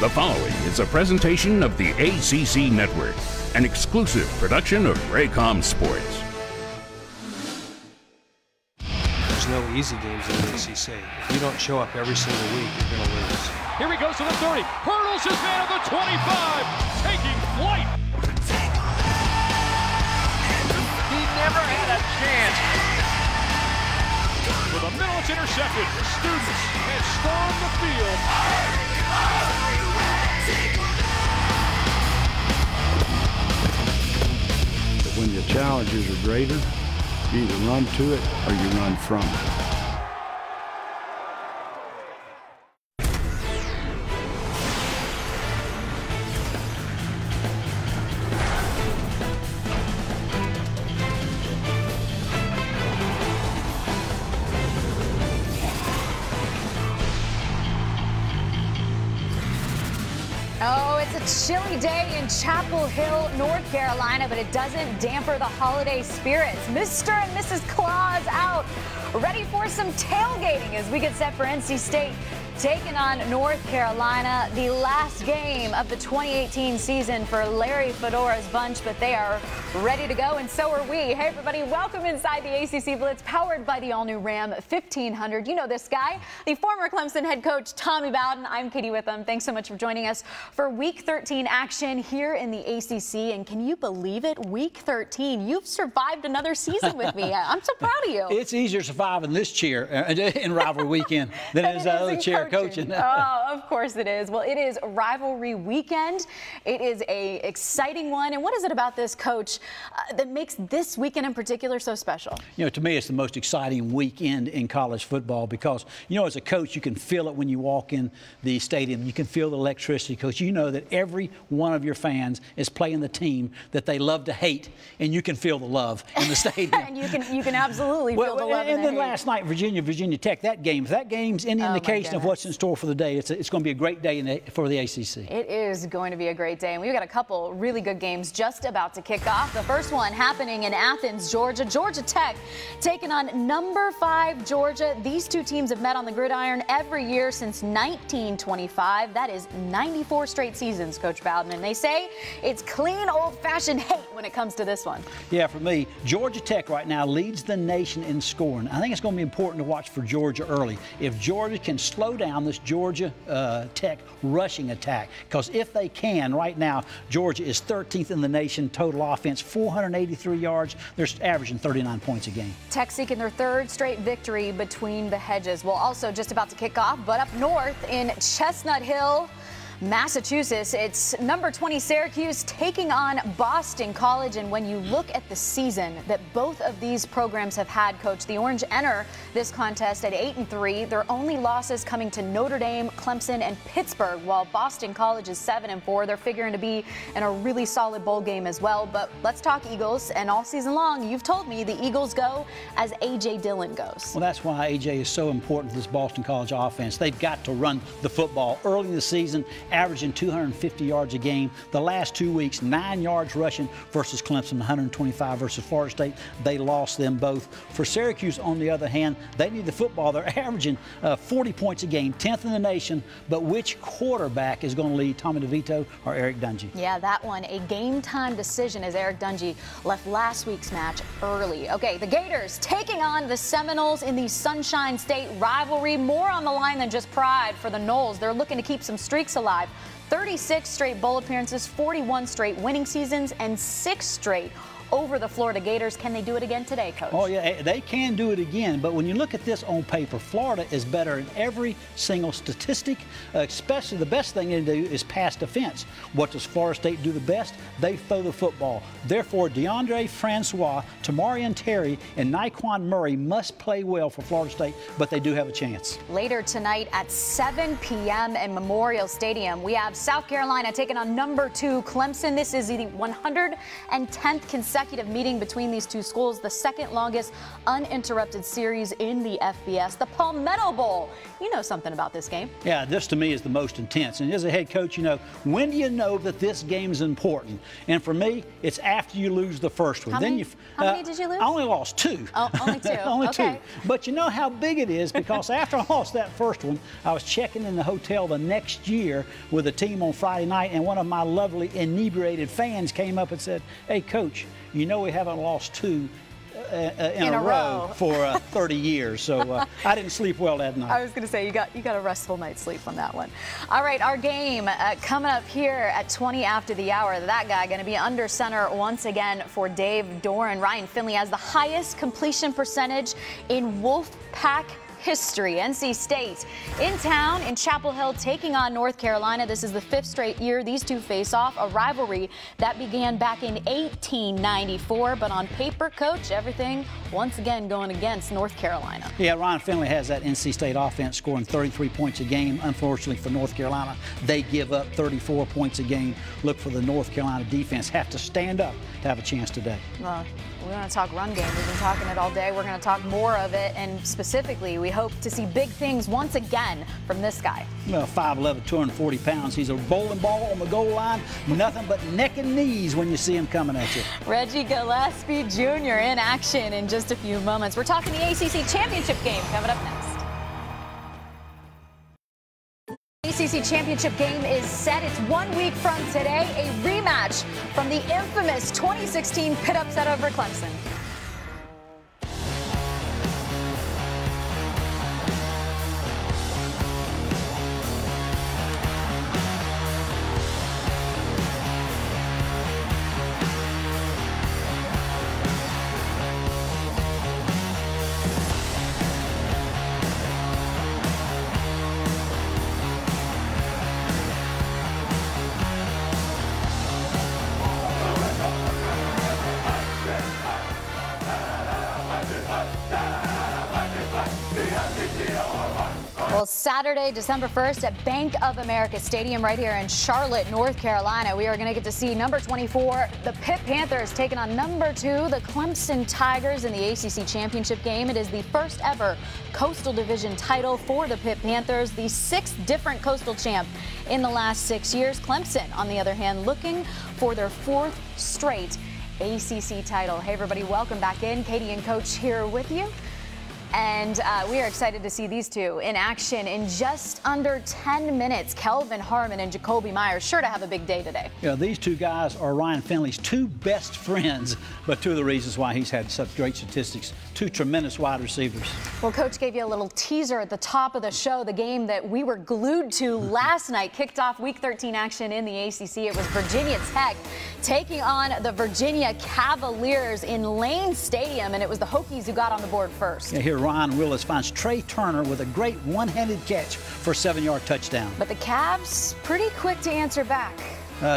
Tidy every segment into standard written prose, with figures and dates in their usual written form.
The following is a presentation of the ACC Network, an exclusive production of Raycom Sports. There's no easy games in the ACC. If you don't show up every single week, you're going to lose. Here he goes to the 30. Hurdles his man at the 25. Taking flight. He never had a chance. With a middle, it's intercepted. The students have stormed the field. But when the challenges are greater, you either run to it or you run from it. Oh, it's a chilly day in Chapel Hill, North Carolina, but it doesn't damper the holiday spirits. Mr. and Mrs. Claus out, ready for some tailgating as we get set for NC State taking on North Carolina. The last game of the 2018 season for Larry Fedora's bunch, but they are ready to go, and so are we. Hey, everybody, welcome inside the ACC Blitz, powered by the all-new Ram 1500. You know this guy, the former Clemson head coach, Tommy Bowden. I'm Katie Witham. Thanks so much for joining us for Week 13 action here in the ACC. And can you believe it? Week 13. You've survived another season with me. I'm so proud of you. It's easier surviving this chair in rivalry weekend than it is the other chair coaching. Oh, of course it is. Well, it is rivalry weekend. It is a exciting one. And what is it about this, Coach, that makes this weekend in particular so special? You know, to me, it's the most exciting weekend in college football because, you know, as a coach, you can feel it when you walk in the stadium. You can feel the electricity because you know that every one of your fans is playing the team that they love to hate, and you can feel the love in the stadium. And you can absolutely feel the love. And then last night, Virginia Tech, that game's any indication of what's in store for the day. It's going to be a great day for the ACC. It is going to be a great day, and we've got a couple really good games just about to kick off. The first one happening in Athens, Georgia. Georgia Tech taking on number 5 Georgia. These two teams have met on the gridiron every year since 1925. That is 94 straight seasons, Coach Bowden. And they say it's clean, old-fashioned hate when it comes to this one. Yeah, for me, Georgia Tech right now leads the nation in scoring. I think it's going to be important to watch for Georgia early. If Georgia can slow down this Georgia Tech rushing attack, because if they can, right now, Georgia is 13th in the nation total offense, 483 yards. They're averaging 39 points a game. Tech seeking their 3rd straight victory between the hedges. Well, also just about to kick off, but up north in Chestnut Hill, Massachusetts, it's number 20 Syracuse taking on Boston College. And when you look at the season that both of these programs have had, Coach, the Orange enter this contest at 8-3. Their only losses coming to Notre Dame, Clemson, and Pittsburgh, while Boston College is 7-4. They're figuring to be in a really solid bowl game as well. But let's talk Eagles. And all season long, you've told me the Eagles go as A.J. Dillon goes. Well, that's why A.J. is so important to this Boston College offense. They've got to run the football early in the season, averaging 250 yards a game. The last 2 weeks, 9 yards rushing versus Clemson, 125 versus Florida State. They lost them both. For Syracuse, on the other hand, they need the football. They're averaging 40 points a game, 10th in the nation. But which quarterback is going to lead, Tommy DeVito or Eric Dungey? Yeah, that one, a game-time decision as Eric Dungey left last week's match early. Okay, the Gators taking on the Seminoles in the Sunshine State rivalry. More on the line than just pride for the Noles. They're looking to keep some streaks alive. 36 straight bowl appearances, 41 straight winning seasons, and 6 straight over the Florida Gators. Can they do it again today, Coach? Oh, yeah, they can do it again. But when you look at this on paper, Florida is better in every single statistic, especially the best thing to do is pass defense. What does Florida State do the best? They throw the football. Therefore, DeAndre Francois, Tamarian Terry, and Nyquan Murray must play well for Florida State, but they do have a chance. Later tonight at 7 p.m. in Memorial Stadium, we have South Carolina taking on number 2 Clemson. This is the 110th consecutive consecutive meeting between these two schools, the second longest uninterrupted series in the FBS, the Palmetto Bowl. You know something about this game. Yeah, this to me is the most intense. And as a head coach, you know, when do you know that this game is important? And for me, it's after you lose the first one. How many did you lose? I only lost 2. Oh, only 2. Only okay. 2. But you know how big it is, because after I lost that first one, I was checking in the hotel the next year with a team on Friday night, and one of my lovely inebriated fans came up and said, "Hey, Coach, you know we haven't lost 2 in a row for 30 years." So I didn't sleep well that night. I was going to say, you got a restful night's sleep on that one. All right, our game coming up here at 20 after the hour. That guy going to be under center once again for Dave Doran. Ryan Finley has the highest completion percentage in Wolfpack history. NC State in town in Chapel Hill taking on North Carolina. This is the 5th straight year these two face off, a rivalry that began back in 1894. But on paper, Coach, everything once again going against North Carolina. Yeah, Ryan Finley has that NC State offense scoring 33 points a game. Unfortunately for North Carolina, they give up 34 points a game. Look for the North Carolina defense have to stand up to have a chance today. Well, we're going to talk run game. We've been talking it all day. We're going to talk more of it, and specifically, we hope to see big things once again from this guy. Well, 5'11", 240 pounds. He's a bowling ball on the goal line. Nothing but neck and knees when you see him coming at you. Reggie Gillespie Jr. in action in just a few moments. We're talking the ACC Championship game coming up next. ACC Championship game is set. It's 1 week from today, a rematch from the infamous 2016 Pitt upset over Clemson. Well, Saturday, December 1st at Bank of America Stadium right here in Charlotte, North Carolina, we are going to get to see number 24, the Pitt Panthers, taking on number 2, the Clemson Tigers in the ACC Championship game. It is the first ever Coastal Division title for the Pitt Panthers, the 6th different Coastal champ in the last 6 years. Clemson, on the other hand, looking for their 4th straight ACC title. Hey, everybody, welcome back in. Katie and Coach here with you. And we are excited to see these two in action in just under 10 minutes. Kelvin Harmon and Jacoby Myers sure to have a big day today. Yeah, these two guys are Ryan Finley's 2 best friends, but 2 of the reasons why he's had such great statistics. 2 tremendous wide receivers. Well, Coach gave you a little teaser at the top of the show. The game that we were glued to last night kicked off Week 13 action in the ACC. It was Virginia Tech taking on the Virginia Cavaliers in Lane Stadium, and it was the Hokies who got on the board first. Yeah, here Ryan Willis finds Trey Turner with a great one-handed catch for a 7-yard touchdown. But the Cavs pretty quick to answer back.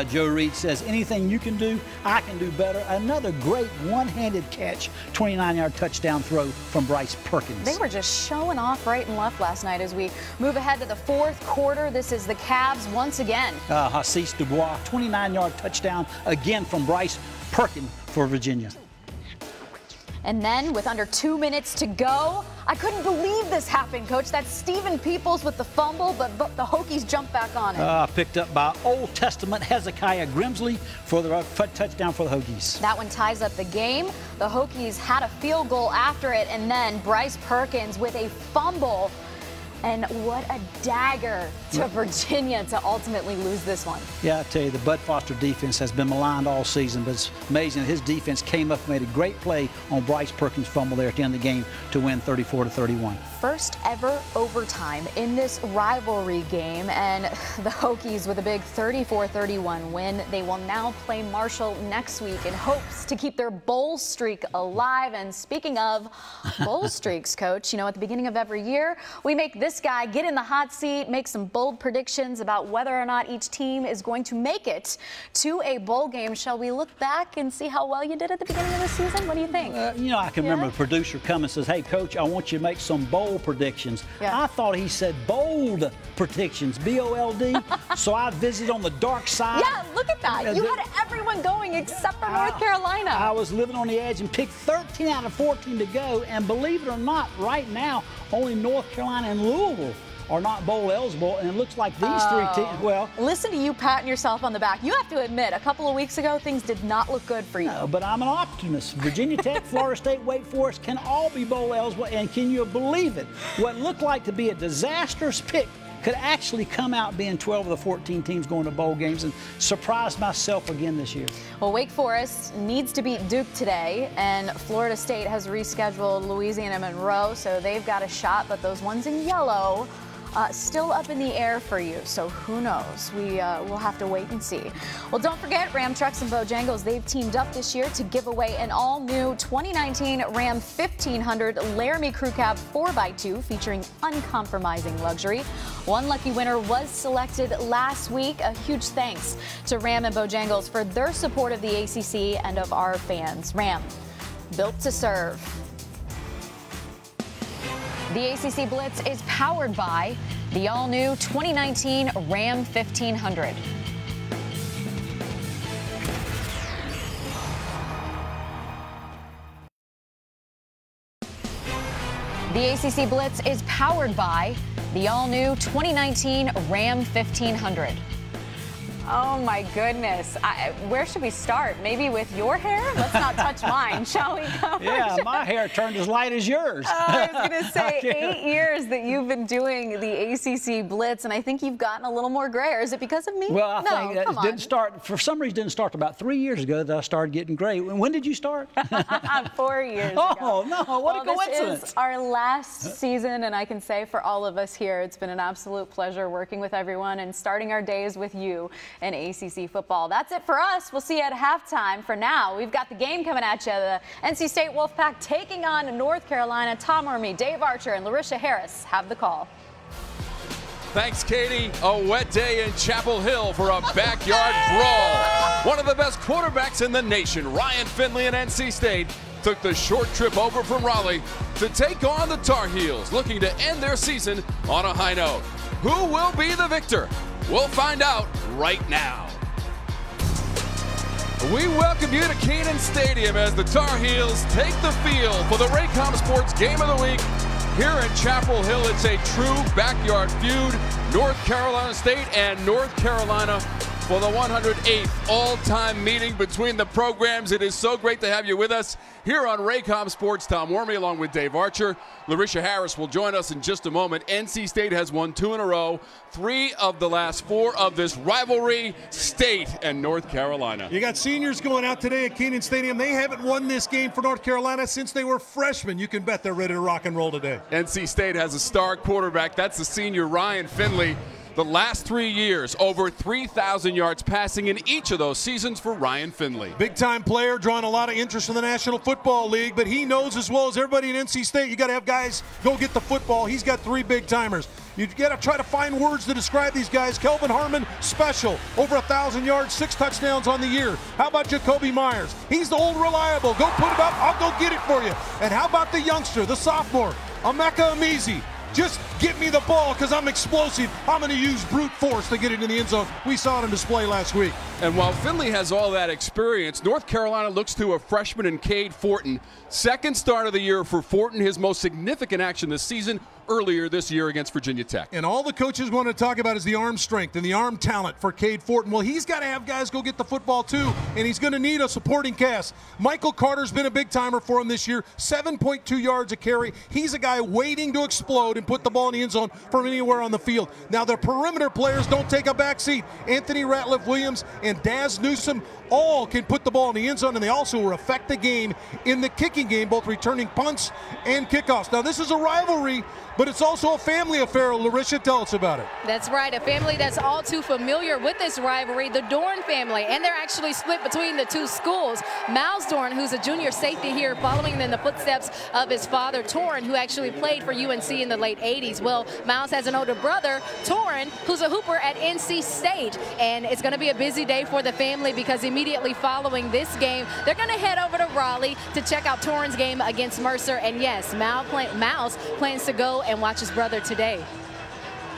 Joe Reed says, anything you can do, I can do better. Another great one-handed catch, 29-yard touchdown throw from Bryce Perkins. They were just showing off right and left last night. As we move ahead to the 4th quarter, this is the Cavs once again. Hassis Dubois, 29-yard touchdown again from Bryce Perkins for Virginia. And then with under 2 minutes to go, I couldn't believe this happened, Coach. That's Stephen Peoples with the fumble, but the Hokies jumped back on it. Picked up by Old Testament Hezekiah Grimsley for the touchdown for the Hokies. That one ties up the game. The Hokies had a field goal after it, and then Bryce Perkins with a fumble. And what a dagger to Virginia to ultimately lose this one. Yeah, I tell you, the Bud Foster defense has been maligned all season, but it's amazing that his defense came up and made a great play on Bryce Perkins' fumble there at the end of the game to win 34-31. First ever overtime in this rivalry game, and the Hokies with a big 34-31 win. They will now play Marshall next week in hopes to keep their bowl streak alive. And speaking of bowl streaks, Coach, you know, at the beginning of every year, we make this this guy get in the hot seat, make some bold predictions about whether or not each team is going to make it to a bowl game. Shall we look back and see how well you did at the beginning of the season? What do you think? I can remember the producer come and says, hey, Coach, I want you to make some bold predictions. Yeah. I thought he said bold predictions, B-O-L-D. So I visited on the dark side. Yeah, look at that. You had everyone going except for North Carolina. I was living on the edge and picked 13 out of 14 to go. And believe it or not, right now, only North Carolina and Louisville are not bowl eligible, and it looks like these three teams, well... Listen to you patting yourself on the back. You have to admit, a couple of weeks ago, things did not look good for you. No, but I'm an optimist. Virginia Tech, Florida State, Wake Forest can all be bowl eligible, and can you believe it? What looked like to be a disastrous pick could actually come out being 12 of the 14 teams going to bowl games, and surprised myself again this year. Well, Wake Forest needs to beat Duke today, and Florida State has rescheduled Louisiana Monroe, so they've got a shot, but those ones in yellow still up in the air for you, so who knows? We'll have to wait and see. Well, don't forget, Ram Trucks and Bojangles, they've teamed up this year to give away an all-new 2019 Ram 1500 Laramie Crew Cab 4x2 featuring uncompromising luxury. One lucky winner was selected last week. A huge thanks to Ram and Bojangles for their support of the ACC and of our fans. Ram, built to serve. The ACC Blitz is powered by the all-new 2019 Ram 1500. The ACC Blitz is powered by the all-new 2019 Ram 1500. Oh my goodness. Where should we start? Maybe with your hair? Let's not touch mine, shall we? Yeah, my hair turned as light as yours. I was going to say 8 years that you've been doing the ACC Blitz, and I think you've gotten a little more gray. Or is it because of me? Well, I think it didn't start, for some reason, it didn't start about 3 years ago that I started getting gray. When did you start? 4 years ago. Oh, no, what a coincidence. This is our last season, and I can say for all of us here, it's been an absolute pleasure working with everyone and starting our days with you in ACC football. That's it for us. We'll see you at halftime. For now, we've got the game coming at you. The NC State Wolfpack taking on North Carolina. Tom Wormy, Dave Archer, and Larisha Harris have the call. Thanks, Katie. A wet day in Chapel Hill for a backyard brawl. One of the best quarterbacks in the nation, Ryan Finley and NC State, took the short trip over from Raleigh to take on the Tar Heels, looking to end their season on a high note. Who will be the victor? We'll find out right now. We welcome you to Kenan Stadium as the Tar Heels take the field for the Raycom Sports Game of the Week. Here in Chapel Hill, it's a true backyard feud. North Carolina State and North Carolina for the 108th all-time meeting between the programs. It is so great to have you with us here on Raycom Sports. Tom Wormy along with Dave Archer. Larisha Harris will join us in just a moment. NC State has won 2 in a row, 3 of the last 4 of this rivalry, State and North Carolina. You got seniors going out today at Kenan Stadium. They haven't won this game for North Carolina since they were freshmen. You can bet they're ready to rock and roll today. NC State has a star quarterback. That's the senior Ryan Finley. The last 3 years, over 3,000 yards passing in each of those seasons for Ryan Finley. Big-time player, drawing a lot of interest in the National Football League, but he knows as well as everybody in NC State, you got to have guys go get the football. He's got 3 big-timers. You got to try to find words to describe these guys. Kelvin Harmon, special, over 1,000 yards, 6 touchdowns on the year. How about Jacoby Myers? He's the old reliable. Go put it up, I'll go get it for you. And how about the youngster, the sophomore, Emeka Amizi? Just get me the ball because I'm explosive. I'm going to use brute force to get it in the end zone. We saw it on display last week. And while Finley has all that experience, North Carolina looks to a freshman in Cade Fortin. Second start of the year for Fortin, his most significant action this season, earlier this year against Virginia Tech. And all the coaches want to talk about is the arm strength and the arm talent for Cade Fortin. Well, he's got to have guys go get the football too, and he's going to need a supporting cast. Michael Carter's been a big timer for him this year, 7.2 yards a carry. He's a guy waiting to explode and put the ball in the end zone from anywhere on the field. Now, the perimeter players don't take a back seat. Anthony Ratliff-Williams and Daz Newsome, all can put the ball in the end zone, and they also affect the game in the kicking game, both returning punts and kickoffs. Now, this is a rivalry, but it's also a family affair. Larisha, tell us about it. That's right, a family that's all too familiar with this rivalry, the Dorn family, and they're actually split between the two schools. Miles Dorn, who's a junior safety here, following in the footsteps of his father, Torrin, who actually played for UNC in the late 80s. Well, Miles has an older brother, Torrin, who's a hooper at NC State, and it's going to be a busy day for the family because immediately following this game, they're going to head over to Raleigh to check out Torrin's game against Mercer, and yes, Miles plans to go and watch his brother today.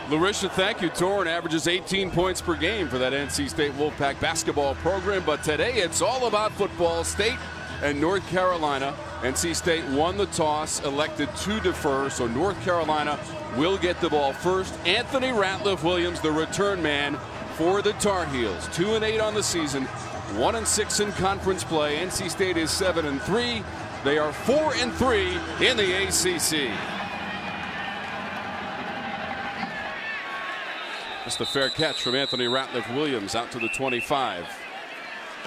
Larisha, thank you. Torrin averages 18 points per game for that NC State Wolfpack basketball program, but today it's all about football. State and North Carolina. NC State won the toss, elected to defer, so North Carolina will get the ball first. Anthony Ratliff Williams, the return man for the Tar Heels. 2-8 on the season, 1-6 in conference play. NC State is 7-3. They are 4-3 in the ACC. Just a fair catch from Anthony Ratliff Williams out to the 25.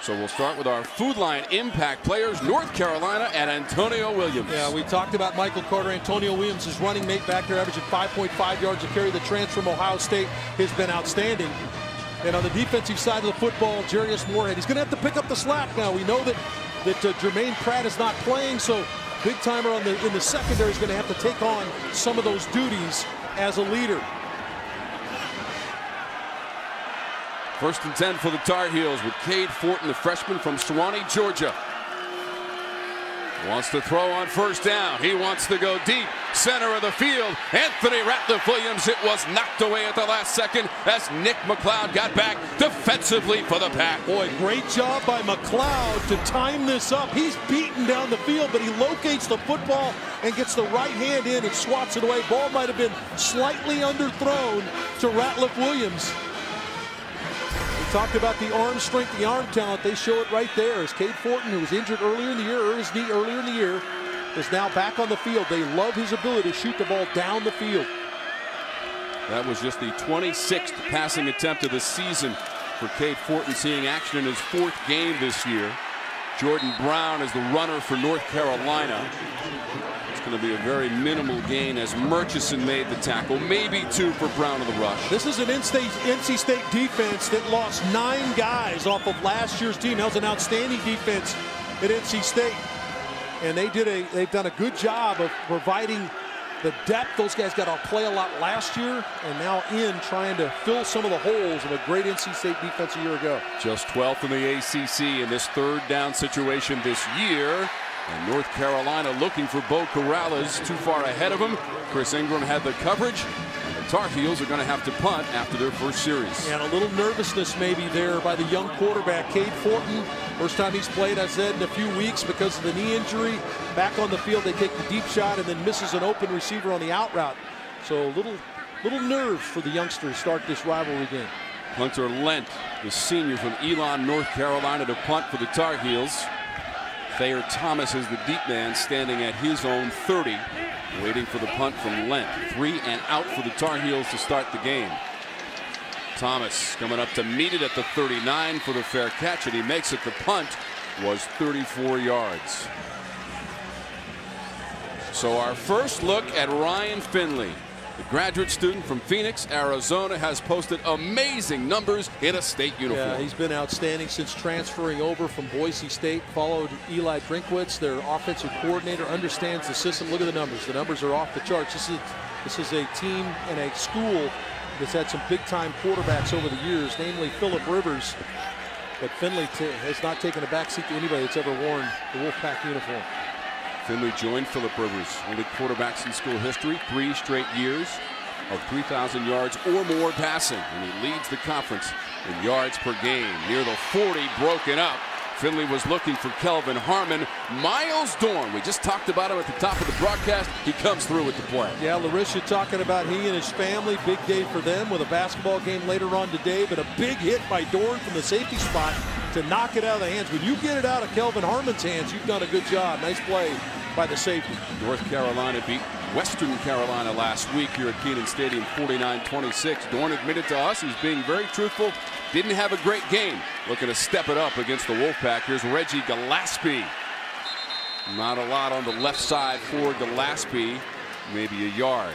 So we'll start with our Food Line impact players, North Carolina and Antonio Williams. Yeah, we talked about Michael Carter. Antonio Williams is running mate back there, averaging 5.5 yards a carry. The transfer from Ohio State has been outstanding. And on the defensive side of the football, Jarius Moorhead, he's going to have to pick up the slack now. We know that Jermaine Pratt is not playing, so big timer in the secondary is going to have to take on some of those duties as a leader. First and 10 for the Tar Heels with Cade Fortin, the freshman from Suwanee, Georgia. Wants to throw on first down. He wants to go deep. Center of the field. Anthony Ratliff Williams. It was knocked away at the last second as Nick McLeod got back defensively for the Pack. Boy, great job by McLeod to time this up. He's beaten down the field, but he locates the football and gets the right hand in and swats it away. Ball might have been slightly underthrown to Ratliff Williams. Talked about the arm strength, the arm talent. They show it right there as Cade Fortin, who was injured earlier in the year, hurt his knee earlier in the year, is now back on the field. They love his ability to shoot the ball down the field. That was just the 26th passing attempt of the season for Cade Fortin, seeing action in his 4th game this year. Jordan Brown is the runner for North Carolina. It's going to be a very minimal gain as Murchison made the tackle, maybe 2 for Brown of the rush. This is an NC State defense that lost 9 guys off of last year's team. That was an outstanding defense at NC State, and they've done a good job of providing the depth. Those guys got to play a lot last year, and now trying to fill some of the holes of a great NC State defense a year ago. Just 12th in the ACC in this 3rd down situation this year. And North Carolina looking for Bo Corrales, too far ahead of him. Chris Ingram had the coverage, and the Tar Heels are going to have to punt after their first series. And a little nervousness maybe there by the young quarterback, Cade Fortin. First time he's played, I said, in a few weeks because of the knee injury. Back on the field, they take the deep shot and then misses an open receiver on the out route. So a little nerves for the youngster to start this rivalry game. Hunter Lent, the senior from Elon, North Carolina, to punt for the Tar Heels. Thayer Thomas is the deep man standing at his own 30, waiting for the punt from Lent. 3 and out for the Tar Heels to start the game. Thomas coming up to meet it at the 39 for the fair catch, and he makes it. The punt was 34 yards. So our first look at Ryan Finley. The graduate student from Phoenix, Arizona, has posted amazing numbers in a state uniform. Yeah, he's been outstanding since transferring over from Boise State. Followed Eli Drinkwitz, their offensive coordinator, understands the system. Look at the numbers. The numbers are off the charts. This is a team and a school that's had some big-time quarterbacks over the years, namely Phillip Rivers. But Finley has not taken a backseat to anybody that's ever worn the Wolfpack uniform. Finley joined Phillip Rivers, only quarterbacks in school history, 3 straight years of 3,000 yards or more passing, and he leads the conference in yards per game. Near the 40, broken up. Finley was looking for Kelvin Harmon. Miles Dorn, we just talked about him at the top of the broadcast. He comes through with the play. Yeah, Larisha talking about he and his family. Big day for them with a basketball game later on today, but a big hit by Dorn from the safety spot to knock it out of the hands. When you get it out of Kelvin Harmon's hands, you've done a good job. Nice play by the safety. North Carolina beat Western Carolina last week here at Kenan Stadium, 49-26. Dorn admitted to us he's being very truthful. Didn't have a great game. Looking to step it up against the Wolfpack. Here's Reggie Gillespie. Not a lot on the left side for Gillespie. Maybe a yard.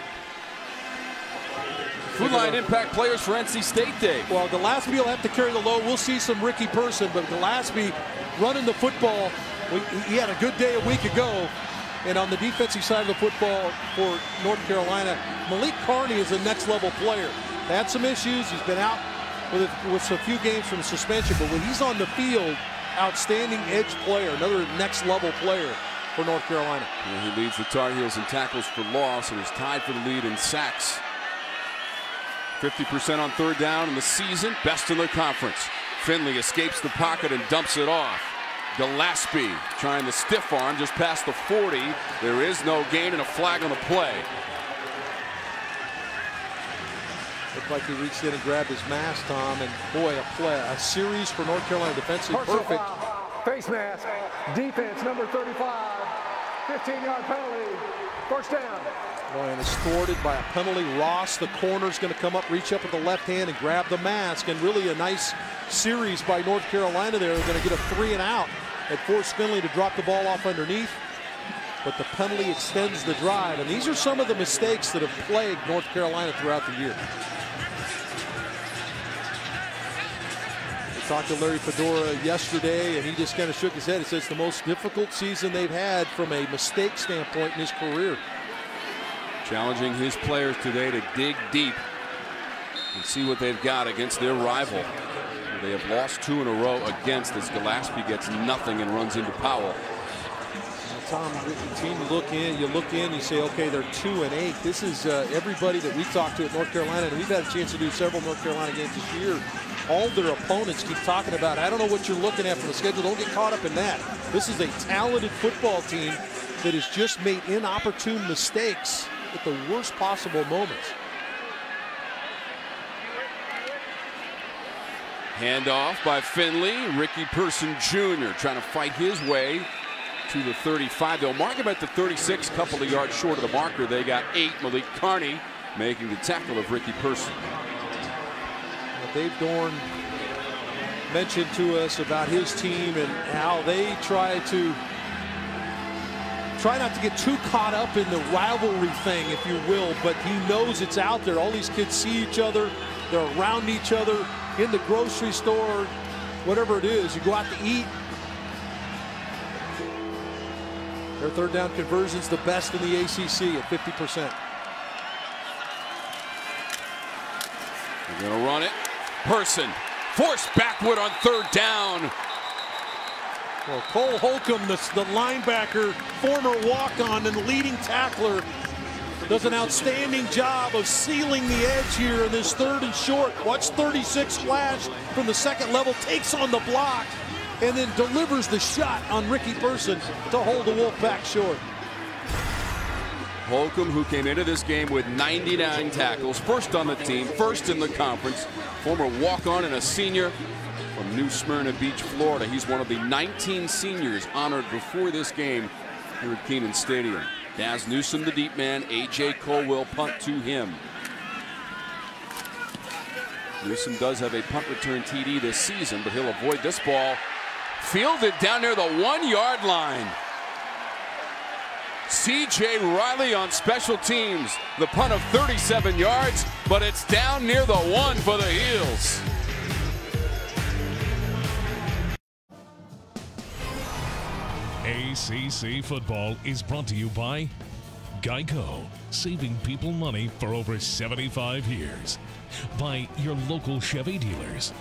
Food line impact players for NC State, Dave. Well, Gillespie will have to carry the load. We'll see some Ricky Person, but Gillespie running the football. He had a good day a week ago. And on the defensive side of the football for North Carolina, Malik Carney is a next-level player. Had some issues. He's been out with a few games from suspension, but when he's on the field, outstanding edge player, another next-level player for North Carolina. And he leads the Tar Heels in tackles for loss and is tied for the lead in sacks. 50% on third down in the season, best in the conference. Finley escapes the pocket and dumps it off. Gillespie trying the stiff arm just past the 40. There is no gain and a flag on the play. Looked like he reached in and grabbed his mask, Tom, and boy, a series for North Carolina defensive. Perfect. Face mask, defense number 35, 15-yard penalty, first down. And it's thwarted by a penalty. Ross, the corner's going to come up, reach up with the left hand and grab the mask. And really a nice series by North Carolina there. They're going to get a 3 and out and force Finley to drop the ball off underneath. But the penalty extends the drive. And these are some of the mistakes that have plagued North Carolina throughout the year. We talked to Larry Fedora yesterday, and he just kind of shook his head. He says it's the most difficult season they've had from a mistake standpoint in his career. Challenging his players today to dig deep and see what they've got against their rival. They have lost 2 in a row against as Gillespie gets nothing and runs into Powell. Tom, the team you look in, you say, okay, they're 2-8. This is everybody that we talked to at North Carolina, and we've had a chance to do several North Carolina games this year. All their opponents keep talking about, I don't know what you're looking at from the schedule. Don't get caught up in that. This is a talented football team that has just made inopportune mistakes at the worst possible moments. Handoff by Finley. Ricky Person Jr. trying to fight his way to the 35. They'll mark him at the 36, couple of yards short of the marker. They got 8. Malik Carney making the tackle of Ricky Person. Dave Dorn mentioned to us about his team and how they try not to get too caught up in the rivalry thing, if you will, but he knows it's out there. All these kids see each other. They're around each other in the grocery store, whatever it is. You go out to eat. Their third down conversion's the best in the ACC at 50%. They're going to run it. Person forced backward on third down. Well, Cole Holcomb, the linebacker, former walk-on and leading tackler, does an outstanding job of sealing the edge here in this 3rd and short. Watch 36 flash from the second level, takes on the block, and then delivers the shot on Ricky Person to hold the Wolfpack short. Holcomb, who came into this game with 99 tackles, first on the team, first in the conference, former walk-on and a senior from New Smyrna Beach, Florida. He's one of the 19 seniors honored before this game here at Kenan Stadium. Daz Newsome, the deep man. A.J. Cole will punt to him. Newsome does have a punt return TD this season, but he'll avoid this ball. Fielded down near the 1-yard line. C.J. Riley on special teams. The punt of 37 yards, but it's down near the 1 for the Heels. ACC football is brought to you by Geico, saving people money for over 75 years. By your local Chevy dealers.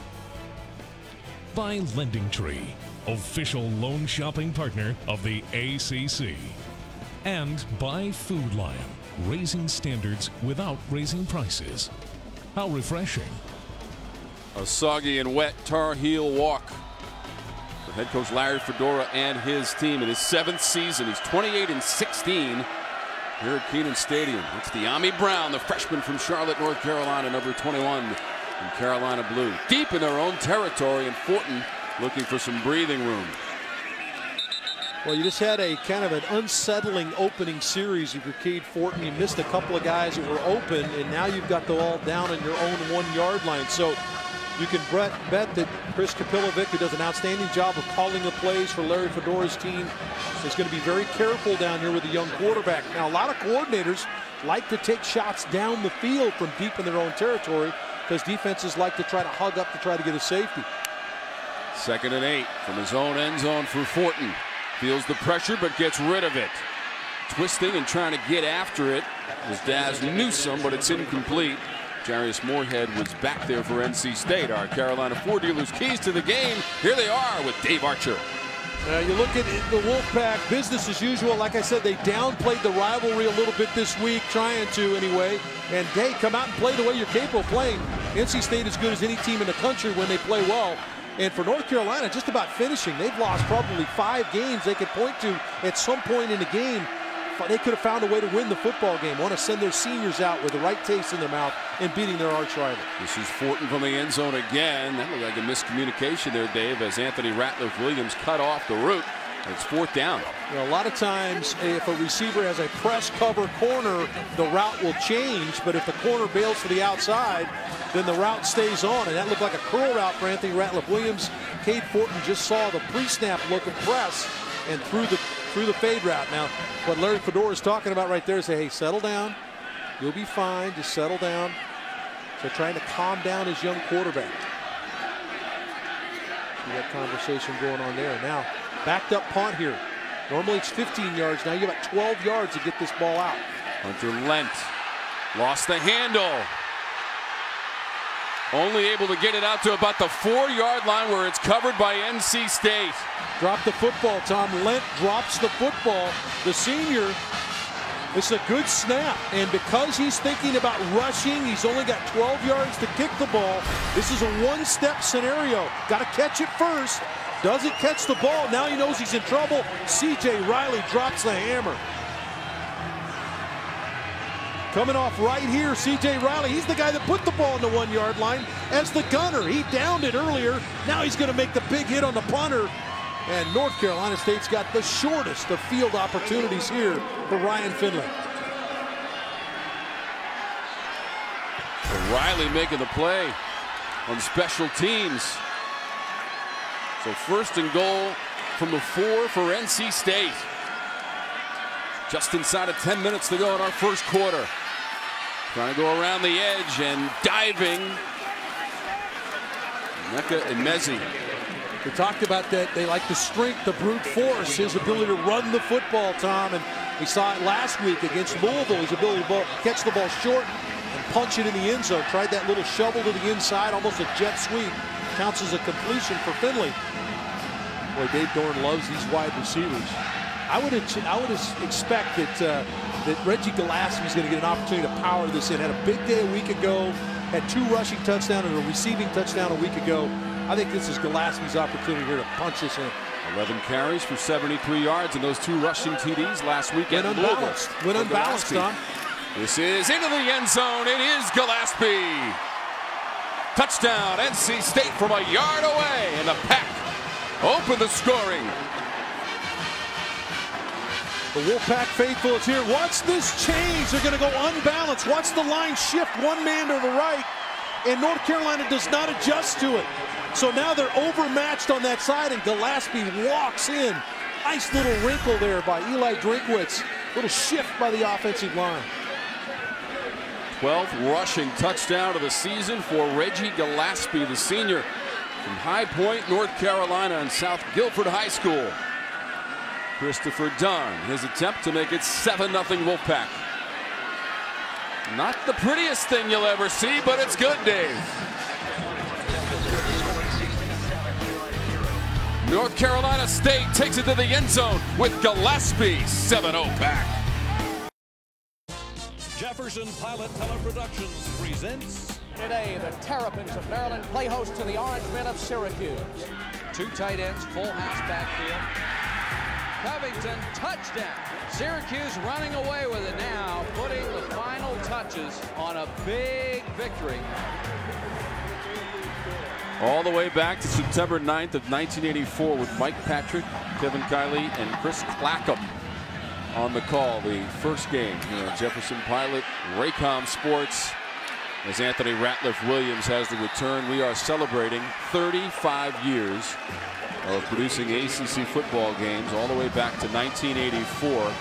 By Lending Tree, official loan shopping partner of the ACC. And by Food Lion, raising standards without raising prices. How refreshing. A soggy and wet Tar Heel walk. For head coach Larry Fedora and his team in his 7th season. He's 28-16 here at Kenan Stadium. It's De'Ami Brown, the freshman from Charlotte, North Carolina, number 21 in Carolina blue. Deep in their own territory, and Fortin looking for some breathing room. Well, you just had a kind of an unsettling opening series of your Cade Fortin. You missed a couple of guys that were open, and now you've got the ball down on your own 1-yard line. So you can bet that Chris Kapilovic, who does an outstanding job of calling the plays for Larry Fedora's team, is going to be very careful down here with a young quarterback. Now, a lot of coordinators like to take shots down the field from deep in their own territory because defenses like to try to hug up to try to get a safety. 2nd and 8 from his own end zone for Fortin. Feels the pressure, but gets rid of it. Twisting and trying to get after it was Daz Newsome, but it's incomplete. Jarius Moorhead was back there for NC State. Our Carolina Ford dealers' keys to the game. Here they are with Dave Archer. You look at the Wolfpack, business as usual. Like I said, they downplayed the rivalry a little bit this week, trying to anyway. And hey, come out and play the way you're capable of playing. NC State is good as any team in the country when they play well. And for North Carolina, just about finishing. They've lost probably 5 games they could point to at some point in the game. They could have found a way to win the football game. Want to send their seniors out with the right taste in their mouth and beating their arch rival. This is Fortin from the end zone again. That looked like a miscommunication there, Dave, as Anthony Ratliff-Williams cut off the route. It's 4th down. You know, a lot of times, if a receiver has a press cover corner, the route will change. But if the corner bails to the outside, then the route stays on. And that looked like a curl route for Anthony Ratliff-Williams. Cade Fortin just saw the pre-snap look of press and threw the fade route. Now, what Larry Fedora is talking about right there is, hey, settle down. You'll be fine. Just settle down. So trying to calm down his young quarterback. See that conversation going on there. Now, backed up punt here. Normally it's 15 yards. Now you got 12 yards to get this ball out. Hunter Lent lost the handle. Only able to get it out to about the 4-yard line where it's covered by NC State. Dropped the football, Tom. Lent drops the football. The senior, it's a good snap. And because he's thinking about rushing, he's only got 12 yards to kick the ball. This is a one-step scenario. Got to catch it first. Doesn't catch the ball. Now he knows he's in trouble. C.J. Riley drops the hammer. Coming off right here, C.J. Riley. He's the guy that put the ball on the 1-yard line as the gunner. He downed it earlier. Now he's going to make the big hit on the punter. And North Carolina State's got the shortest of field opportunities here for Ryan Finley. So Riley making the play on special teams. So 1st and goal from the 4 for NC State. Just inside of 10 minutes to go in our 1st quarter. Trying to go around the edge and diving. Mecca and Mezzi. We talked about that. They like the strength, the brute force, his ability to run the football, Tom. And we saw it last week against Louisville. His ability to catch the ball short and punch it in the end zone. Tried that little shovel to the inside, almost a jet sweep. Counts as a completion for Finley. Boy, Dave Dorn loves these wide receivers. I would expect that Reggie Gillespie is going to get an opportunity to power this in. Had a big day a week ago. Had 2 rushing touchdowns and a receiving touchdown a week ago. I think this is Gillespie's opportunity here to punch this in. 11 carries for 73 yards and those 2 rushing TDs last week at Louisville. Went unbalanced, Tom. This is into the end zone. It is Gillespie. Touchdown, NC State from a yard away, and the Pack open the scoring. The Wolfpack faithful is here. Watch this change. They're going to go unbalanced. Watch the line shift 1 man to the right, and North Carolina does not adjust to it. So now they're overmatched on that side, and Gillespie walks in. Nice little wrinkle there by Eli Drinkwitz. Little shift by the offensive line. 12th rushing touchdown of the season for Reggie Gillespie, the senior from High Point, North Carolina, and South Guilford High School. Christopher Dunn, his attempt to make it 7-0 Wolfpack. Not the prettiest thing you'll ever see, but it's good, Dave. North Carolina State takes it to the end zone with Gillespie, 7-0 Pack. Jefferson Pilot Teleproductions presents. Today, the Terrapins of Maryland play host to the Orange Men of Syracuse. 2 tight ends, full house backfield. Covington, touchdown. Syracuse running away with it now, putting the final touches on a big victory. All the way back to September 9th of 1984 with Mike Patrick, Kevin Kiley, and Chris Clackham on the call. The first game here on Jefferson Pilot, Raycom Sports. As Anthony Ratliff Williams has the return, we are celebrating 35 years of producing ACC football games all the way back to 1984.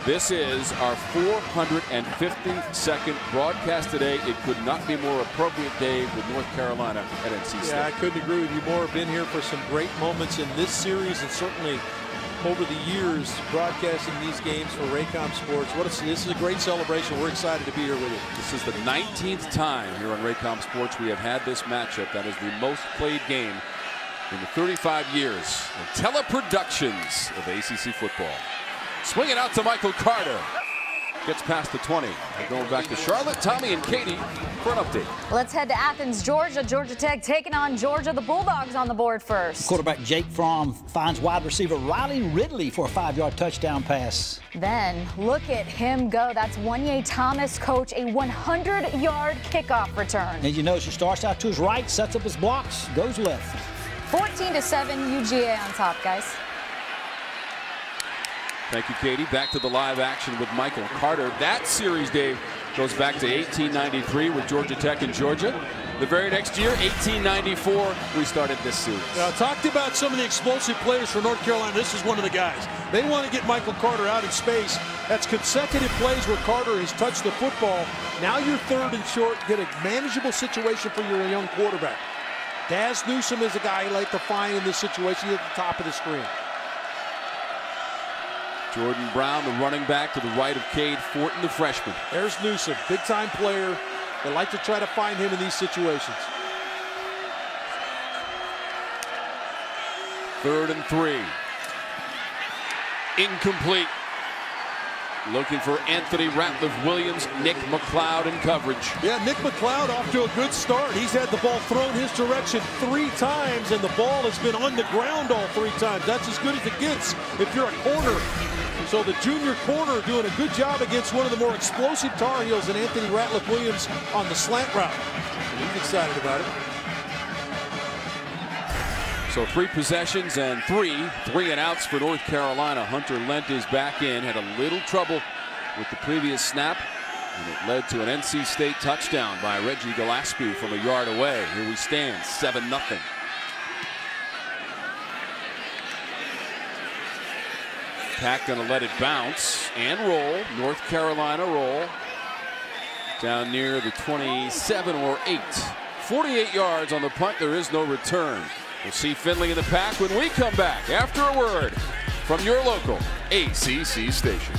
This is our 452nd broadcast today. It could not be more appropriate, Dave, with North Carolina at NC State. Yeah, I couldn't agree with you more. Been here for some great moments in this series and certainly over the years broadcasting these games for Raycom Sports. This is a great celebration. We're excited to be here with you. This is the 19th time here on Raycom Sports we have had this matchup. That is the most played game in the 35 years of teleproductions of ACC football. Swinging out to Michael Carter. Gets past the 20. We're going back to Charlotte, Tommy, and Katie for an update. Let's head to Athens, Georgia. Georgia Tech taking on Georgia. The Bulldogs on the board first. Quarterback Jake Fromm finds wide receiver Riley Ridley for a 5-yard touchdown pass. Then look at him go. That's Wanye Thomas, coach, a 100-yard kickoff return. And you notice he starts out to his right, sets up his blocks, goes left. 14-7 UGA on top, guys. Thank you, Katie. Back to the live action with Michael Carter. That series, Dave, goes back to 1893 with Georgia Tech and Georgia. The very next year, 1894, we started this series. Now, talked about some of the explosive players for North Carolina. This is one of the guys. They want to get Michael Carter out in space. That's consecutive plays where Carter has touched the football. Now you're third and short. Get a manageable situation for your young quarterback. Daz Newsome is a guy you like to find in this situation at the top of the screen. Jordan Brown, the running back, to the right of Cade Fortin, the freshman. There's Newsome, big-time player. They like to try to find him in these situations. 3rd and 3. Incomplete. Looking for Anthony Ratliff Williams, Nick McLeod in coverage. Yeah, Nick McLeod off to a good start. He's had the ball thrown his direction 3 times, and the ball has been on the ground all 3 times. That's as good as it gets if you're a corner. So the junior corner doing a good job against one of the more explosive Tar Heels and Anthony Ratliff Williams on the slant route. And he's excited about it. So 3 possessions and 3 and outs for North Carolina. Hunter Lent is back in, had a little trouble with the previous snap, and it led to an NC State touchdown by Reggie Gillespie from a yard away. Here we stand, 7-0. Pack gonna let it bounce and roll. North Carolina roll down near the 27 or 8. 48 yards on the punt. There is no return. We'll see Finley in the pack when we come back after a word from your local ACC station.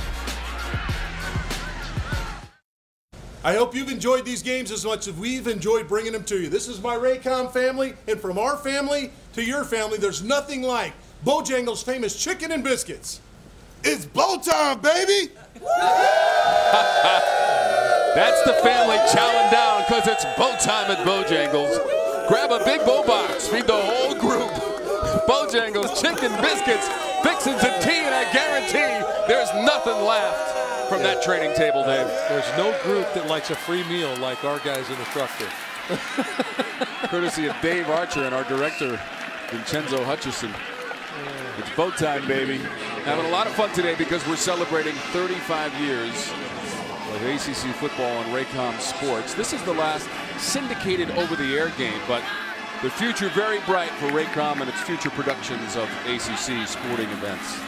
I hope you've enjoyed these games as much as we've enjoyed bringing them to you. This is my Raycom family, and from our family to your family, there's nothing like Bojangles' famous chicken and biscuits. It's bow time, baby! That's the family chowing down because it's bow time at Bojangles. Grab a big bow box, feed the whole group. Bojangles, chicken, biscuits, fixins, and tea, and I guarantee there's nothing left from that training table, Dave. There's no group that likes a free meal like our guys in the truck here. Courtesy of Dave Archer and our director, Vincenzo Hutchison. It's bow time, baby. Having a lot of fun today because we're celebrating 35 years of ACC football on Raycom Sports. This is the last syndicated over-the-air game, but the future very bright for Raycom and its future productions of ACC sporting events.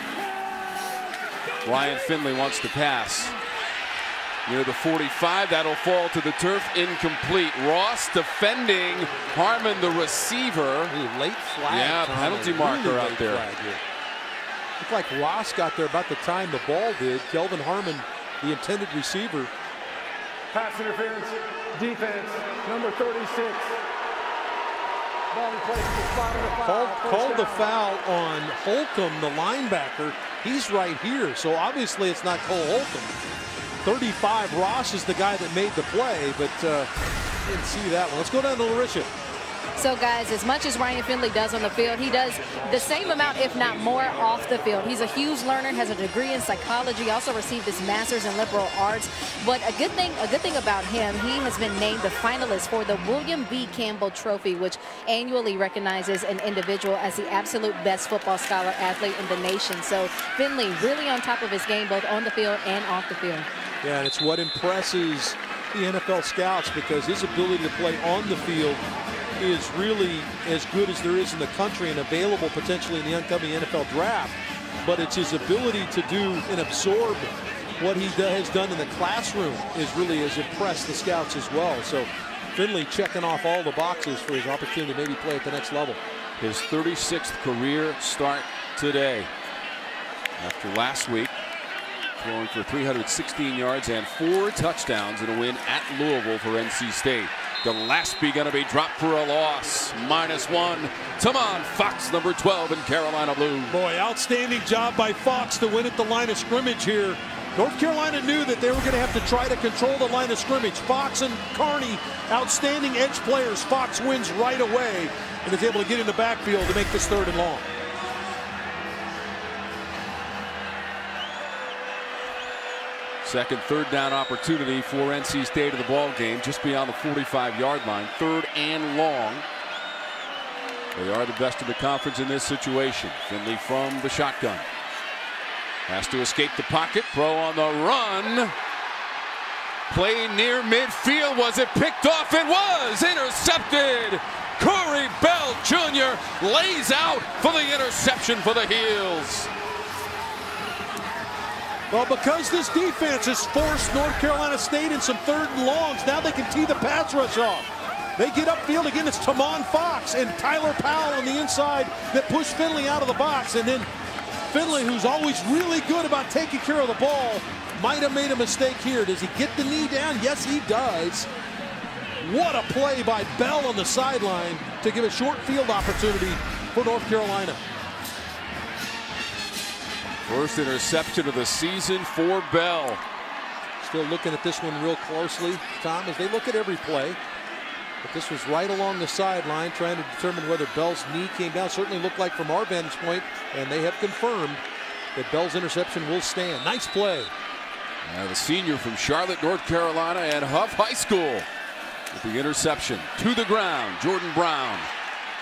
Ryan Finley wants to pass. Near the 45, that'll fall to the turf, incomplete. Ross defending, Harmon the receiver. Ooh, late flag. Yeah, penalty marker really out there. Looked like Ross got there about the time the ball did. Kelvin Harmon, the intended receiver. Pass interference, defense, number 36. Ball in place, Called the foul on Holcomb, the linebacker. He's right here, so obviously it's not Cole Holcomb. 35, Ross is the guy that made the play, but didn't see that one. Let's go down to Larisha. So, guys, as much as Ryan Finley does on the field, he does the same amount, if not more, off the field. He's a huge learner, has a degree in psychology, also received his master's in liberal arts. But a good thing about him, he has been named the finalist for the William B. Campbell Trophy, which annually recognizes an individual as the absolute best football scholar athlete in the nation. So Finley really on top of his game, both on the field and off the field. Yeah, and it's what impresses the NFL scouts, because his ability to play on the field is really as good as there is in the country and available potentially in the upcoming NFL draft. But it's his ability to do and absorb what he has done in the classroom has impressed the scouts as well. So Finley checking off all the boxes for his opportunity to maybe play at the next level. His 36th career start today. After last week, throwing for 316 yards and 4 touchdowns in a win at Louisville for NC State. Gillespie going to be dropped for a loss. -1. Tamon Fox, number 12 in Carolina blue. Boy, outstanding job by Fox to win at the line of scrimmage here. North Carolina knew that they were going to have to try to control the line of scrimmage. Fox and Carney, outstanding edge players. Fox wins right away and is able to get in the backfield to make this 3rd and long. Second 3rd down opportunity for NC State of the ball game, just beyond the 45-yard line. 3rd and long. They are the best in the conference in this situation. Finley from the shotgun. Has to escape the pocket. Throw on the run. Play near midfield. Was it picked off? It was intercepted. Corey Bell Jr. lays out for the interception for the Heels. Well, because this defense has forced North Carolina State in some 3rd and longs, now they can tee the pass rush off. They get upfield again. It's Tamon Fox and Tyler Powell on the inside that push Finley out of the box. And then Finley, who's always really good about taking care of the ball, might have made a mistake here. Does he get the knee down? Yes, he does. What a play by Bell on the sideline to give a short field opportunity for North Carolina. First interception of the season for Bell. Still looking at this one real closely, Tom, as they look at every play. But this was right along the sideline, trying to determine whether Bell's knee came down. Certainly looked like from our vantage point, and they have confirmed that Bell's interception will stand. Nice play. The senior from Charlotte, North Carolina, and Huff High School with the interception. To the ground, Jordan Brown.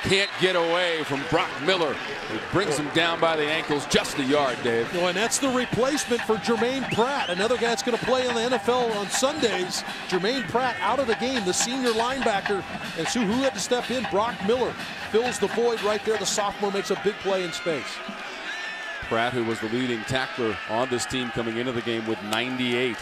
Can't get away from Brock Miller. It brings him down by the ankles, just a yard, Dave. And that's the replacement for Jermaine Pratt, another guy that's going to play in the NFL on Sundays. Jermaine Pratt out of the game, the senior linebacker. And so who had to step in? Brock Miller fills the void right there. The sophomore makes a big play in space. Pratt, who was the leading tackler on this team coming into the game with 98.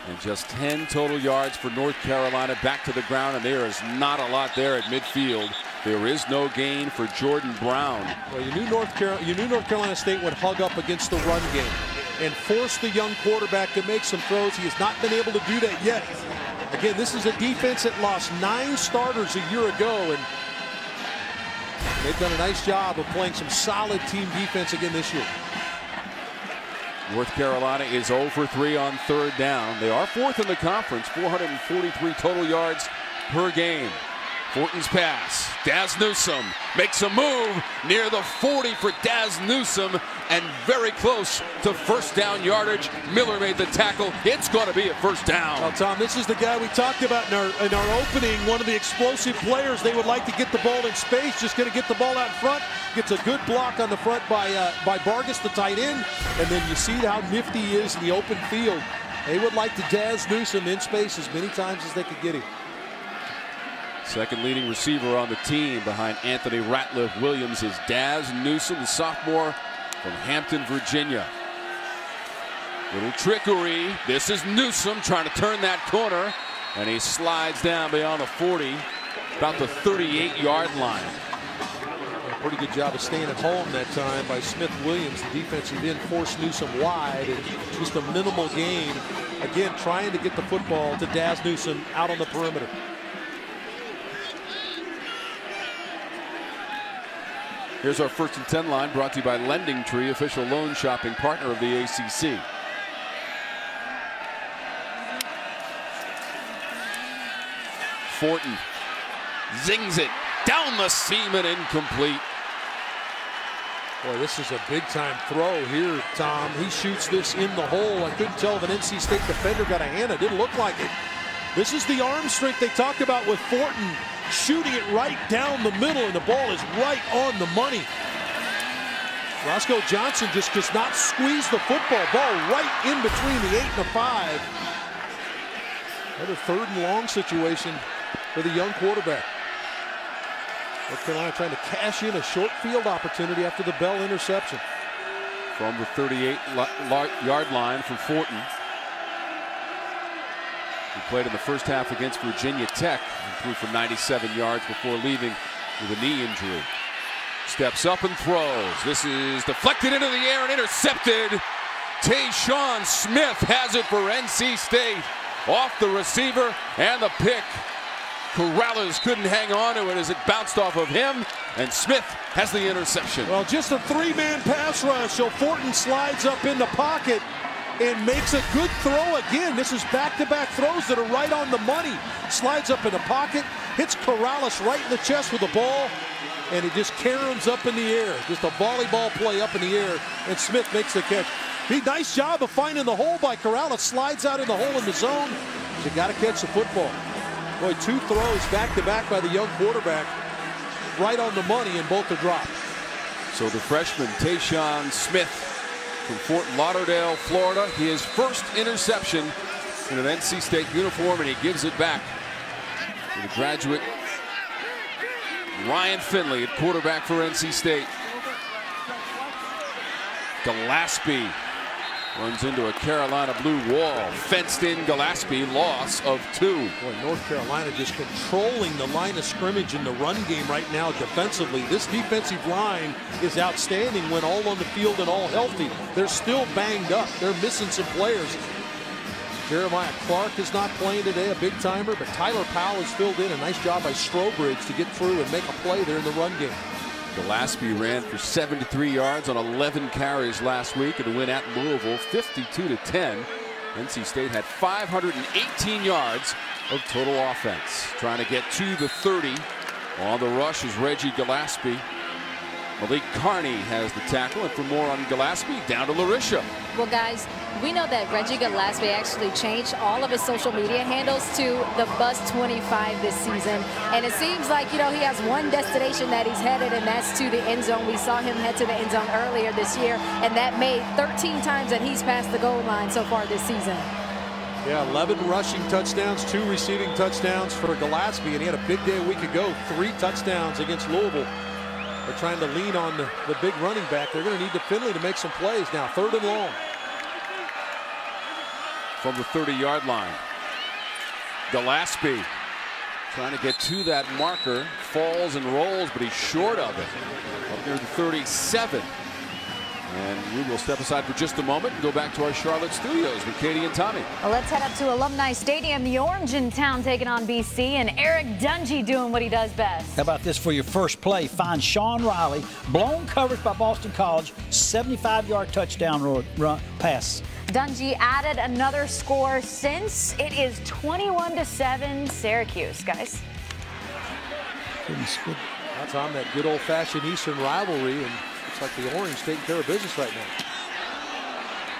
And just 10 total yards for North Carolina back to the ground, and there is not a lot there at midfield. There is no gain for Jordan Brown. Well, you knew North Carolina State would hug up against the run game and force the young quarterback to make some throws. He has not been able to do that yet. Again, this is a defense that lost 9 starters a year ago, and they've done a nice job of playing some solid team defense again this year. North Carolina is 0 for 3 on 3rd down. They are 4th in the conference, 443 total yards per game. Fortin's pass. Daz Newsome makes a move near the 40 for Daz Newsome, and very close to 1st down yardage. Miller made the tackle. It's going to be a 1st down. Well, Tom, this is the guy we talked about in our opening. One of the explosive players. They would like to get the ball in space. Just going to get the ball out in front. Gets a good block on the front by Vargas, the tight end. And then you see how nifty he is in the open field. They would like to Daz Newsome in space as many times as they could get him. Second leading receiver on the team behind Anthony Ratliff Williams is Daz Newsome, the sophomore from Hampton, Virginia. Little trickery. This is Newsome trying to turn that corner, and he slides down beyond the 40, about the 38-yard line. A pretty good job of staying at home that time by Smith Williams. The defensive end forced Newsome wide, and just a minimal gain. Again, trying to get the football to Daz Newsome out on the perimeter. Here's our 1st and 10 line, brought to you by Lending Tree, official loan shopping partner of the ACC. Fortin zings it down the seam and incomplete. Boy, this is a big-time throw here, Tom. He shoots this in the hole. I couldn't tell if an NC State defender got a hand. It didn't look like it. This is the arm strength they talked about with Fortin, shooting it right down the middle, and the ball is right on the money. Roscoe Johnson just does not squeeze the football. Ball right in between the 8 and the 5. Another 3rd and long situation for the young quarterback. North Carolina trying to cash in a short field opportunity after the Bell interception. From the 38-yard line from Fortin. He played in the first half against Virginia Tech and threw for 97 yards before leaving with a knee injury. Steps up and throws. This is deflected into the air and intercepted. Tayshawn Smith has it for NC State. Off the receiver and the pick. Corrales couldn't hang on to it as it bounced off of him, and Smith has the interception. Well, just a 3-man pass rush, so Fortin slides up in the pocket and makes a good throw again. This is back-to-back throws that are right on the money. Slides up in the pocket, hits Corrales right in the chest with the ball, and he just caroms up in the air. Just a volleyball play up in the air, and Smith makes the catch. Nice job of finding the hole by Corrales. Slides out in the hole in the zone. You got to catch the football. Boy, 2 throws back-to-back by the young quarterback. Right on the money, and both are dropped. So the freshman Tayshawn Smith from Fort Lauderdale, Florida, his first interception in an NC State uniform, and he gives it back to the graduate Ryan Finley at quarterback for NC State. Gillespie runs into a Carolina blue wall. Fenced in Gillespie, loss of 2. Boy, North Carolina just controlling the line of scrimmage in the run game right now defensively. This defensive line is outstanding when all on the field and all healthy. They're still banged up. They're missing some players. Jeremiah Clark is not playing today, a big timer, but Tyler Powell is filled in. A nice job by Strobridge to get through and make a play there in the run game. Gillespie ran for 73 yards on 11 carries last week in a win at Louisville, 52-10. NC State had 518 yards of total offense. Trying to get to the 30. On the rush is Reggie Gillespie. Malik Carney has the tackle, and for more on Gillespie, down to Larisha. Well, guys, we know that Reggie Gillespie actually changed all of his social media handles to the Bus 25 this season. And it seems like, you know, he has one destination that he's headed, and that's to the end zone. We saw him head to the end zone earlier this year, and that made 13 times that he's passed the goal line so far this season. Yeah, 11 rushing touchdowns, 2 receiving touchdowns for Gillespie, and he had a big day a week ago, 3 touchdowns against Louisville. They're trying to lean on the big running back. They're going to need Finley to make some plays now. 3rd and long. From the 30-yard line. Gillespie trying to get to that marker. Falls and rolls, but he's short of it. Up near the 37. And we will step aside for just a moment and go back to our Charlotte studios with Katie and Tommy. Well, let's head up to Alumni Stadium. The Orange in town taking on BC, and Eric Dungey doing what he does best. How about this for your first play? Find Sean Riley, blown coverage by Boston College, 75-yard touchdown run pass. Dungey added another score since it is 21-7 Syracuse, guys. Goodness, good. That's on that good old-fashioned Eastern rivalry, and looks like the Orange taking care of business right now.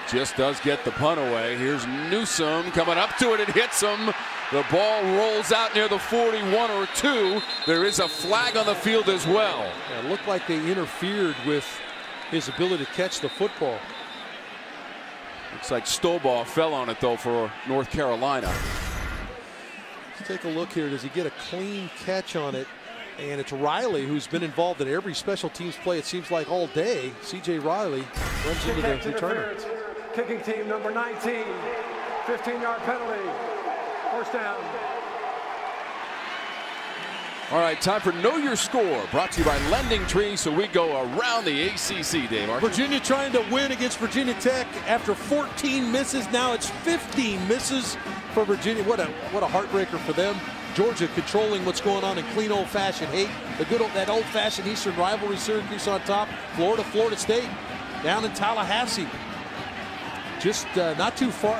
Just does get the punt away. Here's Newsome coming up to it. It hits him. The ball rolls out near the 41 or 2. There is a flag on the field as well. Yeah, it looked like they interfered with his ability to catch the football. Looks like Stovall fell on it, though, for North Carolina. Let's take a look here. Does he get a clean catch on it? And it's Riley, who's been involved in every special teams play, it seems like, all day. C.J. Riley runs into the returner. Kicking team number 19, 15-yard penalty, 1st down. All right, time for Know Your Score, brought to you by Lending Tree, so we go around the ACC, Dave Archer. Virginia trying to win against Virginia Tech after 14 misses. Now it's 15 misses for Virginia. What a heartbreaker for them. Georgia controlling what's going on in clean old-fashioned hate. The good that old-fashioned Eastern rivalry. Syracuse on top. Florida State down in Tallahassee. Just not too far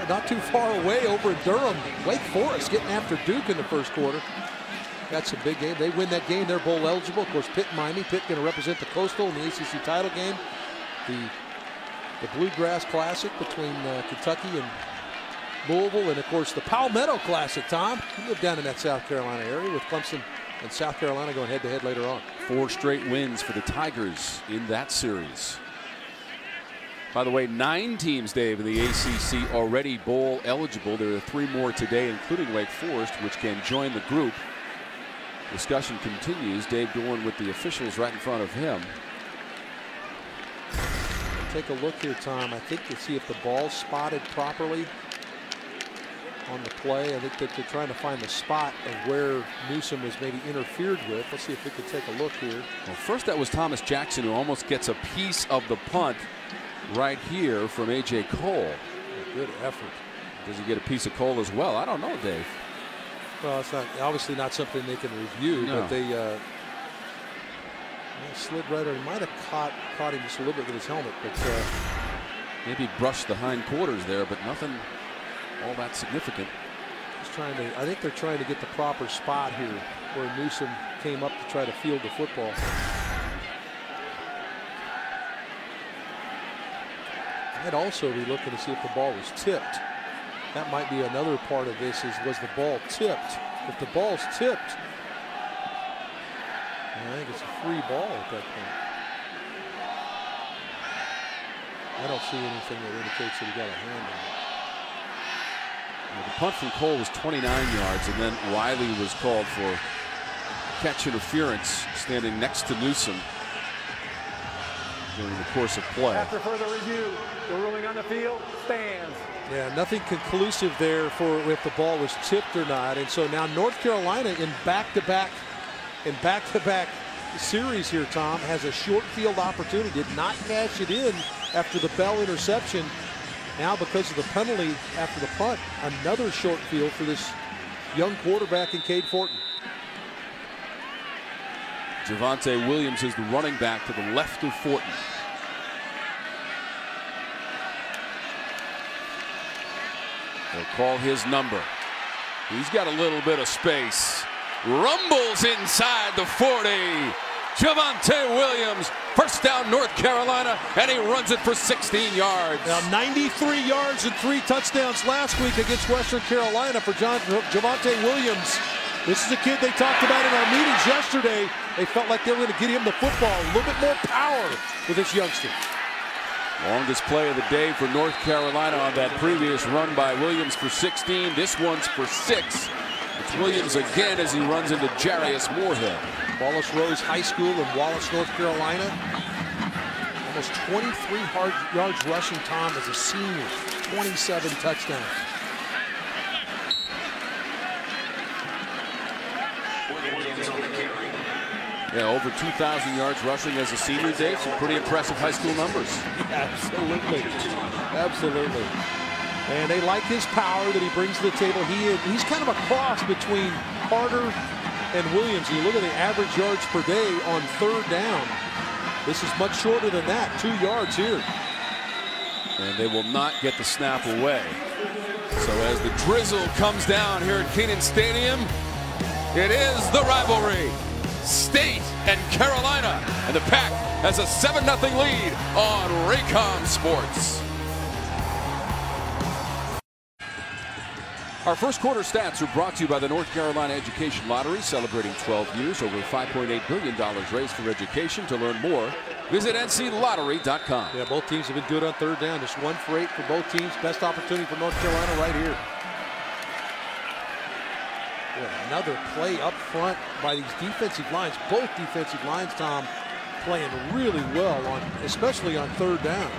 away over in Durham. Wake Forest getting after Duke in the 1st quarter. That's a big game. They win that game, they're bowl eligible. Of course, Pitt and Miami. Pitt going to represent the Coastal in the ACC title game. The Bluegrass Classic between Kentucky and Louisville, and of course the Palmetto Classic, Tom. You live down in that South Carolina area, with Clemson and South Carolina going head-to-head later on. 4 straight wins for the Tigers in that series. By the way, 9 teams, Dave, in the ACC already bowl eligible. There are 3 more today, including Wake Forest, which can join the group. Discussion continues. Dave Dorn with the officials right in front of him. Take a look here, Tom. I think to see if the ball's spotted properly on the play. I think that they're trying to find the spot of where Newsome was maybe interfered with. Let's see if we can take a look here. Well, first that was Thomas Jackson, who almost gets a piece of the punt right here from A.J. Cole. A good effort. Does he get a piece of Cole as well? I don't know, Dave. Well, it's not obviously not something they can review, no. But they slid right over. He might have caught him just a little bit with his helmet, but maybe brushed the hindquarters there, but nothing all that significant. Just trying to. I think they're trying to get the proper spot here where Newsome came up to try to field the football. I'd also be looking to see if the ball was tipped. That might be another part of this. Was the ball tipped? If the ball's tipped, I think it's a free ball at that point. I don't see anything that indicates that he got a hand on it. Well, the punt from Cole was 29 yards, and then Wiley was called for catch interference, standing next to Newsome during the course of play. After further review, the ruling on the field stands. Yeah, nothing conclusive there for if the ball was tipped or not, and so now North Carolina in back-to-back series here, Tom, has a short field opportunity. Did not cash it in after the Bell interception. Now, because of the penalty after the punt, another short field for this young quarterback in Cade Fortin. Javonte Williams is the running back to the left of Fortin. They'll call his number. He's got a little bit of space. Rumbles inside the 40. Javonte Williams, first down North Carolina, and he runs it for 16 yards. Now 93 yards and 3 touchdowns last week against Western Carolina for Javonte Williams. This is a kid they talked about in our meetings yesterday. They felt like they were going to get him the football, a little bit more power with this youngster. Longest play of the day for North Carolina on that previous run by Williams for 16. This one's for 6. It's Williams again as he runs into Jarius Moorhead. Wallace Rose High School in Wallace, North Carolina. Almost 23 yards rushing, Tom, as a senior. 27 touchdowns. Yeah, over 2,000 yards rushing as a senior, Dave. Some pretty impressive high school numbers. Absolutely. Absolutely. And they like his power that he brings to the table. He's kind of a cross between Carter and Williams. You look at the average yards per day on 3rd down. This is much shorter than that, 2 yards here. And they will not get the snap away. So as the drizzle comes down here at Kenan Stadium, it is the rivalry. State and Carolina, and the Pack has a 7-0 lead on Raycom Sports. Our first quarter stats are brought to you by the North Carolina Education Lottery, celebrating 12 years, over $5.8 billion raised for education. To learn more, visit nclottery.com. Yeah, both teams have been good on 3rd down. Just 1 for 8 for both teams. Best opportunity for North Carolina right here. Another play up front by these defensive lines. Both defensive lines, Tom, playing really well, especially on 3rd down.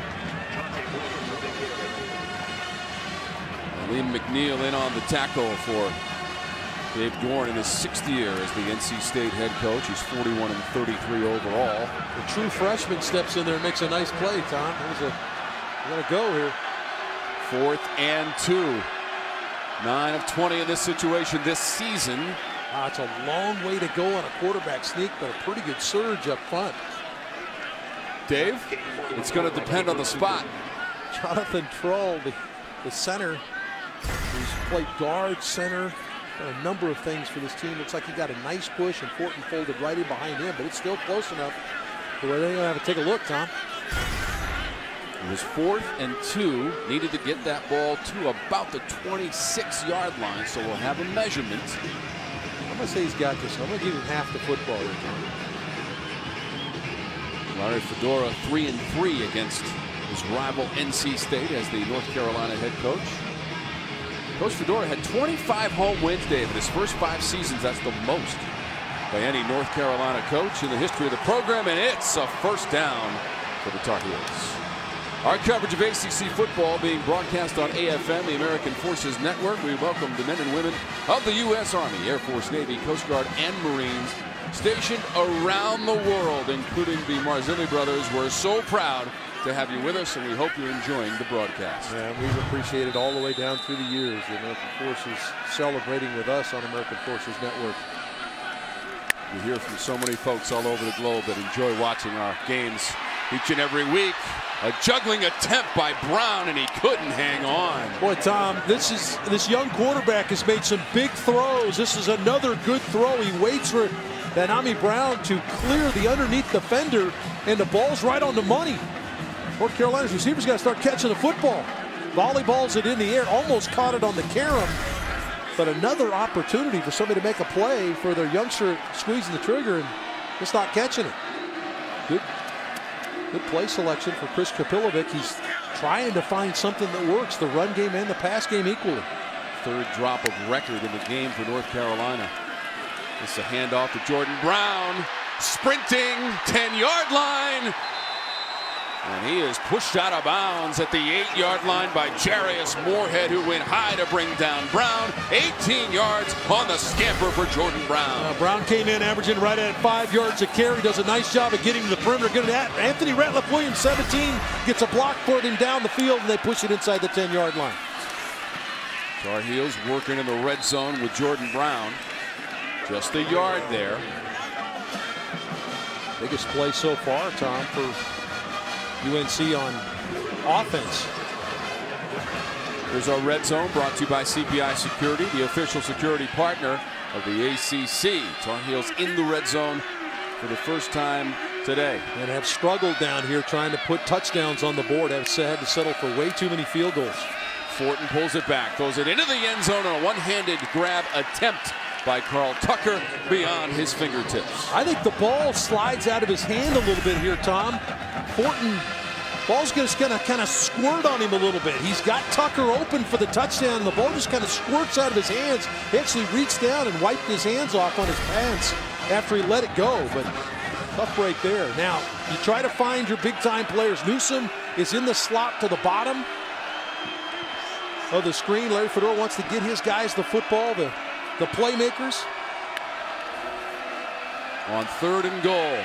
Liam McNeil in on the tackle for Dave Dorn in his 6th year as the NC State head coach. He's 41 and 33 overall. The true freshman steps in there and makes a nice play, Tom. We're going to go here. 4th and 2. 9 of 20 in this situation this season. It's a long way to go on a quarterback sneak, but a pretty good surge up front. Dave, it's going to depend on the spot. Jonathan Troll, the center, who's played guard, center, Done a number of things for this team. Looks like he got a nice push, and Fortin folded right in behind him, but it's still close enough to where they're going to have to take a look, Tom. It was 4th and 2. Needed to get that ball to about the 26-yard line, so we'll have a measurement. I'm going to say he's got this. I'm going to give him half the football here, Tom. Larry Fedora 3-3 against his rival NC State as the North Carolina head coach. Coach Fedora had 25 home wins, David. His first 5 seasons, that's the most by any North Carolina coach in the history of the program, and it's a first down for the Tar Heels. Our coverage of ACC football being broadcast on AFM, the American Forces Network. We welcome the men and women of the U.S. Army, Air Force, Navy, Coast Guard, and Marines stationed around the world, including the Marzilli brothers. We're so proud to have you with us, and we hope you're enjoying the broadcast. Yeah, we've appreciated all the way down through the years the American Forces celebrating with us on American Forces Network. We hear from so many folks all over the globe that enjoy watching our games each and every week. A juggling attempt by Brown, and he couldn't hang on. Boy, Tom, this young quarterback has made some big throws. This is another good throw. He waits for Danami Brown to clear the underneath defender, and the ball's right on the money. North Carolina's receivers got to start catching the football. Volleyballs it in the air, almost caught it on the carom. But another opportunity for somebody to make a play for their youngster squeezing the trigger and just not catching it. Good play selection for Chris Kapilovic. He's trying to find something that works, the run game and the pass game equally. 3rd drop of record in the game for North Carolina. It's a handoff to Jordan Brown, sprinting 10-yard line. And he is pushed out of bounds at the 8-yard line by Jarius Moorhead, who went high to bring down Brown. 18 yards on the scamper for Jordan Brown. Brown came in averaging right at 5 yards a carry. Does a nice job of getting to the perimeter. Good at Anthony Ratliff-Williams, 17, gets a block for him down the field, and they push it inside the 10-yard line. Tar Heels working in the red zone with Jordan Brown. Just a yard there. Biggest play so far, Tom, for UNC on offense. Here's our red zone, brought to you by CPI Security, the official security partner of the ACC. Tar Heels in the red zone for the first time today. And have struggled down here trying to put touchdowns on the board. Have had to settle for way too many field goals. Fortin pulls it back, throws it into the end zone on a one-handed grab attempt by Carl Tucker beyond his fingertips. I think the ball slides out of his hand a little bit here, Tom. Fortin, ball's just going to kind of squirt on him a little bit. He's got Tucker open for the touchdown, and the ball just kind of squirts out of his hands. He actually reached down and wiped his hands off on his pants after he let it go, but tough break there. Now, you try to find your big-time players. Newsome is in the slot to the bottom of the screen. Larry Fedora wants to get his guys the football, the playmakers. On 3rd and goal,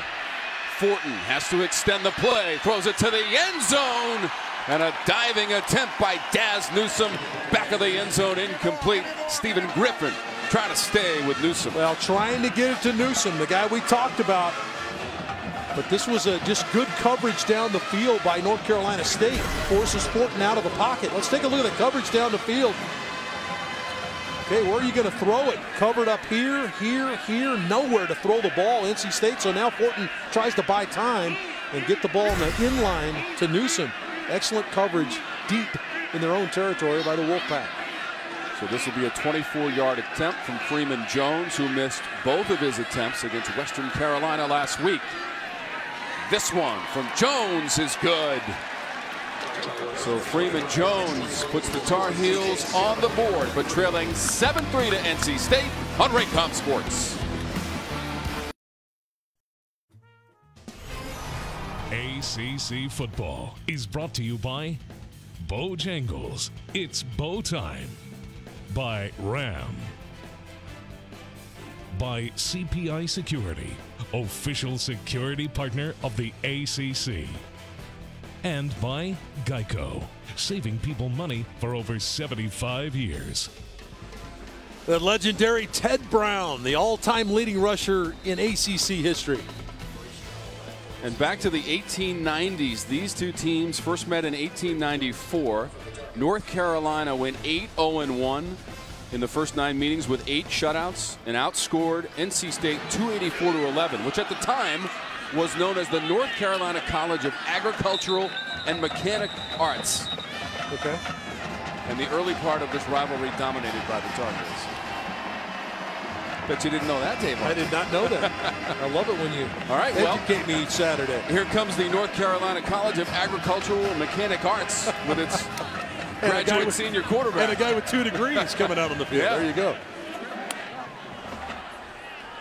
Fortin has to extend the play, throws it to the end zone, and a diving attempt by Daz Newsome. Back of the end zone, incomplete. Stephen Griffin trying to stay with Newsome. Well, trying to get it to Newsome, the guy we talked about. But this was just good coverage down the field by North Carolina State. Forces Fortin out of the pocket. Let's take a look at the coverage down the field. Okay, where are you going to throw it? Covered up here, here, nowhere to throw the ball, NC State. So now Fortin tries to buy time and get the ball in the inline to Newsome. Excellent coverage deep in their own territory by the Wolfpack. So this will be a 24-yard attempt from Freeman Jones, who missed both of his attempts against Western Carolina last week. This one from Jones is good. So Freeman Jones puts the Tar Heels on the board, but trailing 7-3 to NC State on Raycom Sports. ACC football is brought to you by Bojangles. It's bow time. By Ram. By CPI Security, official security partner of the ACC. And by Geico, saving people money for over 75 years. The legendary Ted Brown, the all-time leading rusher in ACC history. And back to the 1890s, these two teams first met in 1894. North Carolina went 8-0-1. in the first 9 meetings with 8 shutouts and outscored NC State 284-11, which at the time was known as the North Carolina College of Agricultural and Mechanic Arts. Okay. And the early part of this rivalry dominated by the Tar Heels. Bet you didn't know that, Dave. I did not know that. I love it when you educate me each Saturday. Here comes the North Carolina College of Agricultural and Mechanic Arts with its graduate senior quarterback. And a guy with 2 degrees coming out on the field. Yeah. There you go.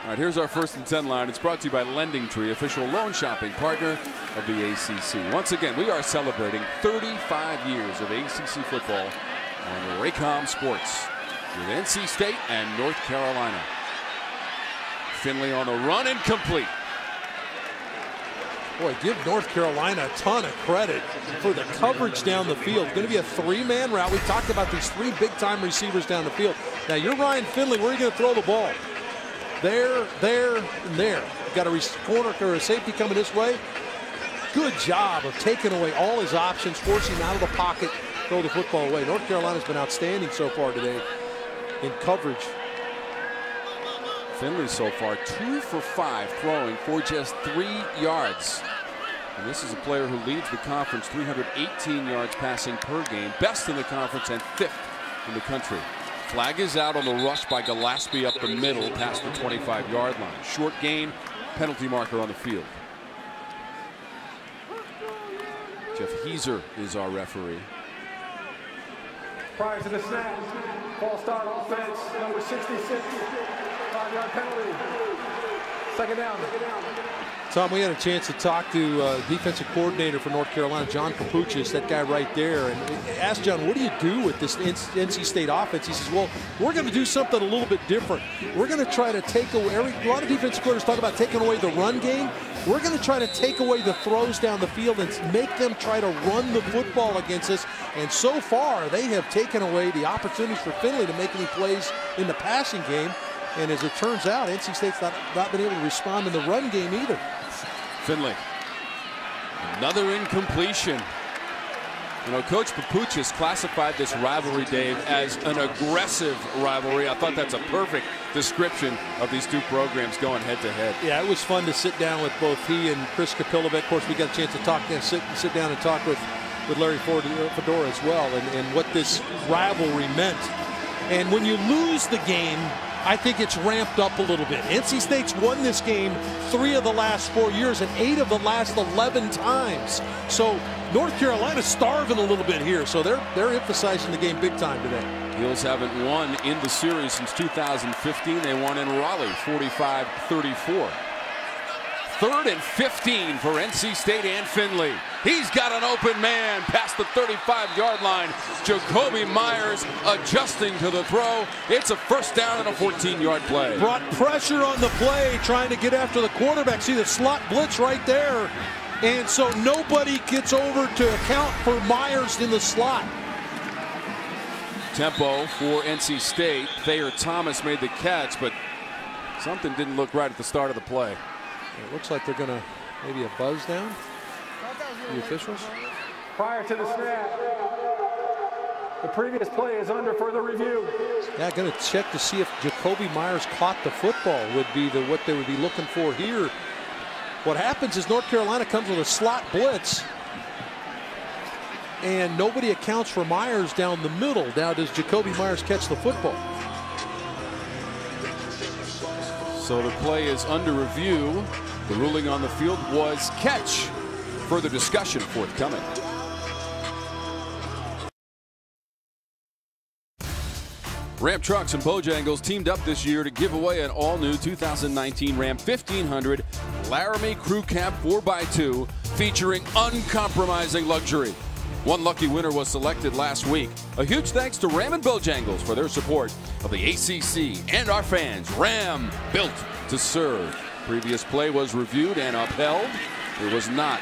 All right, here's our 1st and 10 line. It's brought to you by Lending Tree, official loan shopping partner of the ACC. Once again, we are celebrating 35 years of ACC football on Raycom Sports with NC State and North Carolina. Finley on the run, incomplete. Boy, give North Carolina a ton of credit for the coverage down the field. Going to be a 3-man route. We talked about these 3 big-time receivers down the field. Now, you're Ryan Finley. Where are you going to throw the ball? There, there, and there. You've got a corner or a safety coming this way. Good job of taking away all his options, forcing him out of the pocket, throw the football away. North Carolina's been outstanding so far today in coverage. Finley so far 2 for 5 throwing for just 3 yards. And this is a player who leads the conference, 318 yards passing per game, best in the conference and 5th in the country. Flag is out on the rush by Gillespie up the middle past the 25-yard line. Short gain, penalty marker on the field. Jeff Heiser is our referee. Prior to the snap, false start offense, number 66, 5-yard penalty. Second down. Tom, we had a chance to talk to defensive coordinator for North Carolina, John Papuchis, that guy right there, and asked John, what do you do with this NC State offense? He says, well, we're going to do something a little bit different. We're going to try to take away, a lot of defensive coordinators talk about taking away the run game. We're going to try to take away the throws down the field and make them try to run the football against us. And so far, they have taken away the opportunities for Finley to make any plays in the passing game. And as it turns out, NC State's not been able to respond in the run game either. Finley, another incompletion. You know, Coach Papuchis classified this rivalry, Dave, as an aggressive rivalry. I thought that's a perfect description of these 2 programs going head-to-head. Yeah, it was fun to sit down with both he and Chris Kapilovic. Of course, we got a chance to talk and sit down and talk with Larry Fedora as well, and what this rivalry meant. And when you lose the game, I think it's ramped up a little bit. NC State's won this game 3 of the last 4 years and 8 of the last 11 times. So North Carolina's starving a little bit here. So they're emphasizing the game big time today. Heels haven't won in the series since 2015. They won in Raleigh, 45-34. 3rd and 15 for NC State and Finley. He's got an open man past the 35-yard line. Jacoby Myers adjusting to the throw. It's a 1st down and a 14-yard play. Brought pressure on the play, trying to get after the quarterback. See the slot blitz right there. And so nobody gets over to account for Myers in the slot. Tempo for NC State. Thayer Thomas made the catch, but something didn't look right at the start of the play. It looks like they're going to maybe a buzz down. The officials. Prior to the snap, the previous play is under further review. Yeah, going to check to see if Jacoby Myers caught the football would be what they would be looking for here. What happens is North Carolina comes with a slot blitz, and nobody accounts for Myers down the middle. Now, does Jacoby Myers catch the football? So the play is under review. The ruling on the field was catch. Further discussion forthcoming. Ram Trucks and Bojangles teamed up this year to give away an all-new 2019 Ram 1500 Laramie Crew Cab 4x2 featuring uncompromising luxury. One lucky winner was selected last week. A huge thanks to Ram and Bojangles for their support of the ACC and our fans. Ram, built to serve. Previous play was reviewed and upheld. There was not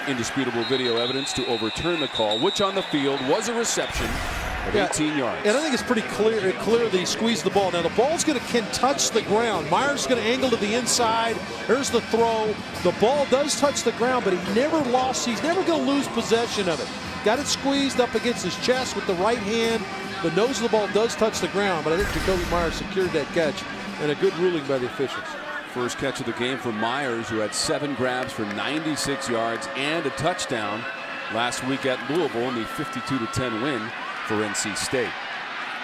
indisputable video evidence to overturn the call, which on the field was a reception of 18 yards. And I think it's pretty clear that he squeezed the ball. Now the ball's can touch the ground. Myers is going to angle to the inside. Here's the throw. The ball does touch the ground, but he's never going to lose possession of it. Got it squeezed up against his chest with the right hand. The nose of the ball does touch the ground, but I think Jacoby Myers secured that catch, and a good ruling by the officials. First catch of the game for Myers, who had 7 grabs for 96 yards and a touchdown last week at Louisville in the 52-10 win for NC State.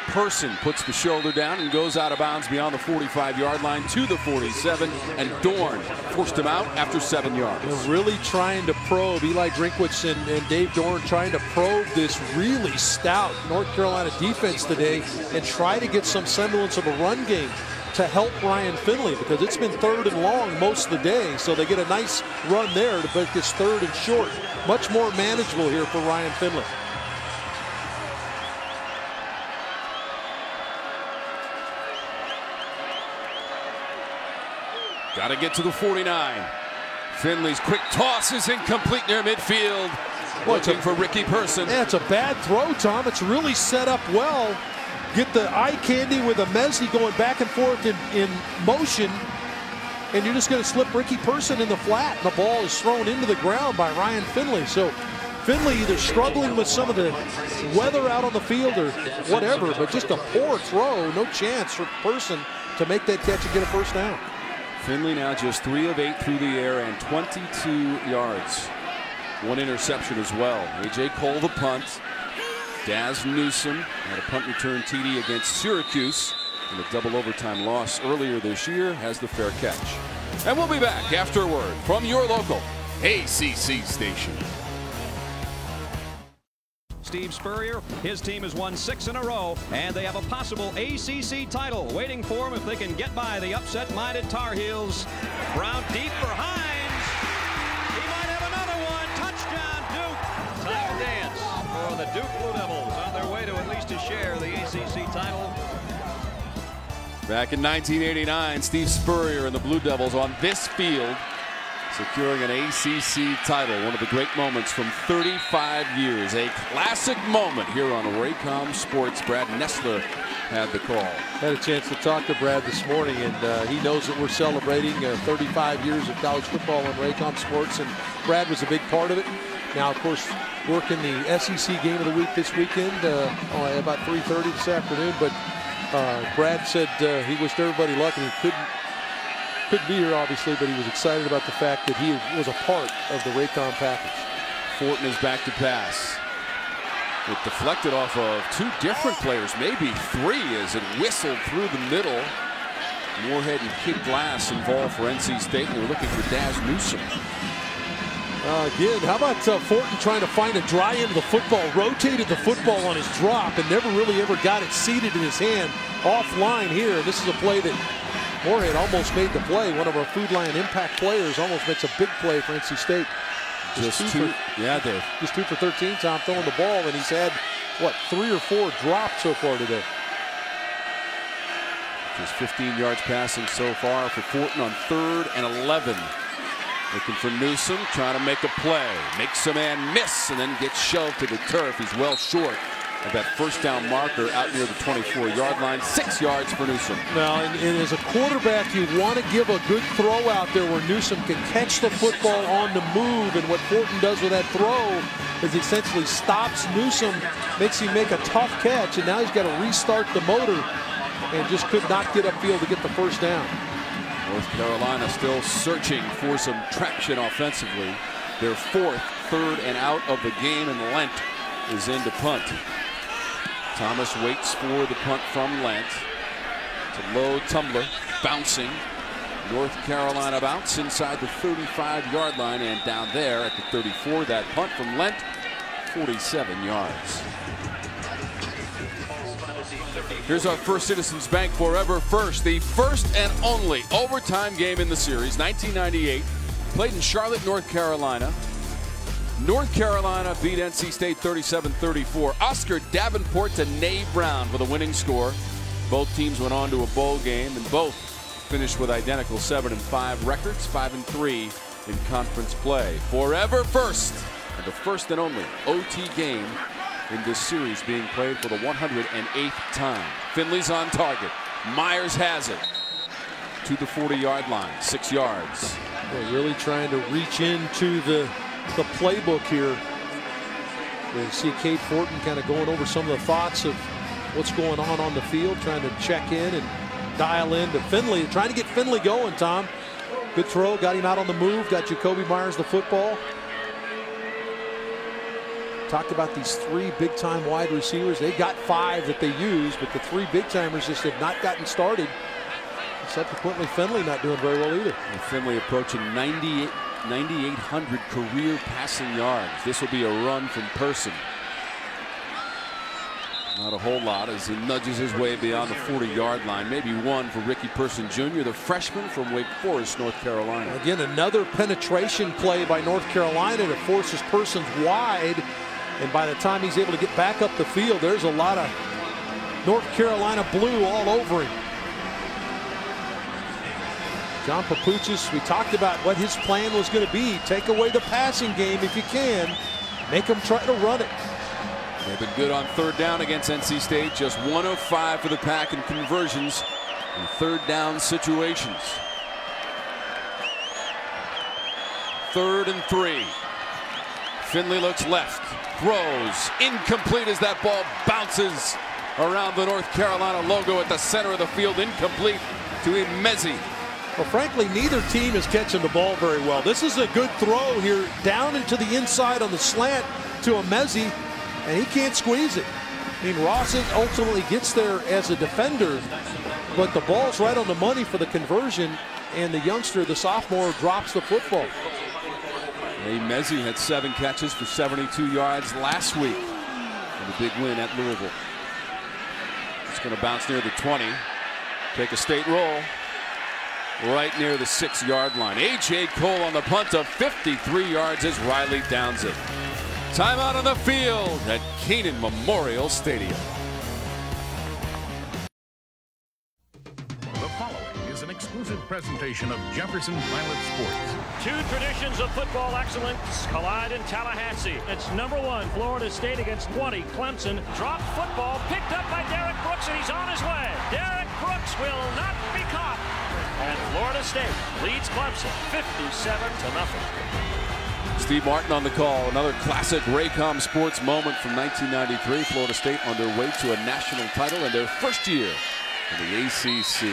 Person puts the shoulder down and goes out of bounds beyond the 45-yard line to the 47, and Dorn forced him out after 7 yards. They're really trying to probe. Eli Drinkwitz and Dave Dorn trying to probe this really stout North Carolina defense today and try to get some semblance of a run game to help Ryan Finley, because it's been 3rd and long most of the day. So they get a nice run there, but it's 3rd and short. Much more manageable here for Ryan Finley. Got to get to the 49. Finley's quick toss is incomplete near midfield. Looking for Ricky Person. Yeah, it's a bad throw, Tom. It's really set up well. Get the eye candy with a Messi going back and forth in motion, and you're just going to slip Ricky Person in the flat, and the ball is thrown into the ground by Ryan Finley. So Finley either struggling with some of the weather out on the field or whatever, but just a poor throw. No chance for Person to make that catch and get a first down. Finley now just 3 of 8 through the air and 22 yards. 1 interception as well. A.J. Cole the punt. Daz Newsome had a punt return TD against Syracuse in a double overtime loss earlier this year, has the fair catch. And we'll be back after a word from your local ACC station. Steve Spurrier, his team has won 6 in a row, and they have a possible ACC title waiting for them if they can get by the upset-minded Tar Heels. Brown deep for Hines. He might have another one. Touchdown, Duke. Time to dance for the Duke Blue Devils on their way to at least a share of the ACC title. Back in 1989, Steve Spurrier and the Blue Devils on this field securing an ACC title, one of the great moments from 35 years. A classic moment here on Raycom Sports. Brad Nessler had the call. Had a chance to talk to Brad this morning, and he knows that we're celebrating 35 years of college football on Raycom Sports, and Brad was a big part of it. Now, of course, working the SEC game of the week this weekend, about 3:30 this afternoon, but Brad said he wished everybody luck, and he couldn't be here, obviously, but he was excited about the fact that he was a part of the Raycom package. Fortin is back to pass. It deflected off of 2 different players, maybe 3, as it whistled through the middle. Moorhead and Kid Glass involved for NC State. They were looking for Daz Newsome. Again, how about Fortin trying to find a dry end of the football, rotated the football on his drop, and never really ever got it seated in his hand offline here. And this is a play that Moorhead almost made the play. One of our Food Lion impact players almost makes a big play for NC State. Just 2 for 13, Tom, throwing the ball, and he's had, what, 3 or 4 drops so far today. Just 15 yards passing so far for Fortin on 3rd and 11. Looking for Newsome, trying to make a play. Makes a man miss and then gets shoved to the turf. He's well short of that first down marker out near the 24-yard line. 6 yards for Newsome. Now, and as a quarterback, you want to give a good throw out there where Newsome can catch the football on the move. And what Fortin does with that throw is essentially stops Newsome, makes him make a tough catch, and now he's got to restart the motor and just could not get upfield to get the first down. North Carolina still searching for some traction offensively. Their 4th 3rd and out of the game, and Lent is in to punt. Thomas waits for the punt from Lent. It's a low tumbler, bouncing. North Carolina bounce inside the 35-yard line, and down there at the 34, that punt from Lent, 47 yards. Here's our First Citizens Bank Forever First, the first and only overtime game in the series, 1998, played in Charlotte, North Carolina. North Carolina beat NC State 37-34. Oscar Davenport to Nate Brown for the winning score. Both teams went on to a bowl game, and both finished with identical 7-5 records, 5-3 in conference play. Forever First, and the first and only OT game in this series being played for the 108th time. Finley's on target. Myers has it to the 40-yard line, 6 yards. They're really trying to reach into the playbook here. You see Kate Fortin kind of going over some of the thoughts of what's going on the field, trying to check in and dial in to Finley, trying to get Finley going, Tom. Good throw, got him out on the move, got Jacoby Myers the football. Talked about these 3 big-time wide receivers. They got 5 that they use, but the 3 big-timers just have not gotten started. Subsequently, Finley not doing very well either. And Finley approaching 9,800 career passing yards. This will be a run from Person. Not a whole lot as he nudges his way beyond the 40-yard line. Maybe one for Ricky Person Jr., the freshman from Wake Forest, North Carolina. Again, another penetration play by North Carolina that forces Persons wide. And by the time he's able to get back up the field, there's a lot of North Carolina blue all over him. John Papuchis, we talked about what his plan was going to be. Take away the passing game if you can. Make them try to run it. They've been good on 3rd down against NC State. Just 1 of 5 for the Pack in conversions in 3rd down situations. 3rd and 3. Finley looks left. Throws. Incomplete as that ball bounces around the North Carolina logo at the center of the field. Incomplete to Emezi. Well, frankly, neither team is catching the ball very well. This is a good throw here down into the inside on the slant to Emezi, and he can't squeeze it. I mean, Ross ultimately gets there as a defender, but the ball's right on the money for the conversion, and the youngster, the sophomore, drops the football. Emezi had 7 catches for 72 yards last week in the big win at Louisville. It's going to bounce near the 20. Take a state roll. Right near the 6-yard line. A.J. Cole on the punt of 53 yards as Riley downs it. Timeout on the field at Kenan Memorial Stadium. The following is an exclusive presentation of Jefferson Pilot Sports. 2 traditions of football excellence collide in Tallahassee. It's number 1, Florida State against 20, Clemson. Dropped football, picked up by Derek Brooks, and he's on his way. Derek Brooks will not be caught. And Florida State leads Clemson 57-0. Steve Martin on the call. Another classic Raycom Sports moment from 1993. Florida State on their way to a national title in their first year in the ACC.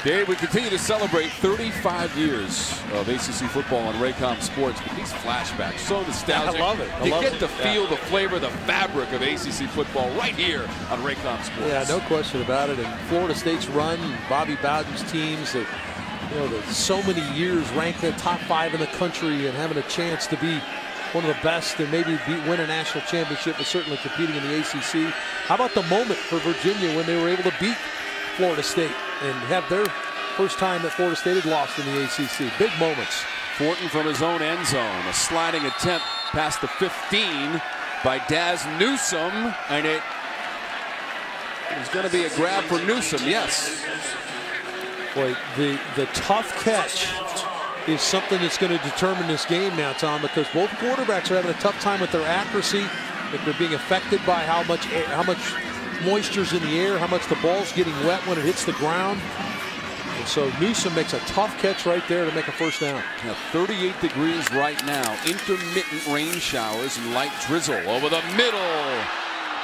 Dave, we continue to celebrate 35 years of ACC football on Raycom Sports, but these flashbacks, so nostalgic. I love it. You get to feel the flavor, the fabric of ACC football right here on Raycom Sports. Yeah, no question about it. And Florida State's run, Bobby Bowden's teams that, so many years ranked in the top 5 in the country and having a chance to be one of the best and maybe win a national championship, but certainly competing in the ACC. How about the moment for Virginia when they were able to beat Florida State and have their first time that Florida State had lost in the ACC? Big moments. Fortin from his own end zone. A sliding attempt past the 15 by Daz Newsome, and it is going to be a grab for Newsome. Yes. Boy, the tough catch is something that's going to determine this game now, Tom, because both quarterbacks are having a tough time with their accuracy. If they're being affected by how much moisture's in the air, how much the ball's getting wet when it hits the ground. And so Newsome makes a tough catch right there to make a first down. Now 38 degrees right now. Intermittent rain showers and light drizzle over the middle.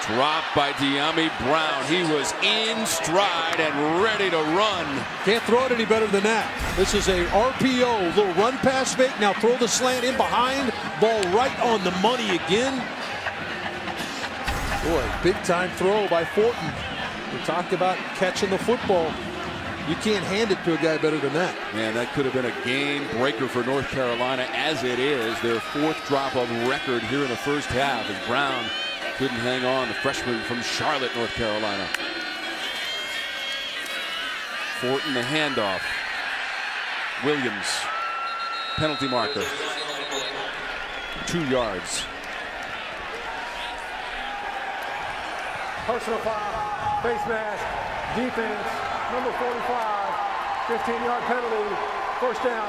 Dropped by De'Ami Brown. He was in stride and ready to run. Can't throw it any better than that. This is a RPO, little run pass fake. Now throw the slant in behind. Ball right on the money again. Boy, big time throw by Fortin. We talked about catching the football. You can't hand it to a guy better than that. Man, that could have been a game breaker for North Carolina. As it is, their 4th drop of record here in the first half as Brown couldn't hang on. The freshman from Charlotte, North Carolina. Fortin the handoff. Williams, penalty marker. 2 yards. Personal foul, face mask, defense, number 45, 15-yard penalty, first down.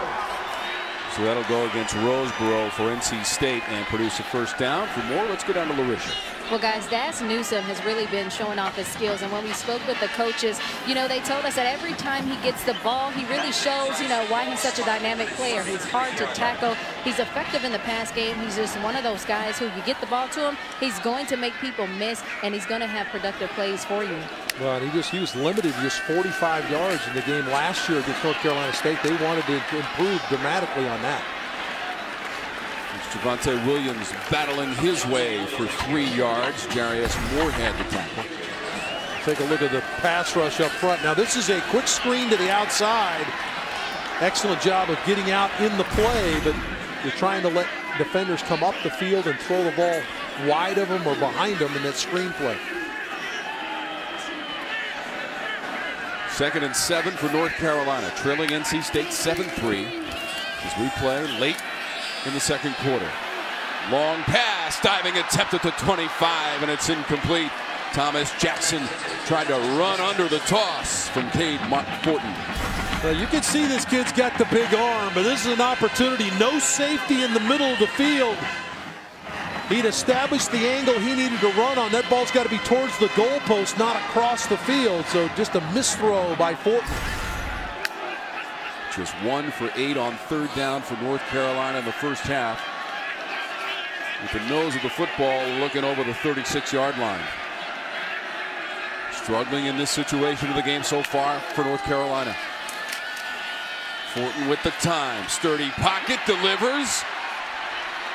So that'll go against Roseboro for NC State and produce a first down. For more, let's go down to Larisha. Well, guys, Das Newsome has really been showing off his skills. And when we spoke with the coaches, you know, they told us that every time he gets the ball, he really shows, you know, why he's such a dynamic player. He's hard to tackle. He's effective in the pass game. He's just one of those guys who, you get the ball to him, he's going to make people miss, and he's going to have productive plays for you. Well, and he was limited to just 45 yards in the game last year against North Carolina State. They wanted to improve dramatically on that. Javonte Williams battling his way for 3 yards. Jarius Moore had the tackle. Take a look at the pass rush up front. Now this is a quick screen to the outside. Excellent job of getting out in the play, but you're trying to let defenders come up the field and throw the ball wide of them or behind them in that screen play. 2nd and 7 for North Carolina, trailing NC State 7-3 as we play late in the 2nd quarter. Long pass, diving attempt at the 25, and it's incomplete. Thomas Jackson tried to run under the toss from Cade Fortin. Well, you can see this kid's got the big arm, but this is an opportunity. No safety in the middle of the field. He'd established the angle he needed to run on. That ball's got to be towards the goalpost, not across the field. So just a misthrow by Fortin. Just 1 for 8 on 3rd down for North Carolina in the first half. With the nose of the football looking over the 36-yard line. Struggling in this situation of the game so far for North Carolina. Fortin with the time. Sturdy pocket, delivers.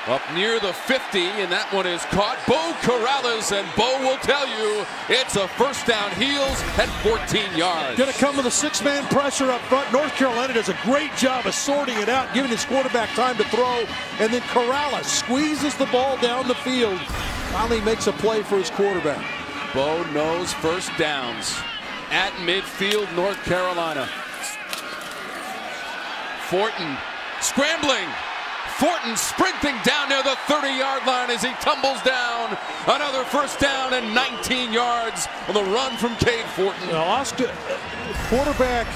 Up near the 50, and that one is caught. Bo Corrales, and Bo will tell you it's a first down, heels at 14 yards. Going to come with a 6-man pressure up front. North Carolina does a great job of sorting it out, giving his quarterback time to throw, and then Corrales squeezes the ball down the field. Finally makes a play for his quarterback. Bo knows first downs at midfield, North Carolina. Fortin scrambling. Fortin sprinting down near the 30-yard line as he tumbles down. Another first down and 19 yards on the run from Cade Fortin. Now, Oscar, quarterback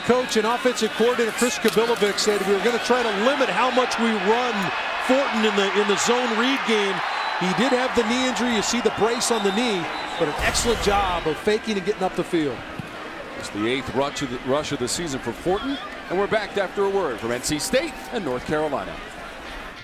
coach and offensive coordinator Chris Kabilovic said we were going to try to limit how much we run Fortin in the zone read game. He did have the knee injury. You see the brace on the knee, but an excellent job of faking and getting up the field. It's the 8th rush of the season for Fortin, and we're back after a word from NC State and North Carolina.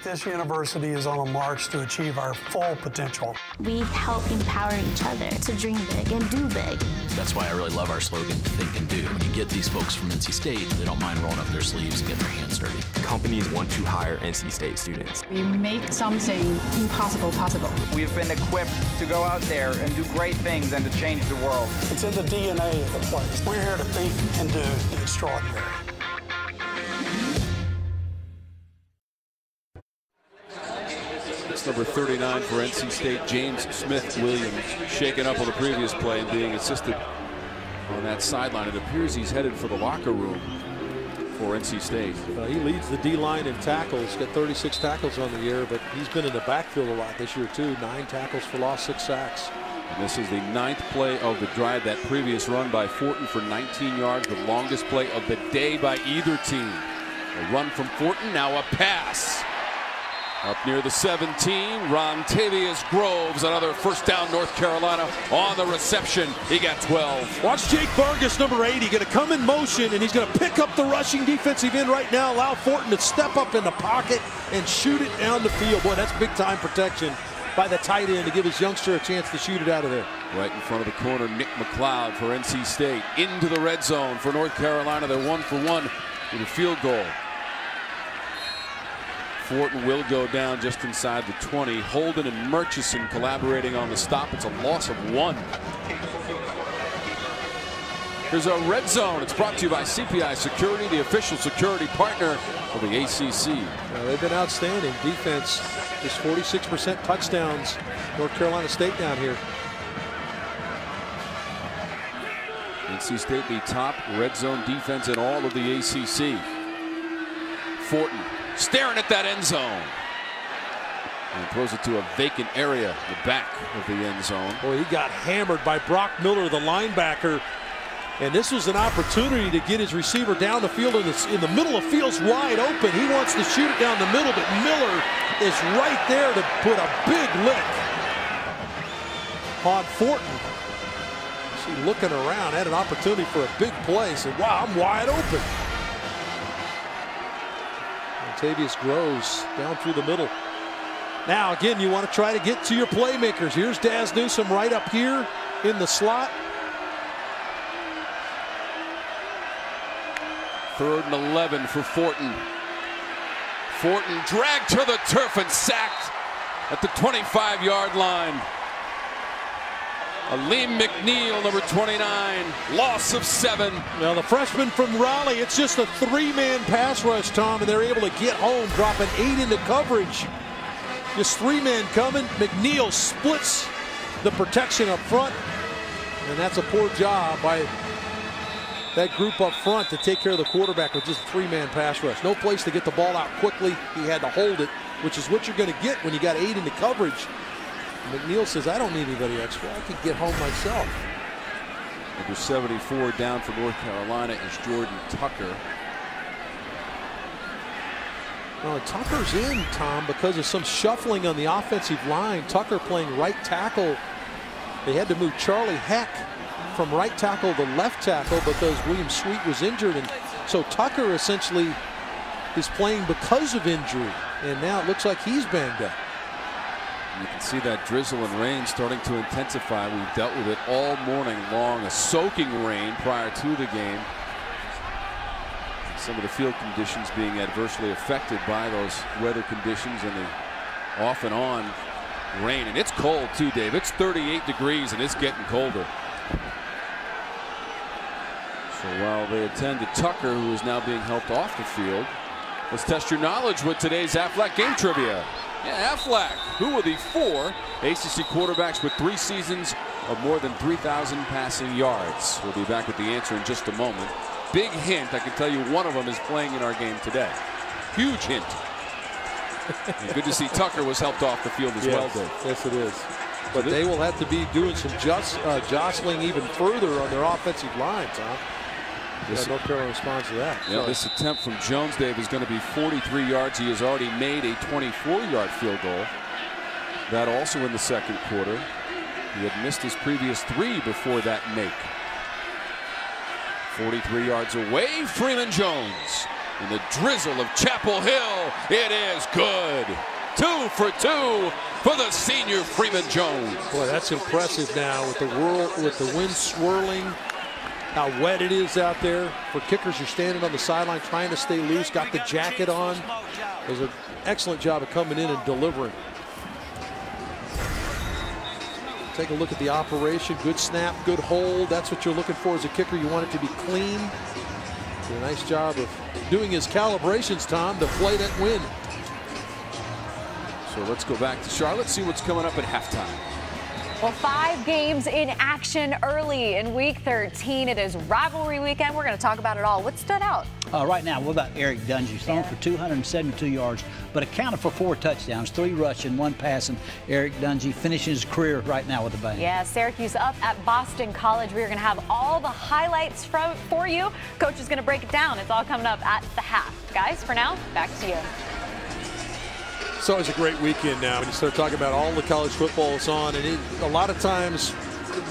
This university is on a march to achieve our full potential. We help empower each other to dream big and do big. That's why I really love our slogan, Think and Do. When you get these folks from NC State, they don't mind rolling up their sleeves and getting their hands dirty. Companies want to hire NC State students. We make something impossible possible. We've been equipped to go out there and do great things and to change the world. It's in the DNA of the place. We're here to think and do the extraordinary. Number 39 for NC State, James Smith-Williams, shaken up on the previous play and being assisted on that sideline. It appears he's headed for the locker room for NC State. He leads the D-line in tackles. He's got 36 tackles on the year, but he's been in the backfield a lot this year too. 9 tackles for loss, 6 sacks. And this is the 9th play of the drive. That previous run by Fortin for 19 yards, the longest play of the day by either team. A run from Fortin, now a pass. Up near the 17, Rontavious Groves, another first down, North Carolina on the reception. He got 12. Watch Jake Vargas, number 80, going to come in motion, and he's going to pick up the rushing defensive end right now, allow Fortin to step up in the pocket and shoot it down the field. Boy, that's big-time protection by the tight end to give his youngster a chance to shoot it out of there. Right in front of the corner, Nick McLeod for NC State. Into the red zone for North Carolina. They're 1 for 1 with a field goal. Fortin will go down just inside the 20. Holden and Murchison collaborating on the stop. It's a loss of 1. Here's a red zone. It's brought to you by CPI Security, the official security partner of the ACC. They've been outstanding. Defense is 46% touchdowns. North Carolina State down here. NC State the top red zone defense in all of the ACC. Fortin staring at that end zone. And throws it to a vacant area, the back of the end zone. Boy, he got hammered by Brock Miller, the linebacker. And this was an opportunity to get his receiver down the field in the middle of field's wide open. He wants to shoot it down the middle, but Miller is right there to put a big lick. on Fortin. See, looking around, had an opportunity for a big play. Said, wow, I'm wide open. Montavious Groves down through the middle. Now, again, you want to try to get to your playmakers. Here's Daz Newsome right up here in the slot. 3rd and 11 for Fortin. Fortin dragged to the turf and sacked at the 25-yard line. Aleem McNeil, number 29, loss of 7. Now the freshman from Raleigh, it's just a 3-man pass rush, Tom, and they're able to get home, dropping 8 into coverage. Just 3-man coming. McNeil splits the protection up front, and that's a poor job by that group up front to take care of the quarterback with just a 3-man pass rush. No place to get the ball out quickly. He had to hold it, which is what you're going to get when you got 8 into coverage. McNeil says, I don't need anybody extra. I can get home myself. Number 74 down for North Carolina is Jordan Tucker. Well, Tucker's in, Tom, because of some shuffling on the offensive line. Tucker playing right tackle. They had to move Charlie Heck from right tackle to left tackle because William Sweet was injured. And so Tucker essentially is playing because of injury. And now it looks like he's banged up. You can see that drizzle and rain starting to intensify. We've dealt with it all morning long. A soaking rain prior to the game. Some of the field conditions being adversely affected by those weather conditions and the off and on rain. And it's cold too, Dave. It's 38 degrees and it's getting colder. So while they attend to Tucker, who is now being helped off the field, let's test your knowledge with today's Aflac game trivia. Yeah, Aflac, who are the 4 ACC quarterbacks with 3 seasons of more than 3,000 passing yards? We'll be back with the answer in just a moment. Big hint, I can tell you one of them is playing in our game today. Huge hint. And good to see Tucker was helped off the field as well, Dave. Yes, it is. But they will have to be doing some jostling even further on their offensive line, Tom. North Carolina responds to that. Yeah, this attempt from Jones, Dave, is going to be 43 yards. He has already made a 24-yard field goal. That also in the second quarter. He had missed his previous 3 before that make. 43 yards away, Freeman Jones. In the drizzle of Chapel Hill, it is good. 2 for 2 for the senior Freeman Jones. Boy, that's impressive now with the wind swirling. How wet it is out there. For kickers, you're standing on the sideline trying to stay loose, got the jacket on. Does an excellent job of coming in and delivering. Take a look at the operation. Good snap, good hold. That's what you're looking for as a kicker. You want it to be clean. Did a nice job of doing his calibrations, Tom, to play that wind. So let's go back to Charlotte, see what's coming up at halftime. Well, 5 games in action early in week 13. It is rivalry weekend. We're going to talk about it all. What stood out? Right now, what about Eric Dungy? Thrown for 272 yards, but accounted for 4 touchdowns, 3 rushing, 1 passing. Eric Dungy finishing his career right now with a bang. Yeah, Syracuse up at Boston College. We're going to have all the highlights for you. Coach is going to break it down. It's all coming up at the half. Guys, for now, back to you. It's always a great weekend now when you start talking about all the college football that's on. And a lot of times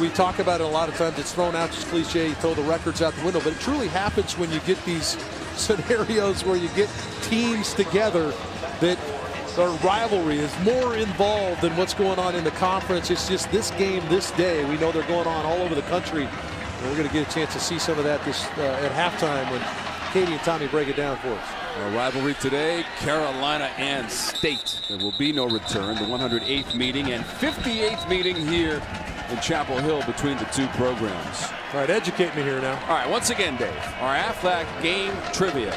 we talk about it, a lot of times it's thrown out just cliche, you throw the records out the window. But it truly happens when you get these scenarios where you get teams together that their rivalry is more involved than what's going on in the conference. It's just this game, this day. We know they're going on all over the country. And we're going to get a chance to see some of that at halftime when Katie and Tommy break it down for us. Our rivalry today, Carolina and State. There will be no return. The 108th meeting and 58th meeting here in Chapel Hill between the 2 programs. All right, educate me here now. All right, once again, Dave, our Aflac game trivia.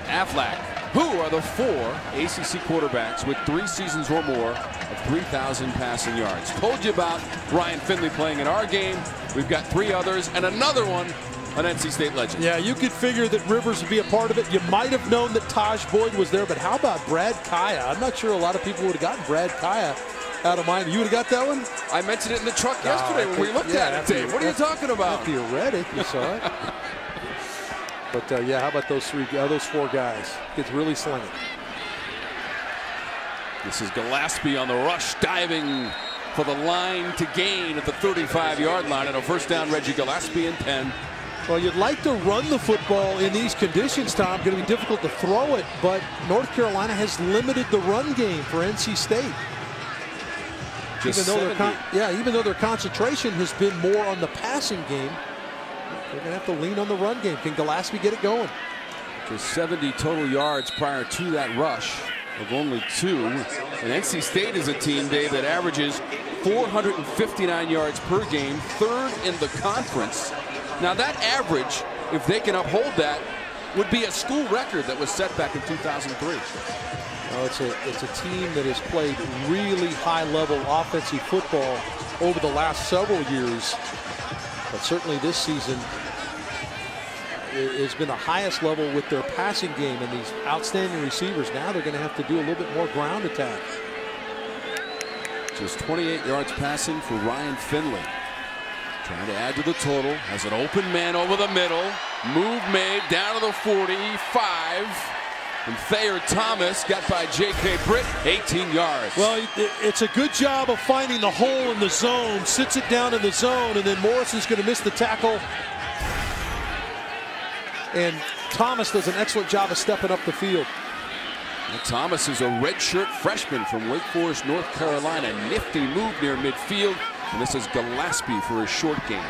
Aflac, who are the 4 ACC quarterbacks with 3 seasons or more of 3,000 passing yards? Told you about Ryan Finley playing in our game. We've got 3 others and another one, an NC State legend. Yeah, you could figure that Rivers would be a part of it. You might have known that Taj Boyd was there, but how about Brad Kaya? I'm not sure a lot of people would have gotten Brad Kaya out of mind. You would have got that one? I mentioned it in the truck yesterday when we looked at it, Dave. What are you talking about? After you read it, you saw it. But yeah, how about those 4 guys? It's really slinging. This is Gillespie on the rush, diving for the line to gain at the 35-yard line, and a first down. Reggie Gillespie and 10. Well, you'd like to run the football in these conditions, Tom. Going to be difficult to throw it, but North Carolina has limited the run game for NC State. Even though their concentration has been more on the passing game, they're going to have to lean on the run game. Can Gillespie get it going? Just 70 total yards prior to that rush of only 2. And NC State is a team, Dave, that averages 459 yards per game, 3rd in the conference. Now that average, if they can uphold that, would be a school record that was set back in 2003. Well, it's a team that has played really high-level offensive football over the last several years, but certainly this season has been the highest level with their passing game and these outstanding receivers. Now they're going to have to do a little bit more ground attack. Just 28 yards passing for Ryan Finley. Trying to add to the total. Has an open man over the middle. Move made down to the 45. And Thayer Thomas got by J.K. Britt, 18 yards. Well, it's a good job of finding the hole in the zone. Sits it down in the zone, and then Morrison's going to miss the tackle. And Thomas does an excellent job of stepping up the field. And Thomas is a redshirt freshman from Wake Forest, North Carolina. Nifty move near midfield. And this is Gillespie for a short game.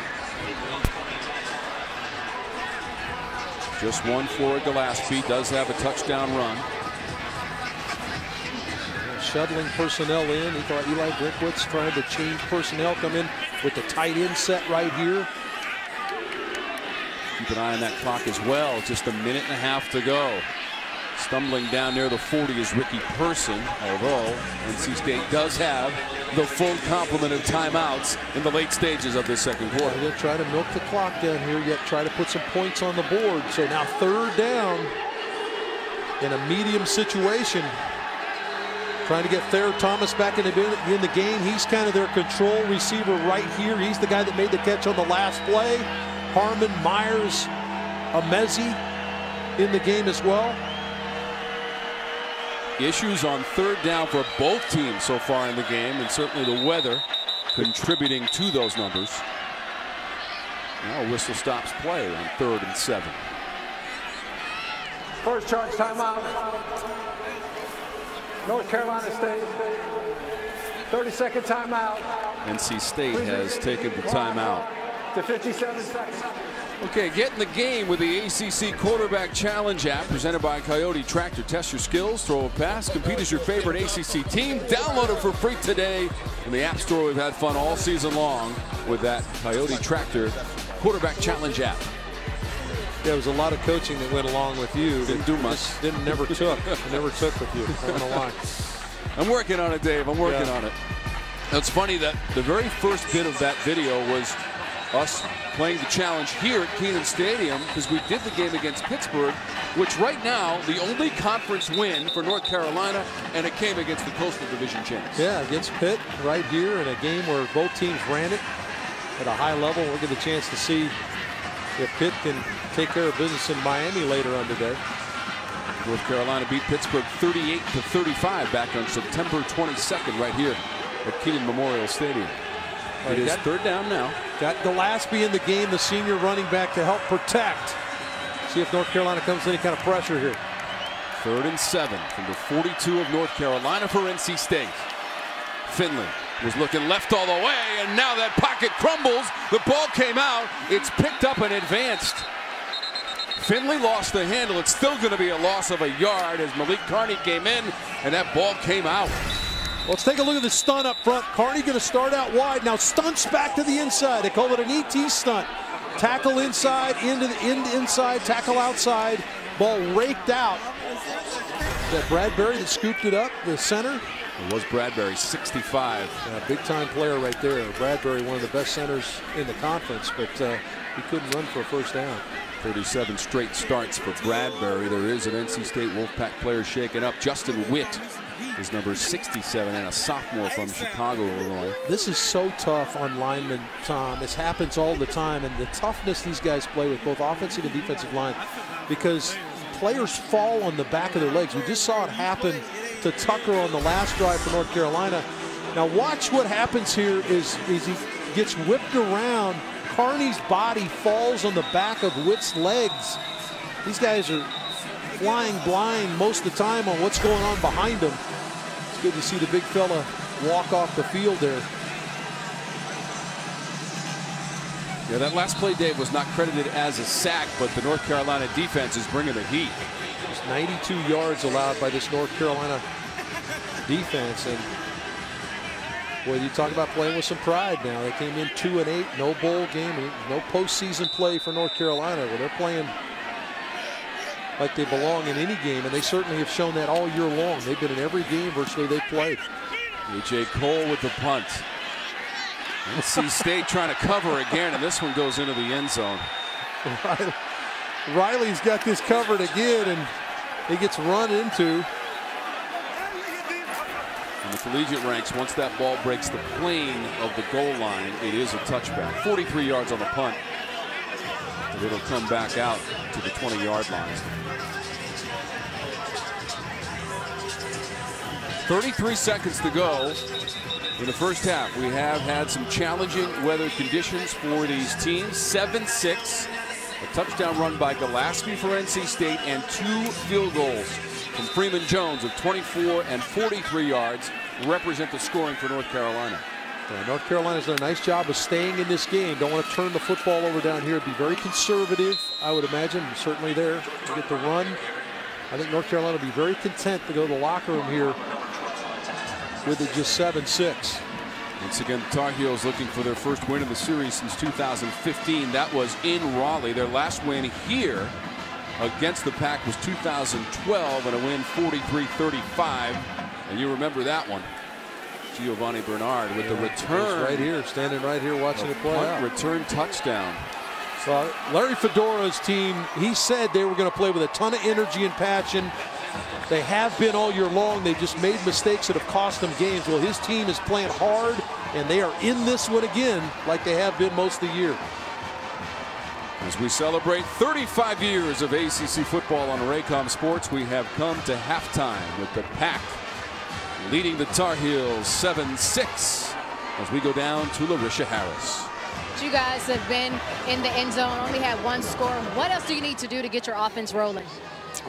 Just one for Gillespie. Does have a touchdown run. Shuttling personnel in. He thought Eli Drinkwitz trying to change personnel. Come in with the tight end set right here. Keep an eye on that clock as well. Just a minute and a half to go. Stumbling down near the 40 is Ricky Person, although NC State does have the full complement of timeouts in the late stages of this second quarter. They'll try to milk the clock down here, yet try to put some points on the board. So now 3rd down in a medium situation. Trying to get Thayer Thomas back in the game. He's kind of their control receiver right here. He's the guy that made the catch on the last play. Harmon, Myers, Amezi in the game as well. Issues on 3rd down for both teams so far in the game, and certainly the weather contributing to those numbers. Now a whistle stops play on 3rd and 7. First charge timeout. North Carolina State. 30-second timeout. NC State has taken the timeout. To 57 seconds. Okay, get in the game with the ACC Quarterback Challenge app presented by Coyote Tractor. Test your skills, throw a pass, compete as your favorite ACC team. Download it for free today in the App Store. We've had fun all season long with that Coyote Tractor Quarterback Challenge app. There was a lot of coaching that went along with you. Didn't do much. Never took with you. I don't know why. I'm working on it, Dave. I'm working on it. It's funny that the very first bit of that video was us playing the challenge here at Kenan Stadium, because we did the game against Pittsburgh, which right now the only conference win for North Carolina, and it came against the Coastal Division champs. Yeah, against Pitt right here in a game where both teams ran it at a high level. We'll get a chance to see if Pitt can take care of business in Miami later on today. North Carolina beat Pittsburgh 38-35 back on September 22nd right here at Kenan Memorial Stadium. It is 3rd down now. Got Gillespie in the game, the senior running back, to help protect. See if North Carolina comes any kind of pressure here. 3rd and 7 from the 42 of North Carolina for NC State. Finley was looking left all the way, and now that pocket crumbles. The ball came out. It's picked up and advanced. Finley lost the handle. It's still going to be a loss of a yard as Malik Carney came in, and that ball came out. Let's take a look at the stunt up front. Carney going to start out wide. Now stunts back to the inside. They call it an ET stunt. Tackle inside, inside, tackle outside. Ball raked out. Is that Bradbury that scooped it up, the center? It was Bradbury, 65. Yeah, big time player right there. Bradbury, one of the best centers in the conference, but he couldn't run for a first down. 37 straight starts for Bradbury. There is an NC State Wolfpack player shaken up. Justin Witt is number 67 and a sophomore from Chicago, Illinois. This is so tough on linemen, Tom. This happens all the time, and the toughness these guys play with both offensive and defensive line, because players fall on the back of their legs. We just saw it happen to Tucker on the last drive for North Carolina. Now watch what happens here is he gets whipped around. Carney's body falls on the back of Witt's legs. These guys are flying blind most of the time on what's going on behind them. It's good to see the big fella walk off the field there. Yeah, that last play, Dave, was not credited as a sack, but the North Carolina defense is bringing the heat. There's 92 yards allowed by this North Carolina defense, and boy, you talk about playing with some pride now. They came in 2-8, no bowl game, no postseason play for North Carolina. Well, they're playing like they belong in any game, and they certainly have shown that all year long. They've been in every game virtually they played. A.J. Cole with the punt. NC State trying to cover again, and this one goes into the end zone. Riley's got this covered again, and he gets run into. In the collegiate ranks, once that ball breaks the plane of the goal line, it is a touchback. 43 yards on the punt. But it'll come back out to the 20-yard line. 33 seconds to go in the first half. We have had some challenging weather conditions for these teams. 7-6, a touchdown run by Gillespie for NC State, and 2 field goals from Freeman Jones of 24 and 43 yards represent the scoring for North Carolina. Yeah, North Carolina's done a nice job of staying in this game. Don't want to turn the football over down here. Be very conservative, I would imagine. Certainly there to get the run. I think North Carolina will be very content to go to the locker room here with it just 7-6. Once again, the Tar Heels looking for their first win of the series since 2015. That was in Raleigh. Their last win here against the Pack was 2012 and a win 43-35. And you remember that one. Giovanni Bernard with the return. Right here, standing right here watching it play out. Return touchdown. So Larry Fedora's team, he said they were going to play with a ton of energy and passion. They have been all year long. They just made mistakes that have cost them games. Well, his team is playing hard, and they are in this one again like they have been most of the year. As we celebrate 35 years of ACC football on Raycom Sports, we have come to halftime with the Pack leading the Tar Heels 7-6 as we go down to Larisha Harris. You guys have been in the end zone, only had 1 score. What else do you need to do to get your offense rolling?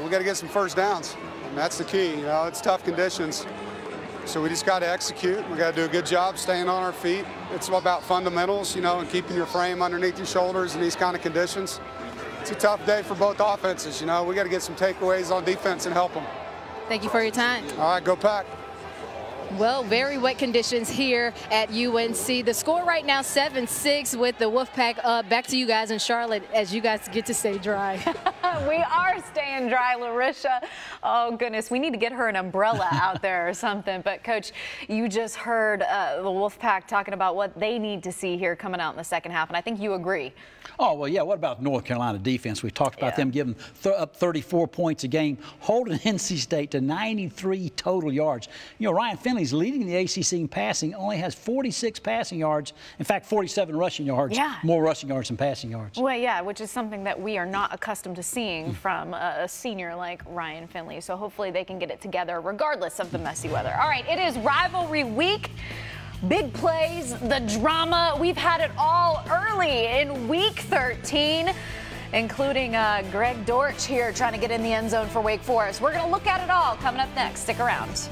We got to get some first downs. And that's the key. You know, it's tough conditions. So we just got to execute. We got to do a good job staying on our feet. It's about fundamentals, you know, and keeping your frame underneath your shoulders in these kind of conditions. It's a tough day for both offenses. You know, we got to get some takeaways on defense and help them. Thank you for your time. All right, go Pack. Well, very wet conditions here at UNC. The score right now, 7-6 with the Wolfpack. Back to you guys in Charlotte as you guys get to stay dry. We are staying dry, Larisha. Oh, goodness. We need to get her an umbrella out there or something. But, Coach, you just heard the Wolfpack talking about what they need to see here coming out in the second half, and I think you agree. Oh, well, yeah. What about North Carolina defense? We talked about them giving up 34 points a game, holding NC State to 93 total yards. You know, Ryan Finley's leading the ACC in passing, only has 46 passing yards. In fact, 47 rushing yards. Yeah. More rushing yards than passing yards. Well, yeah, which is something that we are not accustomed to seeing from a senior like Ryan Finley. So hopefully they can get it together regardless of the messy weather. All right, it is rivalry week. Big plays, the drama. We've had it all early in week 13, including Greg Dortch here trying to get in the end zone for Wake Forest. We're going to look at it all coming up next. Stick around.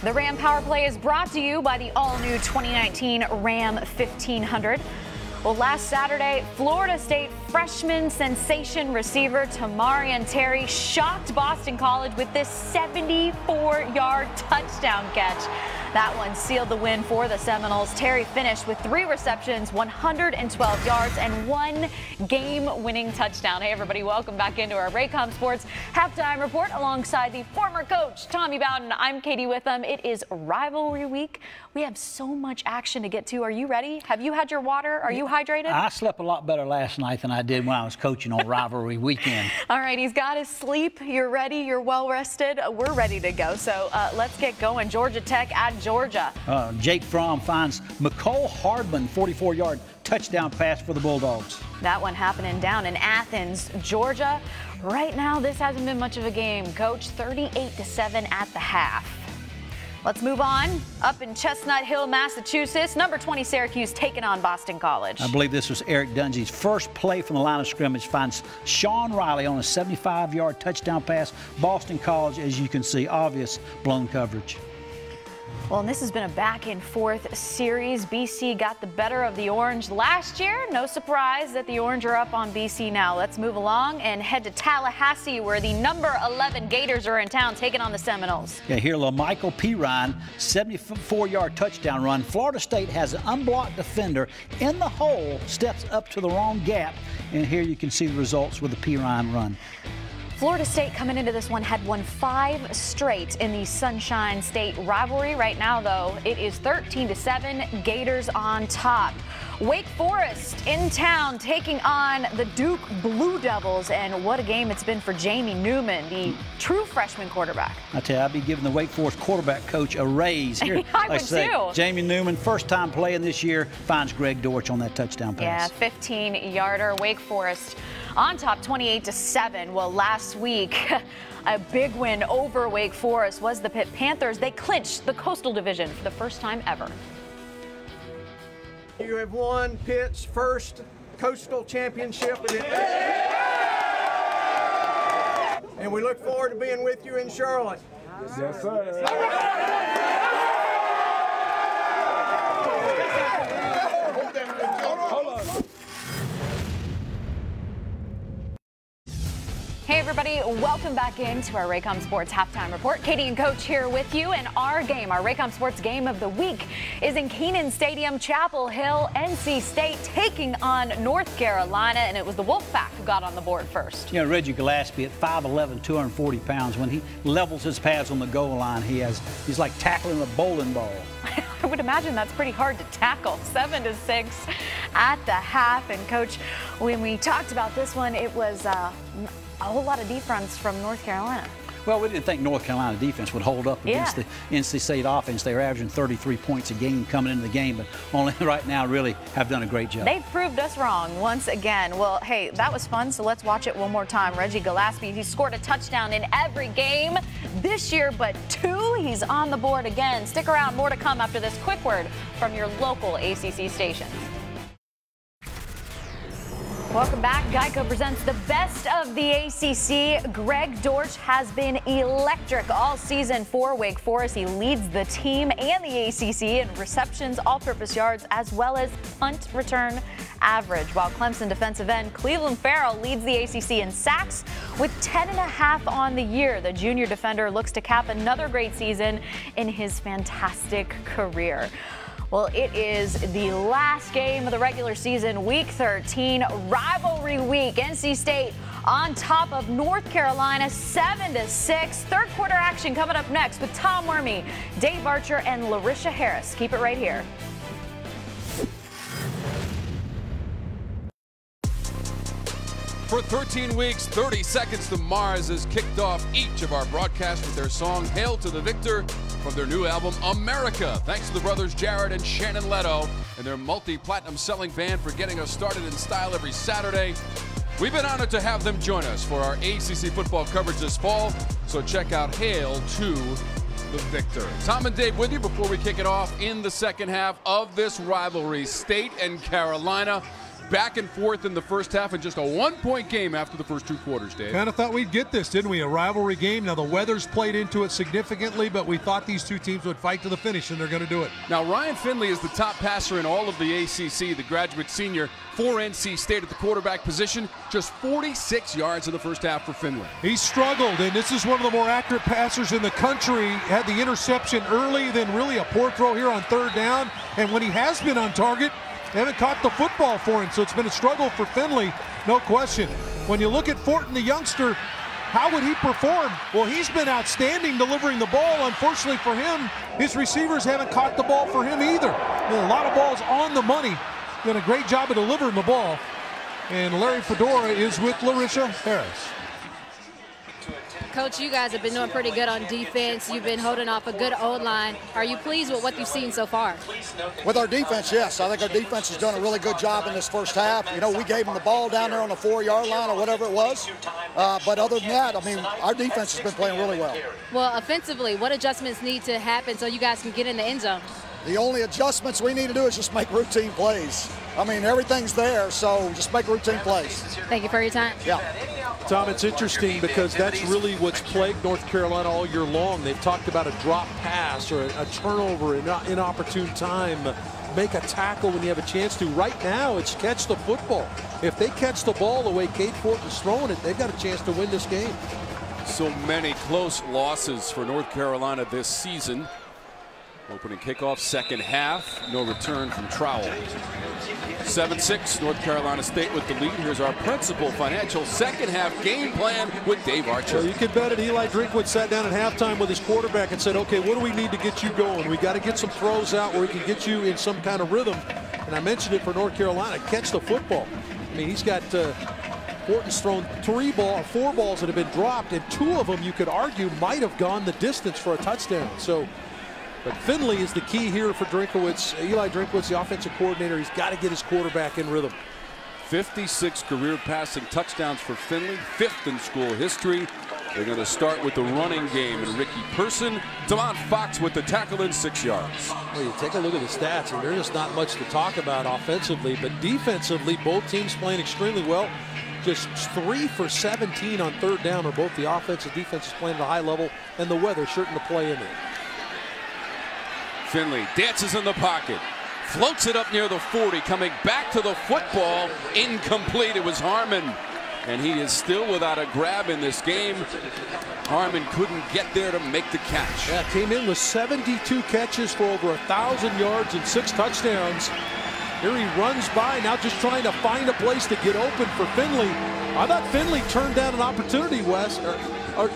The Ram Power Play is brought to you by the all-new 2019 Ram 1500. Well, last Saturday, Florida State freshman sensation receiver Tamarian Terry shocked Boston College with this 74-yard touchdown catch. That one sealed the win for the Seminoles. Terry finished with 3 receptions, 112 yards, and 1 game-winning touchdown. Hey, everybody, welcome back into our Raycom Sports Halftime Report alongside the former coach, Tommy Bowden. I'm Katie Witham. It is rivalry week. We have so much action to get to. Are you ready? Have you had your water? Are you hydrated? I slept a lot better last night than I did when I was coaching on rivalry weekend. All right, he's got his sleep. You're ready. You're well rested. We're ready to go. So let's get going. Georgia Tech at Georgia. Jake Fromm finds McCole Hardman 44-yard touchdown pass for the Bulldogs. That one happening down in Athens, Georgia. Right now, this hasn't been much of a game. Coach, 38-7 at the half. Let's move on. Up in Chestnut Hill, Massachusetts, number 20 Syracuse taking on Boston College. I believe this was Eric Dungy's first play from the line of scrimmage. Finds Sean Riley on a 75-yard touchdown pass. Boston College, as you can see, obvious blown coverage. Well, and this has been a back-and-forth series. BC got the better of the Orange last year. No surprise that the Orange are up on BC now. Let's move along and head to Tallahassee, where the number 11 Gators are in town taking on the Seminoles. Yeah, here, Michael Pirine, 74-yard touchdown run. Florida State has an unblocked defender in the hole, steps up to the wrong gap, and here you can see the results with the Pirine run. Florida State coming into this one had won 5 straight in the Sunshine State rivalry. Right now, though, it is 13-7, Gators on top. Wake Forest in town taking on the Duke Blue Devils, and what a game it's been for Jamie Newman, the true freshman quarterback. I tell you, I'd be giving the Wake Forest quarterback coach a raise here. I would too. Jamie Newman, first time playing this year, finds Greg Dortch on that touchdown pass. Yeah, 15-yarder. Wake Forest on top, 28-7. Well, last week, a big win over Wake Forest was the Pitt Panthers. They clinched the Coastal Division for the first time ever. You have won Pitt's first Coastal Championship. And we look forward to being with you in Charlotte. Yes, sir. Hey everybody, welcome back into our Raycom Sports Halftime Report. Katie and Coach here with you, and our game, our Raycom Sports Game of the Week, is in Kenan Stadium, Chapel Hill. NC State taking on North Carolina, and it was the Wolfpack who got on the board first. You know, Reggie Gillespie at 5'11", 240 pounds, when he levels his pads on the goal line, he's like tackling a bowling ball. I would imagine that's pretty hard to tackle. 7-6 at the half. And Coach, when we talked about this one, it was a whole lot of defense from North Carolina. Well, we didn't think North Carolina defense would hold up against the NC State offense. They were averaging 33 points a game coming into the game, but only right now really have done a great job. They proved us wrong once again. Well, hey, that was fun, so let's watch it one more time. Reggie Gillespie, he scored a touchdown in every game this year, but 2, he's on the board again. Stick around, more to come after this quick word from your local ACC stations. Welcome back. Geico presents the best of the ACC. Greg Dortch has been electric all season for Wake Forest. He leads the team and the ACC in receptions, all-purpose yards, as well as punt return average. While Clemson defensive end Cleveland Farrell leads the ACC in sacks with 10.5 on the year. The junior defender looks to cap another great season in his fantastic career. Well, it is the last game of the regular season, Week 13, rivalry week. NC State on top of North Carolina, 7-6. Third quarter action coming up next with Tom Wormy, Dave Archer, and Larisha Harris. Keep it right here. For 13 weeks, 30 Seconds to Mars has kicked off each of our broadcasts with their song Hail to the Victor from their new album America. Thanks to the brothers Jared and Shannon Leto and their multi-platinum selling band for getting us started in style every Saturday. We've been honored to have them join us for our ACC football coverage this fall, so check out Hail to the Victor. Tom and Dave with you before we kick it off in the second half of this rivalry. State and Carolina back and forth in the first half, and just a one-point game after the first 2 quarters, Dave. Kind of thought we'd get this, didn't we? A rivalry game. Now, the weather's played into it significantly, but we thought these two teams would fight to the finish, and they're going to do it. Now, Ryan Finley is the top passer in all of the ACC, the graduate senior for NC State at the quarterback position. Just 46 yards in the first half for Finley. He struggled, and this is one of the more accurate passers in the country. Had the interception early, then really a poor throw here on 3rd down, and when he has been on target, they haven't caught the football for him, so it's been a struggle for Finley, no question. When you look at Fortin, the youngster, how would he perform? Well, he's been outstanding delivering the ball. Unfortunately for him, his receivers haven't caught the ball for him either. A lot of balls on the money. Done a great job of delivering the ball. And Larry Fedora is with Larisha Harris. Coach, you guys have been doing pretty good on defense. You've been holding off a good O-line. Are you pleased with what you've seen so far? With our defense, yes. I think our defense has done a really good job in this first half. You know, we gave them the ball down there on the 4-yard line or whatever it was. But other than that, I mean, our defense has been playing really well. Well, offensively, what adjustments need to happen so you guys can get in the end zone? The only adjustments we need to do is just make routine plays. I mean, everything's there, so just make routine plays. Thank you for your time. Yeah. Tom, it's interesting because that's really what's plagued North Carolina all year long. They've talked about a drop pass or a turnover in inopportune time. Make a tackle when you have a chance to. Right now, it's catch the football. If they catch the ball the way Kate Fortin's throwing it, they've got a chance to win this game. So many close losses for North Carolina this season. Opening kickoff, second half, no return from Trowell. 7-6, North Carolina State with the lead. Here's our principal financial second half game plan with Dave Archer. Well, you can bet it. Eli Drinkwitz sat down at halftime with his quarterback and said, okay, what do we need to get you going? We got to get some throws out where we can get you in some kind of rhythm. And I mentioned it for North Carolina, catch the football. I mean, he's got Fortin's thrown 4 balls that have been dropped, and 2 of them you could argue might have gone the distance for a touchdown. So, but Finley is the key here for Drinkwitz. Eli Drinkwitz, the offensive coordinator, he's got to get his quarterback in rhythm. 56 career passing touchdowns for Finley, 5th in school history. They're going to start with the running game and Ricky Person. Damon Fox with the tackle in 6 yards. Well, you take a look at the stats, and there's just not much to talk about offensively, but defensively, both teams playing extremely well. Just 3 for 17 on 3rd down, or both the offense and defense is playing at a high level, and the weather certain to play in there. Finley dances in the pocket, floats it up near the 40, coming back to the football, incomplete. It was Harmon, and he is still without a grab in this game. Harmon couldn't get there to make the catch. Yeah, came in with 72 catches for over 1,000 yards and 6 touchdowns. Here he runs by, now just trying to find a place to get open for Finley. I thought Finley turned down an opportunity, Wes, or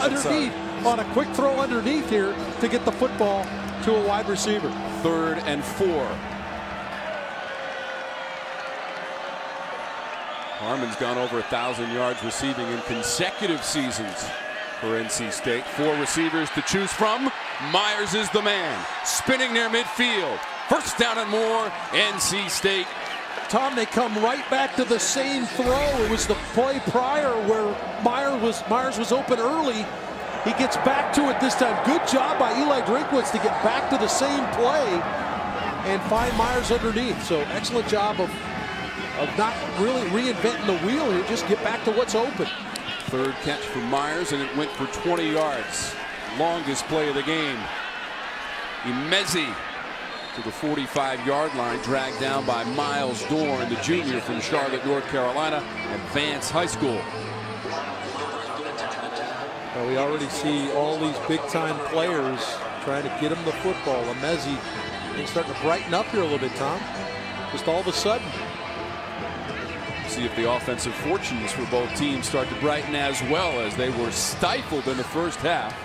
underneath, on a quick throw underneath here to get the football to a wide receiver. 3rd and 4. Harmon's gone over 1,000 yards receiving in consecutive seasons for NC State. 4 receivers to choose from. Myers is the man, spinning near midfield. 1st down and more, NC State. Tom, they come right back to the same throw. It was the play prior where Myers was open early. He gets back to it this time. Good job by Eli Drinkwitz to get back to the same play and find Myers underneath. So excellent job of not really reinventing the wheel here. Just get back to what's open. 3rd catch for Myers, and it went for 20 yards. Longest play of the game. Imezi to the 45-yard line, dragged down by Miles Dorn, the junior from Charlotte, North Carolina, at Vance High School. Well, we already see all these big-time players trying to get him the football. Imezi is starting to brighten up here a little bit, Tom. Just all of a sudden. See if the offensive fortunes for both teams start to brighten as well, as they were stifled in the first half.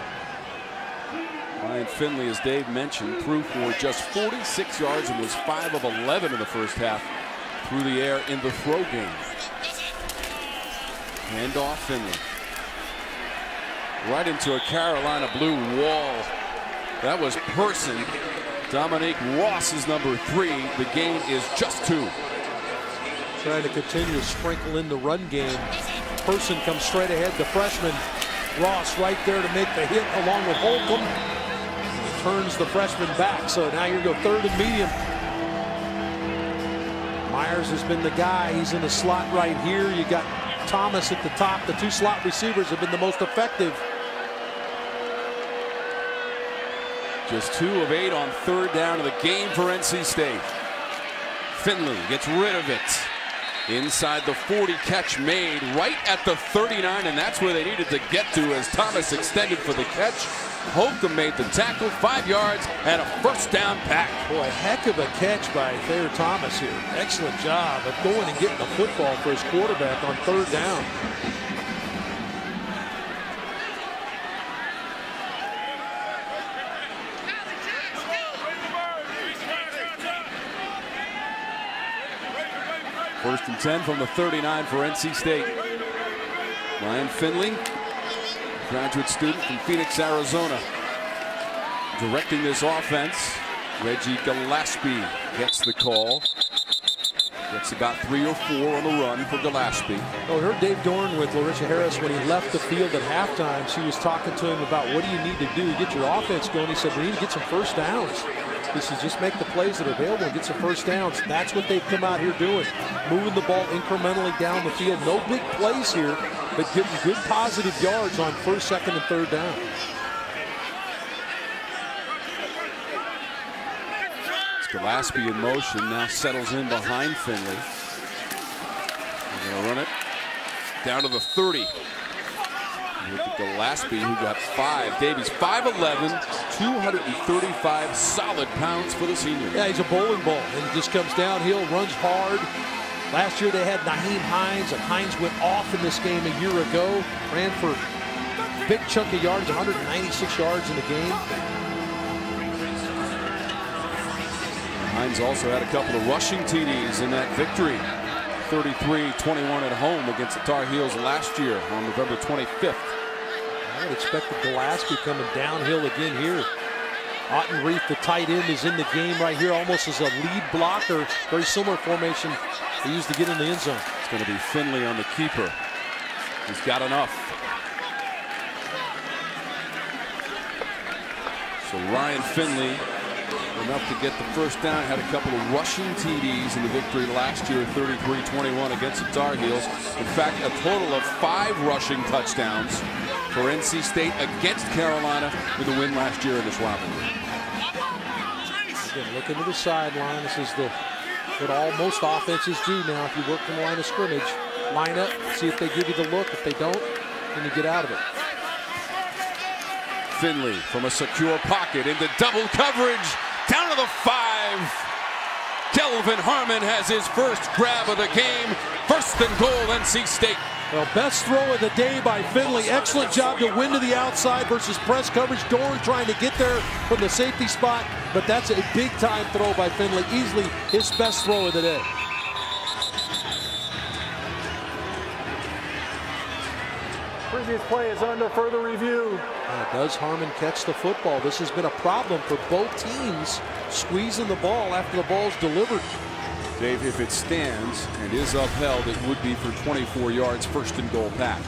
Ryan Finley, as Dave mentioned, threw for just 46 yards and was 5 of 11 in the first half through the air in the throw game. Handoff Finley. Right into a Carolina blue wall. That was Person. Dominique Ross is number 3. The gain is just 2. Trying to continue to sprinkle in the run game. Person comes straight ahead. The freshman Ross right there to make the hit along with Holcomb. Turns the freshman back. So now you go 3rd and medium. Myers has been the guy. He's in the slot right here. You got Thomas at the top. The 2 slot receivers have been the most effective. Just 2 of 8 on 3rd down of the game for NC State. Finley gets rid of it. Inside the 40, catch made right at the 39, and that's where they needed to get to as Thomas extended for the catch. Holcomb made the tackle, 5 yards, and a 1st down pack. Boy, heck of a catch by Thayer Thomas here. Excellent job of going and getting the football for his quarterback on 3rd down. First and 10 from the 39 for NC State. Ryan Finley graduate student from Phoenix, Arizona. Directing this offense, Reggie Gillespie gets the call. Gets about 3 or 4 on the run for Gillespie. Oh, heard Dave Dorn with Larissa Harris when he left the field at halftime. She was talking to him about what do you need to do to get your offense going. He said, we need to get some first downs. He said, just make the plays that are available and get some first downs. That's what they've come out here doing. Moving the ball incrementally down the field. No big plays here, but getting good positive yards on first, second, and third down. Gillespie in motion, now settles in behind Finley. They're going to run it down to the 30. With Gillespie, who got 5. Davies, 5'11", 235 solid pounds for the senior. Yeah, he's a bowling ball, and he just comes downhill, runs hard. Last year they had Nyheim Hines, and Hines went off in this game a year ago. Ran for a big chunk of yards, 196 yards in the game. Hines also had a couple of rushing TDs in that victory. 33-21 at home against the Tar Heels last year on November 25th. I would expect the Gillespie coming downhill again here. Ottenreef, the tight end, is in the game right here almost as a lead blocker. Very similar formation they used to get in the end zone. It's going to be Finley on the keeper. He's got enough. So Ryan Finley, enough to get the first down. Had a couple of rushing TDs in the victory last year, 33-21 against the Tar Heels. In fact, a total of 5 rushing touchdowns for NC State against Carolina with a win last year in this rivalry. Again, looking to the sideline. This is what most offenses do now. If you work from the line of scrimmage, line up, see if they give you the look. If they don't, then you get out of it. Finley from a secure pocket into double coverage. Down to the 5. Kelvin Harmon has his first grab of the game. First and goal, NC State. Well, best throw of the day by Finley. Excellent job to win to the outside versus press coverage. Dorn trying to get there from the safety spot, but that's a big-time throw by Finley. Easily his best throw of the day. Previous play is under further review. Does Harmon catch the football? This has been a problem for both teams, squeezing the ball after the ball's delivered. Dave, if it stands and is upheld, it would be for 24 yards, first and goal back.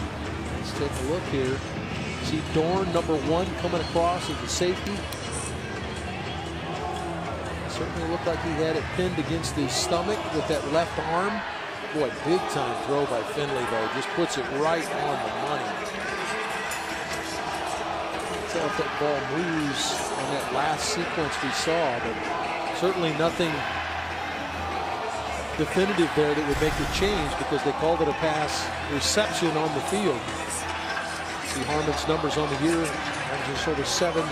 Let's take a look here. See Dorn, number 1, coming across as the safety. Certainly looked like he had it pinned against his stomach with that left arm. Boy, big time throw by Finley, though. Just puts it right on the money. Let's tell if that ball moves on that last sequence we saw, but certainly nothing definitive there that would make it change because they called it a pass reception on the field. See Harmon's numbers on the year, just sort of 7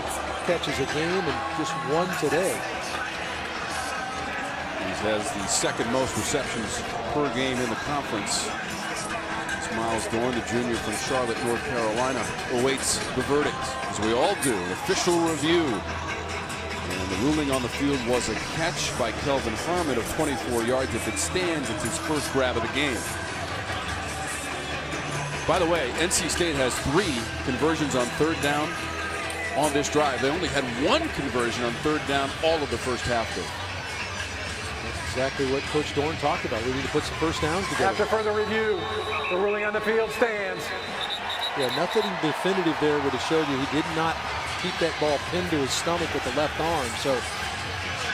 catches a game and just 1 today. He has the second most receptions per game in the conference. It's Miles Dorn, the junior from Charlotte, North Carolina, awaits the verdict, as we all do. Official review. And the ruling on the field was a catch by Kelvin Harmon of 24 yards. If it stands, it's his first grab of the game. By the way, NC State has 3 conversions on third down on this drive. They only had 1 conversion on third down all of the first half there. Exactly what Coach Dorn talked about. We need to put some first downs together. After further review, the ruling on the field stands. Yeah, nothing definitive there would have showed you he did not keep that ball pinned to his stomach with the left arm. So,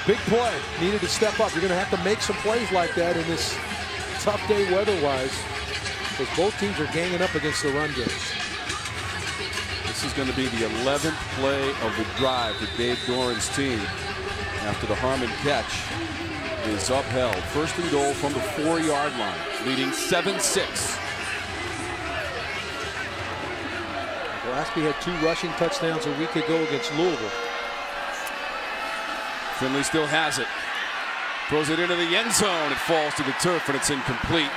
big play. Needed to step up. You're going to have to make some plays like that in this tough day weather-wise because both teams are ganging up against the run game. This is going to be the 11th play of the drive for Dave Doran's team after the Harmon catch is upheld. First and goal from the 4-yard line, leading 7-6. Gillespie had 2 rushing touchdowns a week ago against Louisville. Finley still has it. Throws it into the end zone. It falls to the turf and it's incomplete.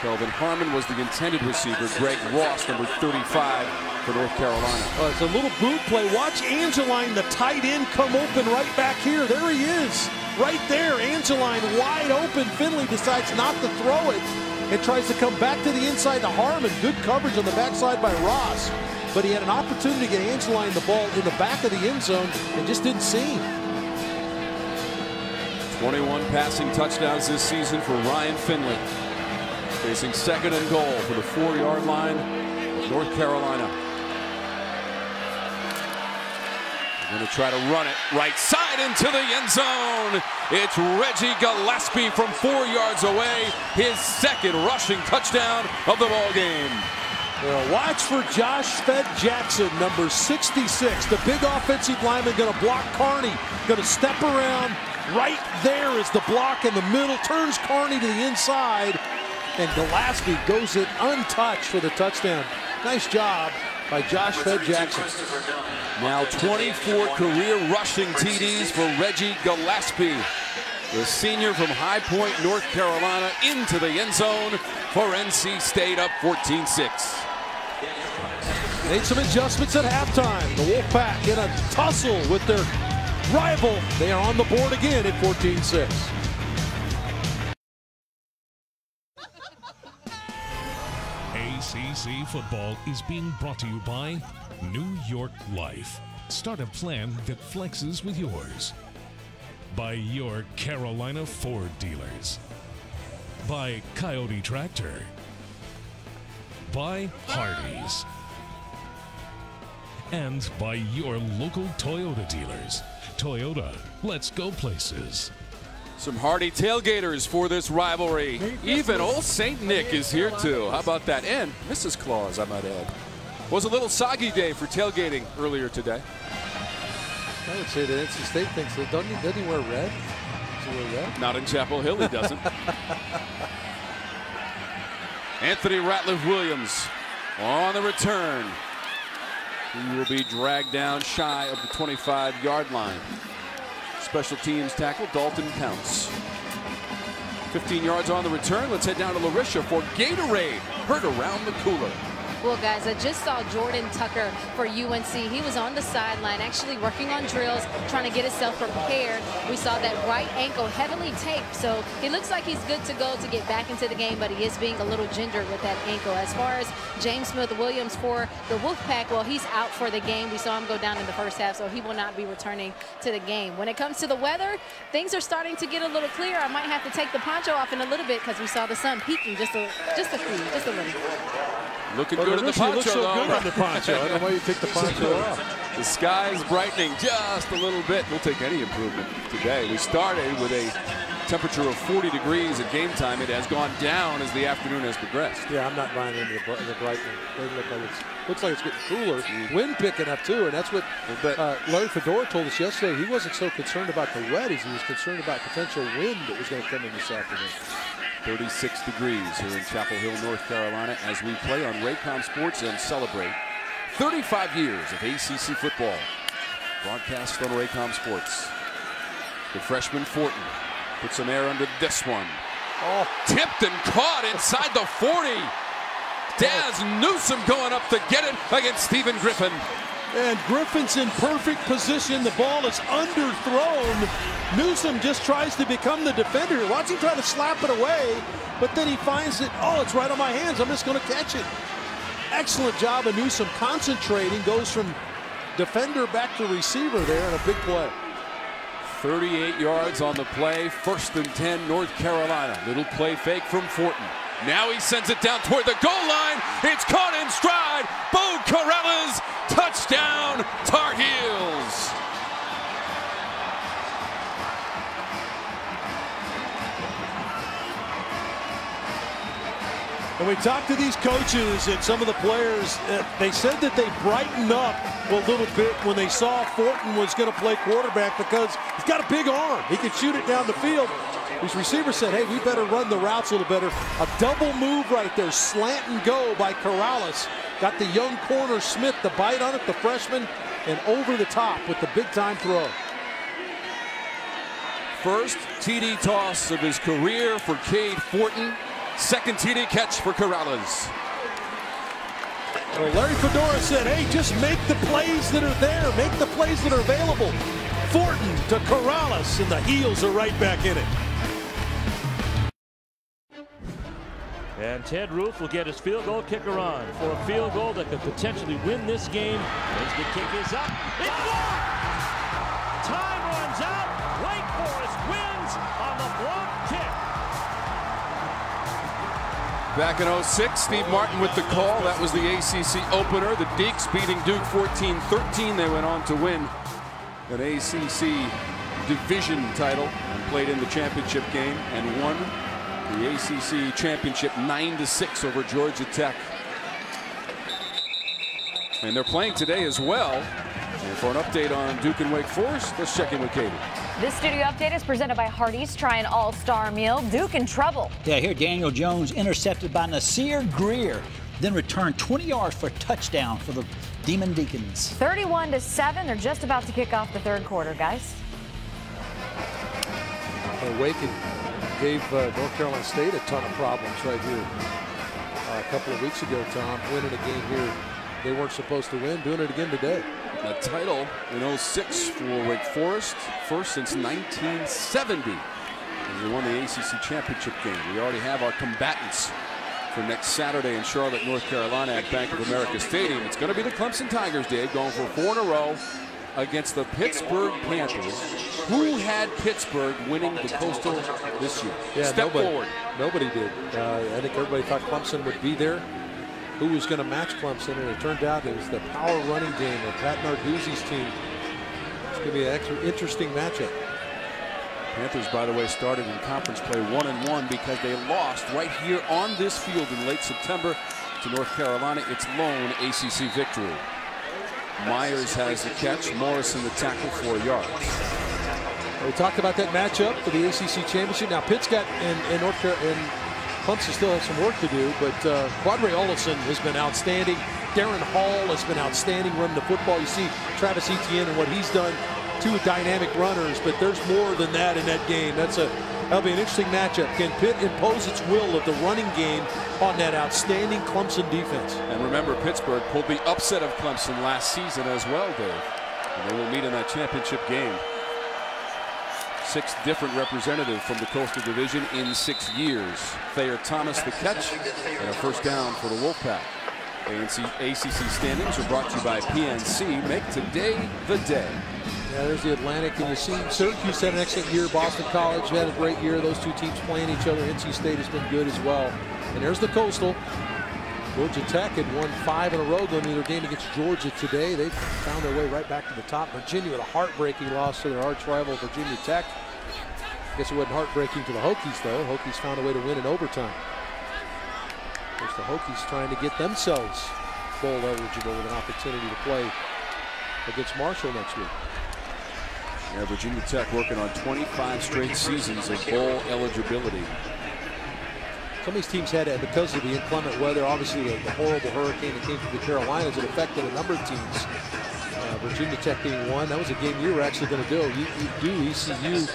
Kelvin Harmon was the intended receiver. Greg Ross, number 35 for North Carolina. It's a little boot play. Watch Angeline, the tight end, come open right back here. There he is. Right there, Angeline wide open. Finley decides not to throw it. and tries to come back to the inside to Harmon. Good coverage on the backside by Ross. But he had an opportunity to get Angeline the ball in the back of the end zone and just didn't see him. 21 passing touchdowns this season for Ryan Finley. Facing 2nd and goal for the 4-yard line of North Carolina. They're going to try to run it right side into the end zone. It's Reggie Gillespie from 4 yards away. His 2nd rushing touchdown of the ball game. Well, watch for Josh Fed Jackson, number 66. The big offensive lineman going to block Carney. Going to step around. Right there is the block in the middle. Turns Carney to the inside. And Gillespie goes it untouched for the touchdown. Nice job by Josh Fed Jackson. Now 24 career rushing TDs for Reggie Gillespie. The senior from High Point, North Carolina, into the end zone for NC State, up 14-6. Made some adjustments at halftime. The Wolfpack in a tussle with their rival. They are on the board again at 14-6. ACC football is being brought to you by New York Life. Start a plan that flexes with yours. By your Carolina Ford dealers. By Coyote Tractor. By Hardee's. And by your local Toyota dealers. Toyota, let's go places. Some hardy tailgaters for this rivalry. Even old St. Nick is here too. How about that? And Mrs. Claus, I might add. Was a little soggy day for tailgating earlier today. I would say that NC State thinks that. Doesn't he wear red? Does he wear red? Not in Chapel Hill, he doesn't. Anthony Ratliff-Williams on the return. He will be dragged down shy of the 25-yard line. Special teams tackle, Dalton Counts. 15 yards on the return. Let's head down to Larisha for Gatorade. Heard around the cooler. Well, guys, I just saw Jordan Tucker for UNC. He was on the sideline actually working on drills, trying to get himself prepared. We saw that right ankle heavily taped, so he looks like he's good to go to get back into the game, but he is being a little gingered with that ankle. As far as James Smith-Williams for the Wolfpack, well, he's out for the game. We saw him go down in the first half, so he will not be returning to the game. When it comes to the weather, things are starting to get a little clearer. I might have to take the poncho off in a little bit because we saw the sun peeking just a little. Looking good in the poncho, looks so though. good on the poncho. I don't know why you take the poncho off. The sky is brightening just a little bit. We'll take any improvement today. We started with a temperature of 40 degrees at game time. It has gone down as the afternoon has progressed. Yeah, I'm not buying into the brightening. It looks like it's getting cooler. Wind picking up, too, and that's what Larry Fedora told us yesterday. He wasn't so concerned about the wet as he was concerned about potential wind that was going to come in this afternoon. 36 degrees here in Chapel Hill, North Carolina, as we play on Raycom Sports and celebrate 35 years of ACC football. Broadcast on Raycom Sports. The freshman Fortin puts some air under this one. Oh, tipped and caught inside the 40. Daz Newsome going up to get it against Stephen Griffin. And Griffin's in perfect position. The ball is underthrown. Newsome just tries to become the defender. Watch him try to slap it away, but then he finds it. Oh, it's right on my hands. I'm just going to catch it. Excellent job of Newsome concentrating. Goes from defender back to receiver there in a big play. 38 yards on the play. 1st and 10, North Carolina. Little play fake from Fortin. Now he sends it down toward the goal line. It's caught in stride. Bo Corrales, touchdown, Tar Heels. And we talked to these coaches and some of the players. They said that they brightened up a little bit when they saw Fortin was going to play quarterback because he's got a big arm. He can shoot it down the field. These receivers said, hey, we better run the routes a little better. A double move right there, slant and go by Corrales. Got the young corner Smith to bite on it, the freshman, and over the top with the big-time throw. First TD toss of his career for Cade Fortin. Second TD catch for Corrales. Well, Larry Fedora said, hey, just make the plays that are there. Make the plays that are available. Fortin to Corrales, and the Heels are right back in it. And Ted Ruth will get his field goal kicker on for a field goal that could potentially win this game. The kick is up. It's blocked! Time runs out. Wake Forest wins on the block kick. Back in 06, Steve Martin with the call. That was the ACC opener. The Deacs beating Duke 14-13. They went on to win an ACC division title and played in the championship game and won the ACC championship 9-6 over Georgia Tech. And they're playing today as well. And for an update on Duke and Wake Forest, let's check in with Katie. This studio update is presented by Hardee's. Try an all-star meal. Duke in trouble. Yeah, here Daniel Jones intercepted by Nasir Greer, then returned 20 yards for a touchdown for the Demon Deacons. 31-7. They're just about to kick off the third quarter, guys. Wake gave North Carolina State a ton of problems right here a couple of weeks ago, Tom, winning a game here they weren't supposed to win, doing it again today. A title in 06 for Wake Forest, first since 1970. And they won the ACC championship game. We already have our combatants for next Saturday in Charlotte, North Carolina at Bank of America Stadium. It's going to be the Clemson Tigers, Dave, going for 4 in a row against the Pittsburgh Panthers. Who had Pittsburgh winning the Coastal this year? Yeah, Step forward. Nobody did. I think everybody thought Clemson would be there. Who was going to match Clemson, and it turned out it was the power running game of Pat Narduzzi's team. It's going to be an interesting matchup. Panthers, by the way, started in conference play 1-1 because they lost right here on this field in late September to North Carolina. Its lone ACC victory. Myers has the catch. Morrison the tackle, 4 yards. We talked about that matchup for the ACC championship. Now Pitt's got and North Carolina and Clemson still has some work to do, but Quadre Olison has been outstanding. Darren Hall has been outstanding running the football. You see Travis Etienne and what he's done, 2 dynamic runners, but there's more than that in that game. That'll be an interesting matchup. Can Pitt impose its will of the running game on that outstanding Clemson defense? And remember, Pittsburgh pulled the upset of Clemson last season as well, Dave. And they will meet in that championship game. 6 different representatives from the Coastal Division in 6 years. Thayer Thomas the catch and a first down for the Wolfpack. ACC standings are brought to you by PNC. Make today the day. Yeah, there's the Atlantic, and you see Syracuse had an excellent year. Boston College had a great year. Those 2 teams playing each other. NC State has been good as well. And there's the Coastal. Georgia Tech had won 5 in a row going into their game against Georgia today. They found their way right back to the top. Virginia with a heartbreaking loss to their arch rival Virginia Tech. I guess it wasn't heartbreaking to the Hokies, though. Hokies found a way to win in overtime. Of course, the Hokies trying to get themselves bowl eligible with an opportunity to play against Marshall next week. Yeah, Virginia Tech working on 25 straight seasons of bowl eligibility. Some of these teams had it because of the inclement weather. Obviously, the horrible hurricane that came through the Carolinas, it affected a number of teams. Virginia Tech being one. That was a game you were actually going to do. ECU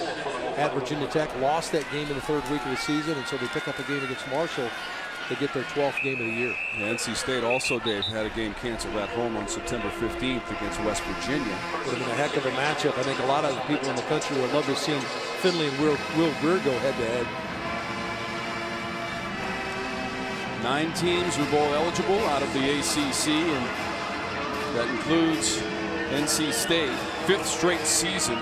at Virginia Tech lost that game in the 3rd week of the season, and so they pick up a game against Marshall to get their 12th game of the year. Yeah, NC State also, Dave, had a game canceled at home on September 15th against West Virginia. Would have been a heck of a matchup. I think a lot of the people in the country would love to see Finley and Will Greer go head-to-head. 9 teams are bowl eligible out of the ACC, and that includes NC State, 5th straight season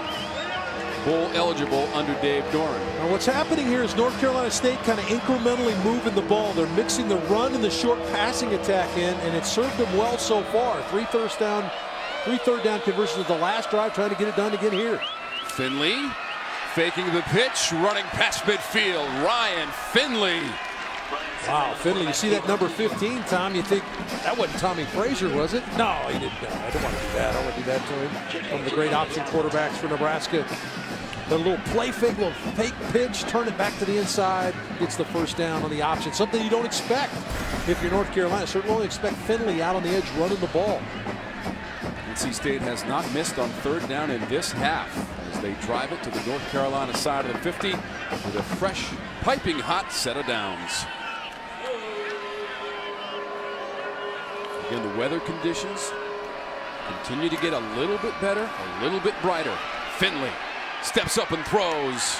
bowl eligible under Dave Doran. Now what's happening here is North Carolina State kind of incrementally moving the ball. They're mixing the run and the short passing attack in, and it served them well so far. 3 third down conversions at the last drive, trying to get it done again here. Finley faking the pitch, running past midfield. Ryan Finley. Wow, Finley, you see that number 15, Tom, you think, that wasn't Tommy Frazier, was it? No, he didn't. I don't want to do that. I don't want to do that to him. One of the great option quarterbacks for Nebraska. The little play fake, little fake pitch, turn it back to the inside, gets the first down on the option. Something you don't expect if you're North Carolina. Certainly don't expect Finley out on the edge running the ball. NC State has not missed on 3rd down in this half as they drive it to the North Carolina side of the 50 with a fresh, piping hot set of downs. Again, the weather conditions continue to get a little bit better, a little bit brighter. Finley steps up and throws.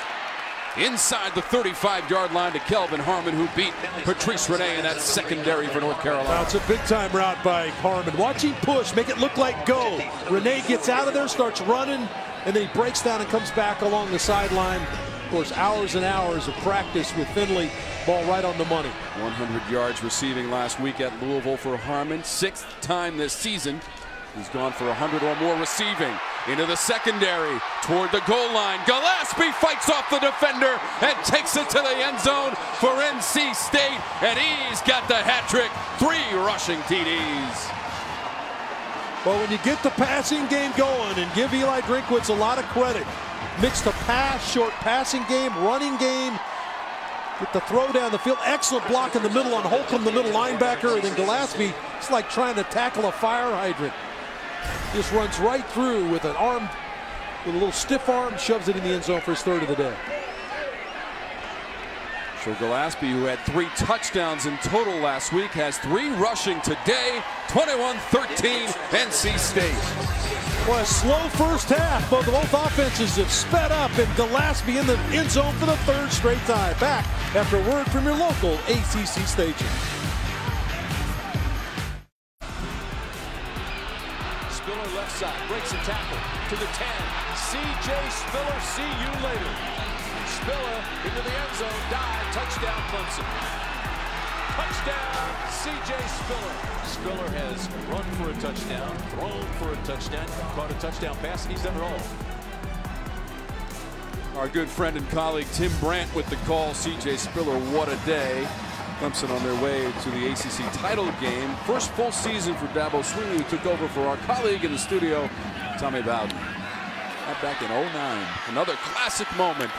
inside the 35-yard line to Kelvin Harmon, who beat Patrice Rene in that secondary for North Carolina. Now it's a big-time route by Harmon. Watch him push, make it look like go. Rene gets out of there, starts running, and then he breaks down and comes back along the sideline. Of course, hours and hours of practice with Finley. Ball right on the money. 100 yards receiving last week at Louisville for Harmon. 6th time this season. He's gone for 100 or more receiving. Into the secondary, toward the goal line. Gillespie fights off the defender and takes it to the end zone for NC State. And he's got the hat trick. 3 rushing TDs. Well, when you get the passing game going, and give Eli Drinkwitz a lot of credit, mixed a pass, short passing game, running game, get the throw down the field, excellent block in the middle on Holcomb, the middle linebacker, and then Gillespie, it's like trying to tackle a fire hydrant. Just runs right through with an arm, with a little stiff arm, shoves it in the end zone for his 3rd of the day. So Gillespie, who had 3 touchdowns in total last week, has 3 rushing today. 21-13 NC State. Well, a slow first half, but both offenses have sped up, and Gillespie in the end zone for the 3rd straight time. Back after a word from your local ACC station. Spiller left side, breaks a tackle to the 10. C.J. Spiller, see you later. Spiller into the end zone, dive, touchdown Clemson. Touchdown, C.J. Spiller. Spiller has run for a touchdown, thrown for a touchdown, caught a touchdown pass, and he's done it all. Our good friend and colleague Tim Brandt with the call. C.J. Spiller, what a day. Clemson on their way to the ACC title game. First full season for Dabo Swinney, who took over for our colleague in the studio, Tommy Bowden. That back in '09. Another classic moment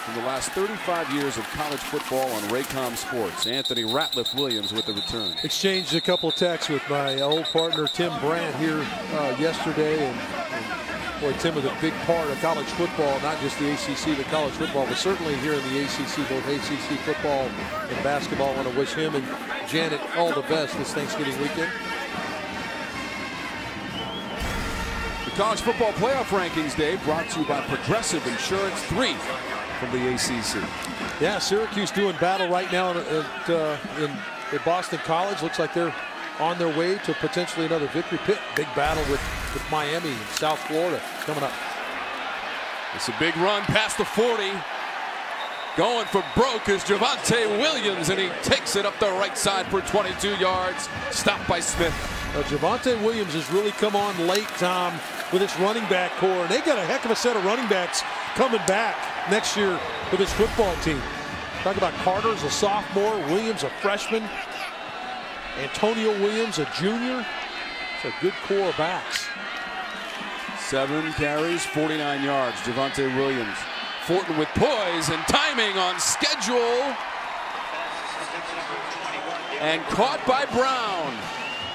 in the last 35 years of college football on Raycom Sports. Anthony Ratliff Williams with the return. Exchanged a couple of texts with my old partner Tim Brandt here yesterday, and boy, Tim was a big part of college football, not just the ACC, but college football, but certainly here in the ACC, both ACC football and basketball. I want to wish him and Janet all the best this Thanksgiving weekend. The College Football Playoff Rankings Day brought to you by Progressive Insurance, 3 from the ACC. Yeah, Syracuse doing battle right now at Boston College. Looks like they're on their way to potentially another victory. Pitt, big battle with Miami and South Florida coming up. It's a big run past the 40. Going for broke is Javonte Williams, and he takes it up the right side for 22 yards. Stopped by Smith. Javonte Williams has really come on late, Tom, with its running back core. And they got a heck of a set of running backs coming back next year for this football team. Talk about Carter's a sophomore, Williams a freshman, Antonio Williams a junior. It's a good core of backs. 7 carries, 49 yards. Javonte Williams. Fortin with poise and timing on schedule. And caught by Brown.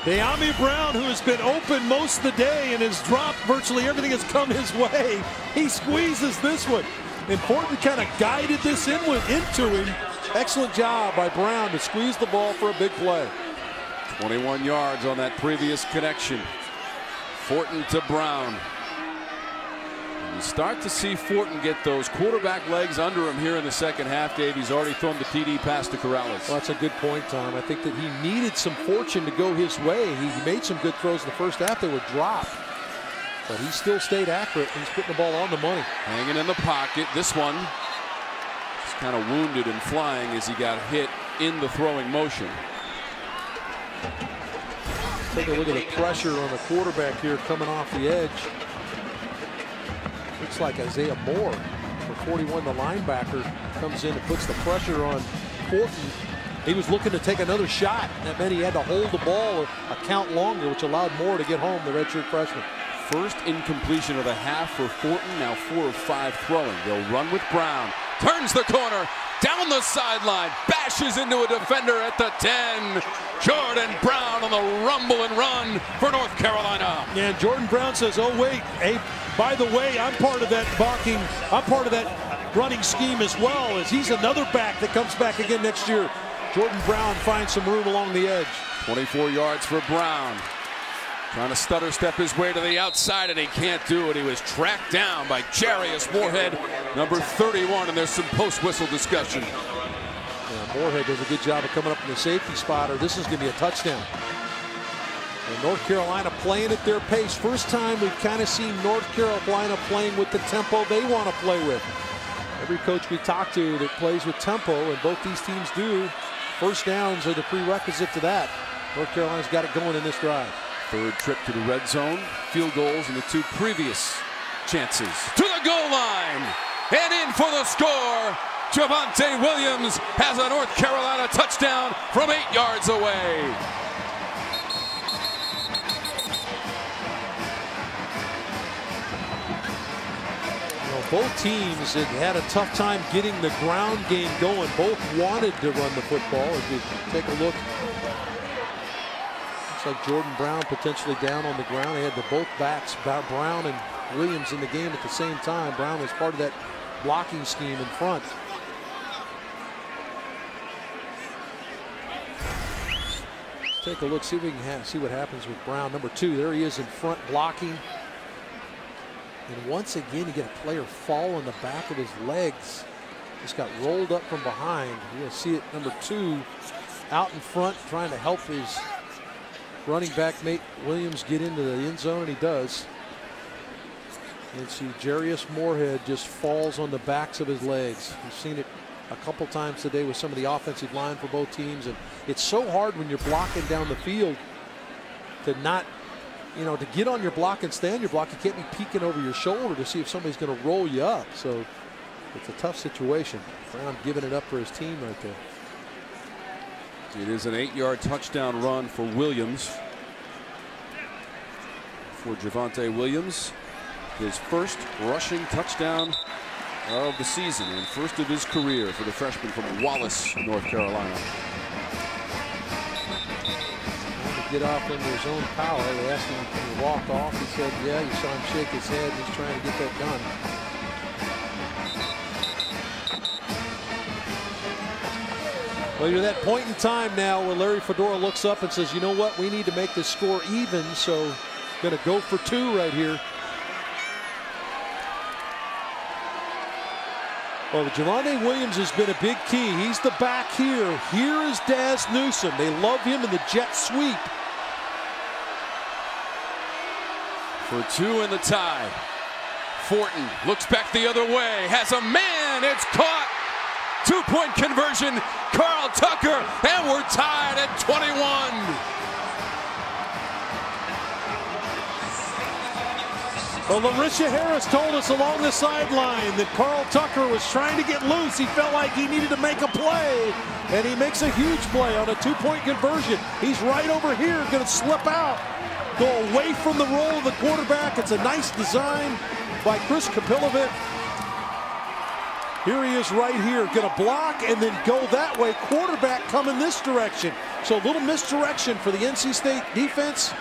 De'Ami Brown, who has been open most of the day and has dropped virtually everything that's come his way. He squeezes this one. And Fortin kind of guided this into him. Excellent job by Brown to squeeze the ball for a big play. 21 yards on that previous connection. Fortin to Brown. You start to see Fortin get those quarterback legs under him here in the second half, Dave. He's already thrown the TD pass to Corrales. Well, that's a good point, Tom. I think that he needed some fortune to go his way. He made some good throws in the first half. They were dropped. But he still stayed accurate. He's putting the ball on the money. Hanging in the pocket. This one is kind of wounded and flying as he got hit in the throwing motion. Take a look at the pressure on the quarterback here coming off the edge. Looks like Isaiah Moore, for 41, the linebacker, comes in and puts the pressure on Fortin. He was looking to take another shot. That meant he had to hold the ball a count longer, which allowed Moore to get home, the redshirt freshman. First incompletion of the half for Fortin. Now 4 of 5 throwing. They'll run with Brown. Turns the corner. Down the sideline. Bashes into a defender at the 10. Jordan Brown on the rumble and run for North Carolina. And Jordan Brown says, oh, wait. Hey, by the way, I'm part of that blocking. I'm part of that running scheme as well, as he's another back that comes back again next year. Jordan Brown finds some room along the edge. 24 yards for Brown. Trying to stutter step his way to the outside, and he can't do it. He was tracked down by Jarius Moorhead number 31, and there's some post-whistle discussion. Yeah, Moorhead does a good job of coming up in the safety spot, or this is going to be a touchdown. And North Carolina playing at their pace. First time we've kind of seen North Carolina playing with the tempo they want to play with. Every coach we talk to that plays with tempo, and both these teams do, first downs are the prerequisite to that. North Carolina's got it going in this drive. Third trip to the red zone. Field goals in the 2 previous chances. To the goal line. And in for the score. Javonte Williams has a North Carolina touchdown from 8 yards away. Both teams had a tough time getting the ground game going. Both wanted to run the football. As we take a look, looks like Jordan Brown potentially down on the ground. They had both backs, Brown and Williams, in the game at the same time. Brown was part of that blocking scheme in front. Let's take a look, see if we can see what happens with Brown. Number 2, there he is in front blocking. And once again, you get a player fall on the back of his legs. Just got rolled up from behind. You'll see it, number 2, out in front, trying to help his running back mate Williams get into the end zone, and he does. And see Jarius Moorhead just falls on the backs of his legs. We've seen it a couple times today with some of the offensive line for both teams. And it's so hard when you're blocking down the field to not, you know, to get on your block and stay on your block. You can't be peeking over your shoulder to see if somebody's going to roll you up. So it's a tough situation. Brown giving it up for his team right there. It is an 8-yard touchdown run for Williams. For Javonte Williams, his first rushing touchdown of the season and first of his career for the freshman from Wallace, North Carolina. Get off under his own power. They asked him to walk off. He said, yeah, you saw him shake his head. He's trying to get that done. Well, you're at that point in time now where Larry Fedora looks up and says, you know what, we need to make this score even, so going to go for 2 right here. Well, Javonte Williams has been a big key. He's the back here. Here is Daz Newsome. They love him in the jet sweep. For 2 in the tie. Fortin looks back the other way, has a man, it's caught. 2-point conversion, Carl Tucker, and we're tied at 21. Well, Larisha Harris told us along the sideline that Carl Tucker was trying to get loose. He felt like he needed to make a play, and he makes a huge play on a 2-point conversion. He's right over here, going to slip out, go away from the roll of the quarterback. It's a nice design by Chris Kapilovic. Here he is right here, going to block and then go that way. Quarterback coming this direction. So a little misdirection for the NC State defense,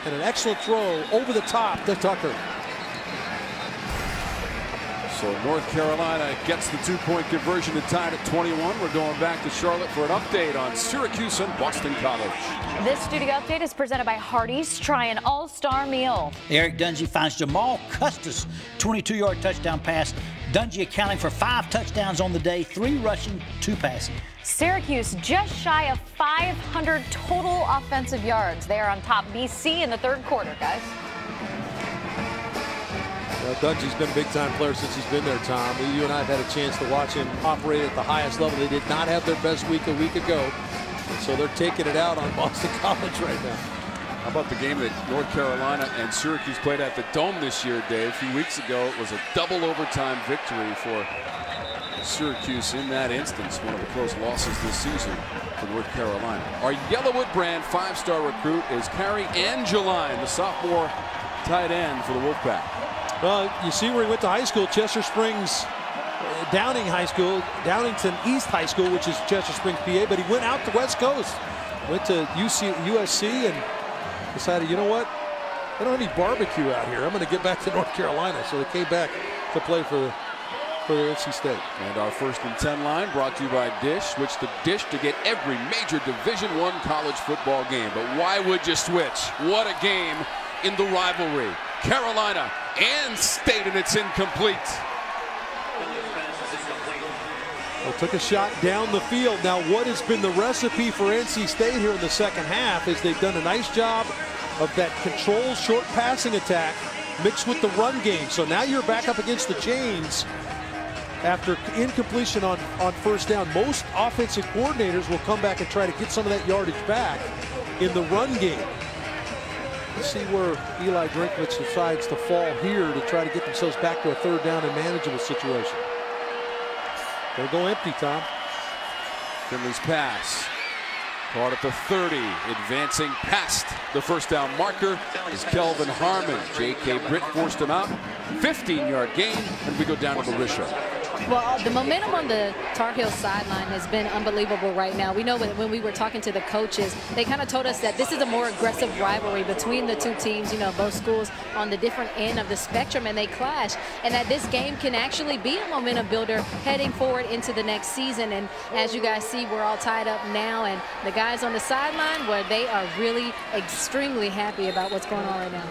and an excellent throw over the top to Tucker. So North Carolina gets the 2-point conversion and tied at 21. We're going back to Charlotte for an update on Syracuse and Boston College. This studio update is presented by Hardee's. Try an all-star meal. Eric Dungy finds Jamal Custis 22-yard touchdown pass. Dungy accounting for 5 touchdowns on the day, 3 rushing, 2 passing. Syracuse just shy of 500 total offensive yards. They are on top BC in the 3rd quarter, guys. Dungy's been a big-time player since he's been there, Tom. You and I have had a chance to watch him operate at the highest level. They did not have their best week a week ago, and so they're taking it out on Boston College right now. How about the game that North Carolina and Syracuse played at the Dome this year, Dave? A few weeks ago, it was a double overtime victory for Syracuse in that instance. One of the close losses this season for North Carolina. Our Yellowwood brand 5-star recruit is Carrie Angeline, the sophomore tight end for the Wolfpack. Well, you see where he went to high school, Chester Springs, Downing High School, Downington East High School, which is Chester Springs, PA, but he went out to West Coast, went to USC and decided, you know what, they don't have any barbecue out here. I'm going to get back to North Carolina. So they came back to play for NC State. And our 1st and 10 line brought to you by Dish. Switch to Dish to get every major Division I college football game. But why would you switch? What a game in the rivalry. Carolina and State, and it's incomplete. Well, took a shot down the field. Now, what has been the recipe for NC State here in the second half is they've done a nice job of that controlled short passing attack mixed with the run game. So now you're back up against the chains after incompletion on first down. Most offensive coordinators will come back and try to get some of that yardage back in the run game. Let's see where Eli Drinkwitz decides to fall here to try to get themselves back to a third down and manageable situation. They'll go empty, Tom. Finley's pass. Caught at the 30, advancing past the first down marker is Kelvin Harmon. J.K. Britt forced him out. 15-yard gain, and we go down to Larisha. Well, the momentum on the Tar Heels sideline has been unbelievable right now. We know when we were talking to the coaches, they kind of told us that this is a more aggressive rivalry between the two teams, you know, both schools on the different end of the spectrum, and they clash, and that this game can actually be a momentum builder heading forward into the next season. And as you guys see, we're all tied up now, and the guys on the sideline, where they are really extremely happy about what's going on right now.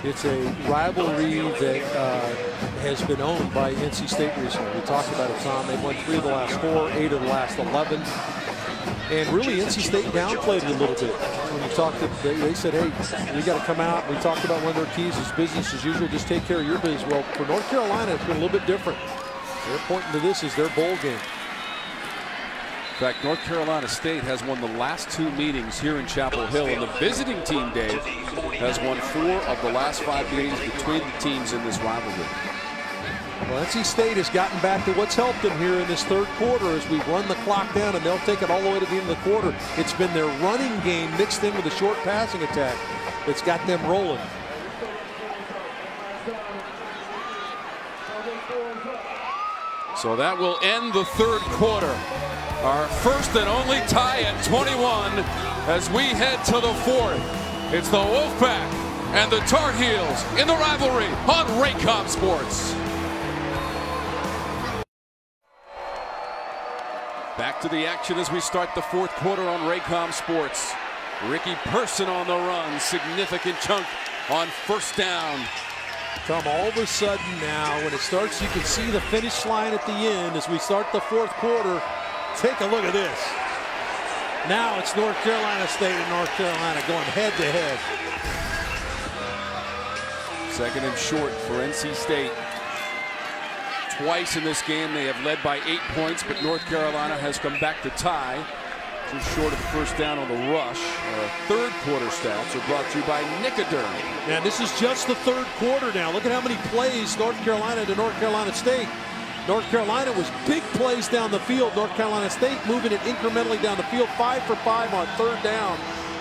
It's a rivalry that has been owned by NC State recently. We talked about it, Tom. They've won 3 of the last 4, 8 of the last 11. And really, NC State downplayed it a little bit. When you talked to, they said, hey, we got to come out. We talked about one of their keys is business as usual. Just take care of your business. Well, for North Carolina, it's been a little bit different. They're pointing to this as their bowl game. In fact, North Carolina State has won the last 2 meetings here in Chapel Hill, and the visiting team, Dave, has won 4 of the last 5 meetings between the teams in this rivalry. Well, NC State has gotten back to what's helped them here in this third quarter as we run the clock down, and they'll take it all the way to the end of the quarter. It's been their running game mixed in with a short passing attack that's got them rolling. So that will end the third quarter. Our first and only tie at 21 as we head to the fourth. It's the Wolfpack and the Tar Heels in the rivalry on Raycom Sports. Back to the action as we start the fourth quarter on Raycom Sports. Ricky Person on the run, significant chunk on first down. Tom, all of a sudden now, when it starts, you can see the finish line at the end as we start the fourth quarter. Take a look at this. Now it's North Carolina State and North Carolina going head to head. Second and short for NC State. Twice in this game they have led by 8 points, but North Carolina has come back to tie. Just short of the first down on the rush. Third quarter stats are brought to you by Nicoderm. And this is just the third quarter now. Look at how many plays North Carolina to North Carolina State. North Carolina was big plays down the field. North Carolina State moving it incrementally down the field. 5 for 5 on third down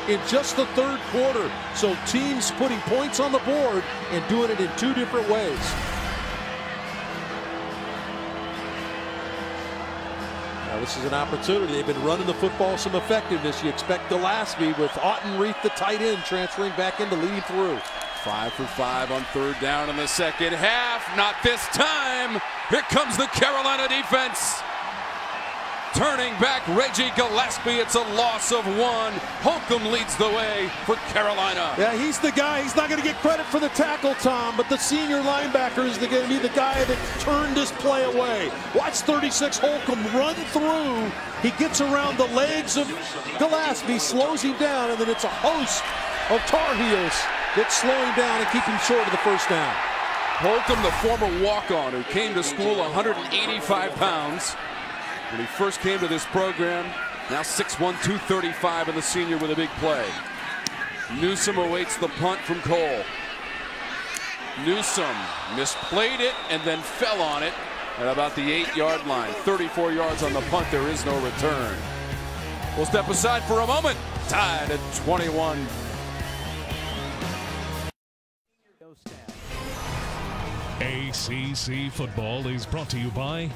in just the third quarter. So teams putting points on the board and doing it in 2 different ways. Now this is an opportunity. They've been running the football some effectiveness. You expect Gillespie with Ottenreith, the tight end, transferring back in to lead through. 5 for 5 on third down in the second half. Not this time. Here comes the Carolina defense. Turning back Reggie Gillespie. It's a loss of 1. Holcomb leads the way for Carolina. Yeah, he's the guy. He's not going to get credit for the tackle, Tom, but the senior linebacker is going to be the guy that turned this play away. Watch 36 Holcomb run through. He gets around the legs of Gillespie, slows him down, and then it's a host of Tar Heels that slow him down and keep him short of the first down. Holcomb, the former walk-on who came to school 185 pounds when he first came to this program. Now 6'1", 235, and the senior with a big play. Newsome awaits the punt from Cole. Newsome misplayed it and then fell on it at about the 8-yard line. 34 yards on the punt. There is no return. We'll step aside for a moment. Tied at 21. ACC football is brought to you by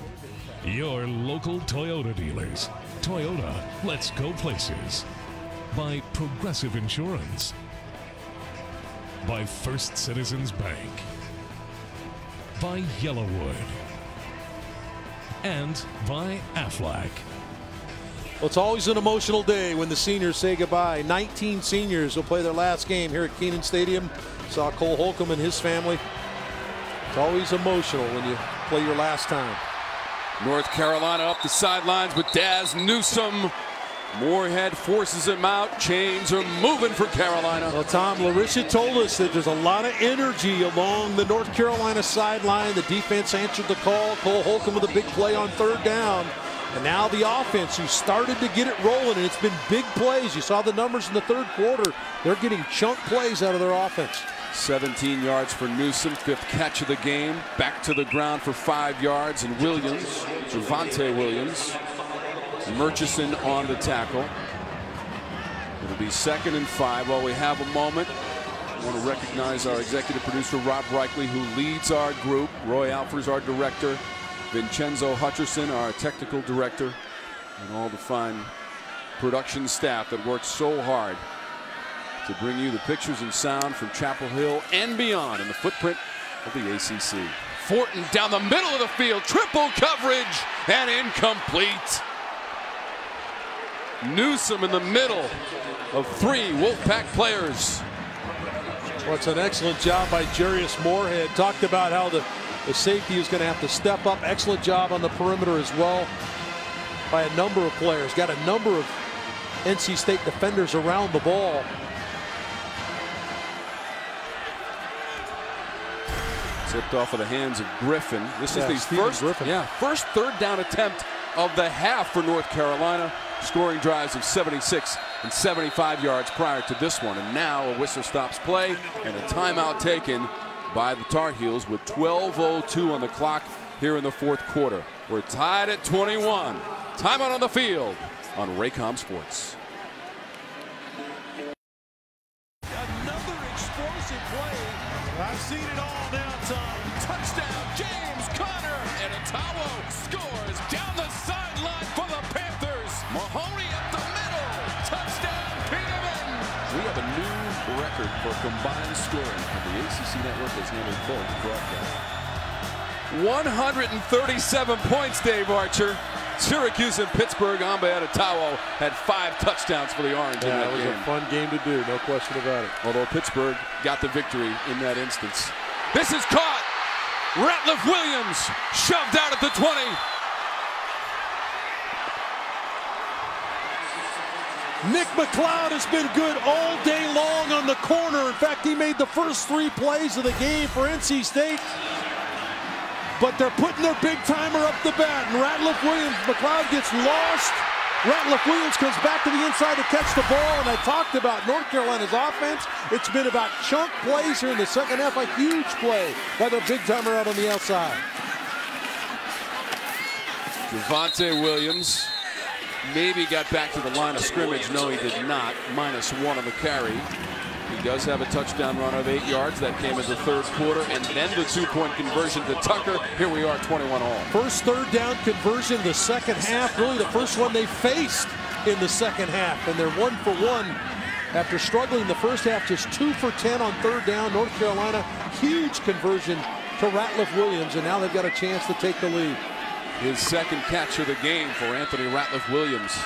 your local Toyota dealers. Toyota, let's go places. By Progressive Insurance. By First Citizens Bank. By Yellowwood. And by Aflac. Well, it's always an emotional day when the seniors say goodbye. 19 seniors will play their last game here at Kenan Stadium. Saw Cole Holcomb and his family. It's always emotional when you play your last time. North Carolina up the sidelines with Daz Newsome. Moorhead forces him out. Chains are moving for Carolina. Well, Tom, Larisha told us that there's a lot of energy along the North Carolina sideline. The defense answered the call. Cole Holcomb with a big play on 3rd down. And now the offense, who started to get it rolling, and it's been big plays. You saw the numbers in the 3rd quarter. They're getting chunk plays out of their offense. 17 yards for Newsome, 5th catch of the game. Back to the ground for 5 yards. And Williams, Javonte Williams, Murchison on the tackle. It'll be 2nd and 5. While we have a moment, I want to recognize our executive producer, Rob Reichley, who leads our group. Roy Alfers, our director. Vincenzo Hutcherson, our technical director. And all the fine production staff that works so hard to bring you the pictures and sound from Chapel Hill and beyond in the footprint of the ACC. Fortin down the middle of the field. Triple coverage and incomplete. Newsome in the middle of 3 Wolfpack players. Well, it's an excellent job by Jarius Moorhead. Talked about how the safety is going to have to step up. Excellent job on the perimeter as well by a number of players. Got a number of NC State defenders around the ball. Tipped off of the hands of Griffin. This is the first 3rd down attempt of the half for North Carolina. Scoring drives of 76 and 75 yards prior to this one. And now a whistle stops play and a timeout taken by the Tar Heels with 12:02 on the clock here in the 4th quarter. We're tied at 21. Timeout on the field on Raycom Sports. Another explosive play. I've seen it all now, Tom. Touchdown, James Conner. And Otawo scores down the sideline for the Panthers. Mahoney up the middle. Touchdown, Kenan. We have a new record for combined scoring, and the ACC Network has handled both broadcasts. 137 points, Dave Archer. Syracuse and Pittsburgh. Amba Otawo had 5 touchdowns for the Orange in that game. It was a fun game to do, no question about it. Although Pittsburgh got the victory in that instance. This is caught. Ratliff Williams shoved out at the 20. Nick McLeod has been good all day long on the corner. In fact, he made the first 3 plays of the game for NC State. But they're putting their big timer up the bat, and Ratliff Williams, McLeod gets lost. Ratliff Williams comes back to the inside to catch the ball, and I talked about North Carolina's offense. It's been about chunk plays here in the 2nd half, a huge play by the big timer out on the outside. Javonte Williams maybe got back to the line of scrimmage. No, he did not. -1 on the carry. He does have a touchdown run of 8 yards. That came in the 3rd quarter, and then the 2-point conversion to Tucker. Here we are, 21 all. First 3rd down conversion the 2nd half. Really the first one they faced in the 2nd half, and they're 1 for 1 after struggling the first half. Just 2 for 10 on 3rd down. North Carolina, huge conversion to Ratliff Williams, and now they've got a chance to take the lead. His 2nd catch of the game for Anthony Ratliff Williams.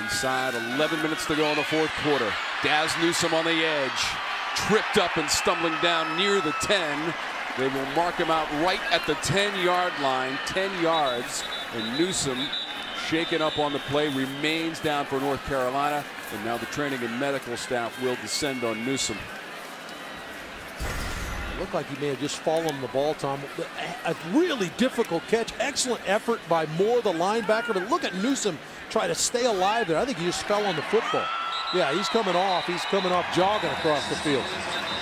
Inside 11 minutes to go in the 4th quarter. Daz Newsome on the edge. Tripped up and stumbling down near the 10. They will mark him out right at the 10-yard line. 10 yards. And Newsome, shaken up on the play, remains down for North Carolina. And now the training and medical staff will descend on Newsome. It looked like he may have just fallen on the ball, Tom. A really difficult catch. Excellent effort by Moore, the linebacker. But look at Newsome try to stay alive there. I think he just fell on the football. Yeah, he's coming off. He's coming off jogging across the field.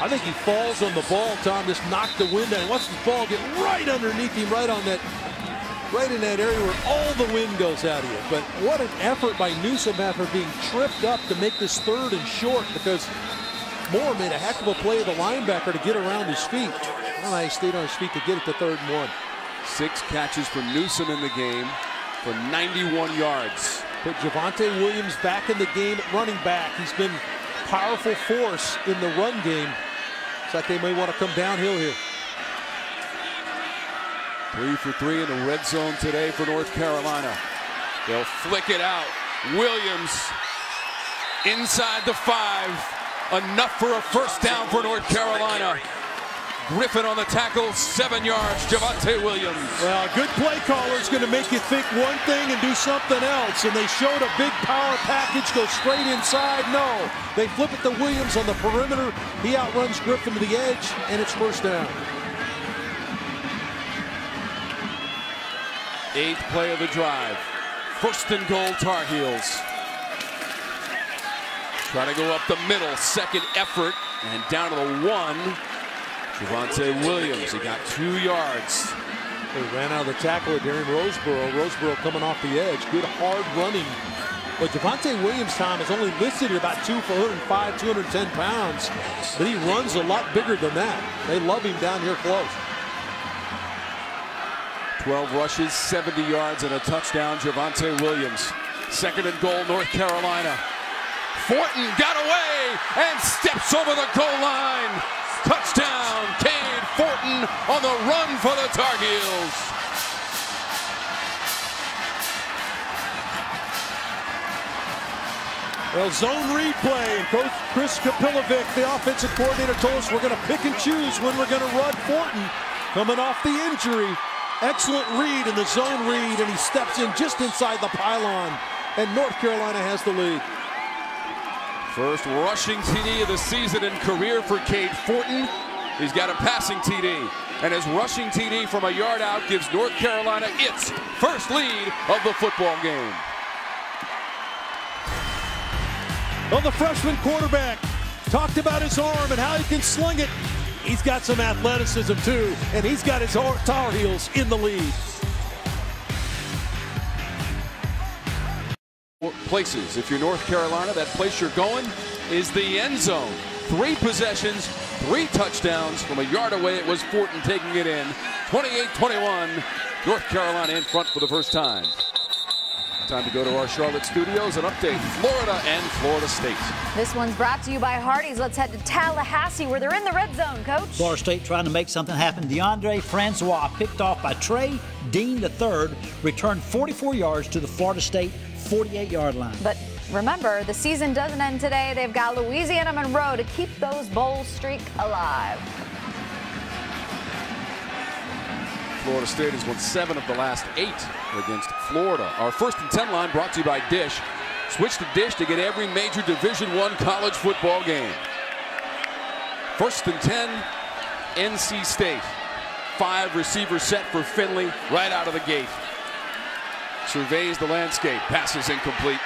I think he falls on the ball, Tom. Just knocked the wind out. He wants the ball get right underneath him, right in that area where all the wind goes out of you. But what an effort by Newsome after being tripped up to make this 3rd and short, because Moore made a heck of a play of the linebacker to get around his feet. Well, he stayed on his feet to get it to 3rd and 1. 6 catches for Newsome in the game for 91 yards. Put Javonte Williams back in the game at running back. He's been powerful force in the run game. Looks like they may want to come downhill here. 3 for 3 in the red zone today for North Carolina. They'll flick it out. Williams inside the 5. Enough for a first down for North Carolina. Griffin on the tackle, 7 yards. Javonte Williams. Well, a good play caller is going to make you think one thing and do something else. And they showed a big power package go straight inside. No, they flip it to Williams on the perimeter. He outruns Griffin to the edge, and it's first down. 8th play of the drive. 1st and goal, Tar Heels. Try to go up the middle. 2nd effort, and down to the 1. Javonte Williams, he got 2 yards. They ran out of the tackle during Roseboro. Roseboro coming off the edge. Good hard running. But Javonte Williams' time is only listed at about 205, 210 pounds. But he runs a lot bigger than that. They love him down here close. 12 rushes, 70 yards, and a touchdown. Javonte Williams. 2nd and goal, North Carolina. Fortin got away and steps over the goal line. Touchdown, Cade Fortin on the run for the Tar Heels. Well, zone read play, and Coach Chris Kapilovic, the offensive coordinator, told us we're going to pick and choose when we're going to run Fortin. Coming off the injury, excellent read in the zone read, and he steps in just inside the pylon, and North Carolina has the lead. First rushing TD of the season and career for Cade Fortin. He's got a passing TD, and his rushing TD from a yard out gives North Carolina its first lead of the football game. Well, the freshman quarterback talked about his arm and how he can sling it. He's got some athleticism too, and he's got his Tar Heels in the lead. Places. If you're North Carolina, that place you're going is the end zone. 3 possessions, 3 touchdowns. From a yard away, it was Fortin taking it in. 28-21, North Carolina in front for the first time. Time to go to our Charlotte studios and update Florida and Florida State. This one's brought to you by Hardee's. Let's head to Tallahassee where they're in the red zone, Coach. Florida State trying to make something happen. DeAndre Francois, picked off by Trey Dean III, returned 44 yards to the Florida State 48-yard line. But remember, the season doesn't end today. They've got Louisiana Monroe to keep those bowl streak alive. Florida State has won 7 of the last 8 against Florida. Our 1st and 10 line brought to you by Dish. Switch to Dish to get every major Division I college football game. 1st and 10, NC State. 5 receiver set for Finley right out of the gate. Surveys the landscape, passes incomplete.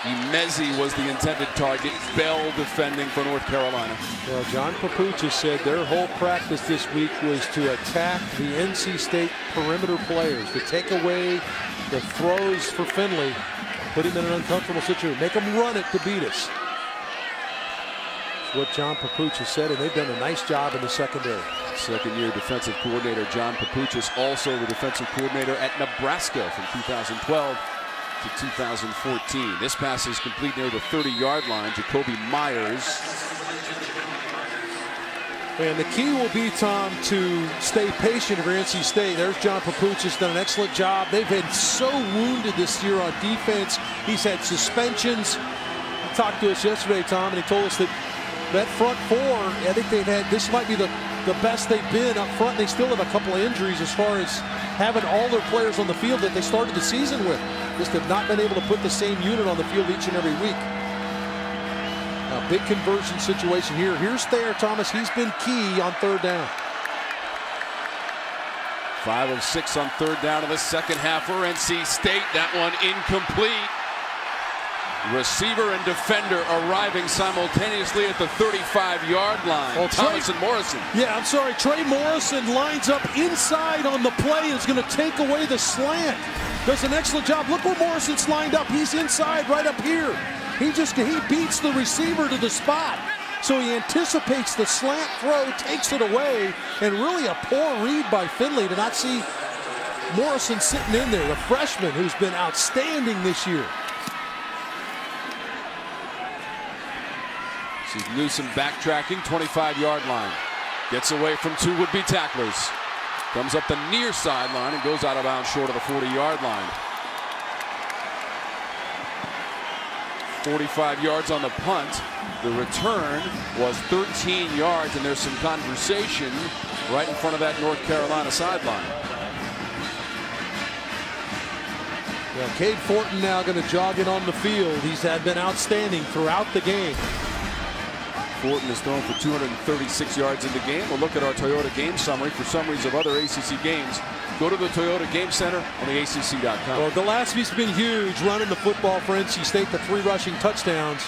Emezi was the intended target. Bell defending for North Carolina. Well, John Papuchis said their whole practice this week was to attack the NC State perimeter players, to take away the throws for Finley, put him in an uncomfortable situation, make them run it to beat us. That's what John Papuchis said, and they've done a nice job in the secondary. Second-year defensive coordinator John Papuchis, also the defensive coordinator at Nebraska from 2012 to 2014. This pass is complete near the 30-yard line. Jacoby Myers. And the key will be, Tom, to stay patient for NC State. There's John Papuchis, done an excellent job. They've been so wounded this year on defense. He's had suspensions. He talked to us yesterday, Tom, and he told us that that front 4, I think they've had, this might be the best they've been up front. They still have a couple of injuries as far as having all their players on the field that they started the season with. Just have not been able to put the same unit on the field each and every week. A big conversion situation here. Here's Thayer Thomas. He's been key on 3rd down. 5 of 6 on 3rd down in the second half for NC State. That one incomplete. Receiver and defender arriving simultaneously at the 35-yard line. Well, Thomas and Morrison. Yeah, I'm sorry. Trey Morrison lines up inside on the play and is going to take away the slant. Does an excellent job. Look where Morrison's lined up. He's inside right up here. He beats the receiver to the spot. So he anticipates the slant throw, takes it away, and really a poor read by Finley to not see Morrison sitting in there, the freshman who's been outstanding this year. This is Newsom backtracking, 25-yard line. Gets away from 2 would-be tacklers. Comes up the near sideline and goes out of bounds short of the 40-yard line. 45 yards on the punt. The return was 13 yards, and there's some conversation right in front of that North Carolina sideline. Well, Cade Fortin now going to jog in on the field. He's been outstanding throughout the game. Fortin has thrown for 236 yards in the game. We'll look at our Toyota game summary. For summaries of other ACC games, go to the Toyota Game Center on the ACC.com. Well, Gillespie's been huge running the football for NC State to 3 rushing touchdowns.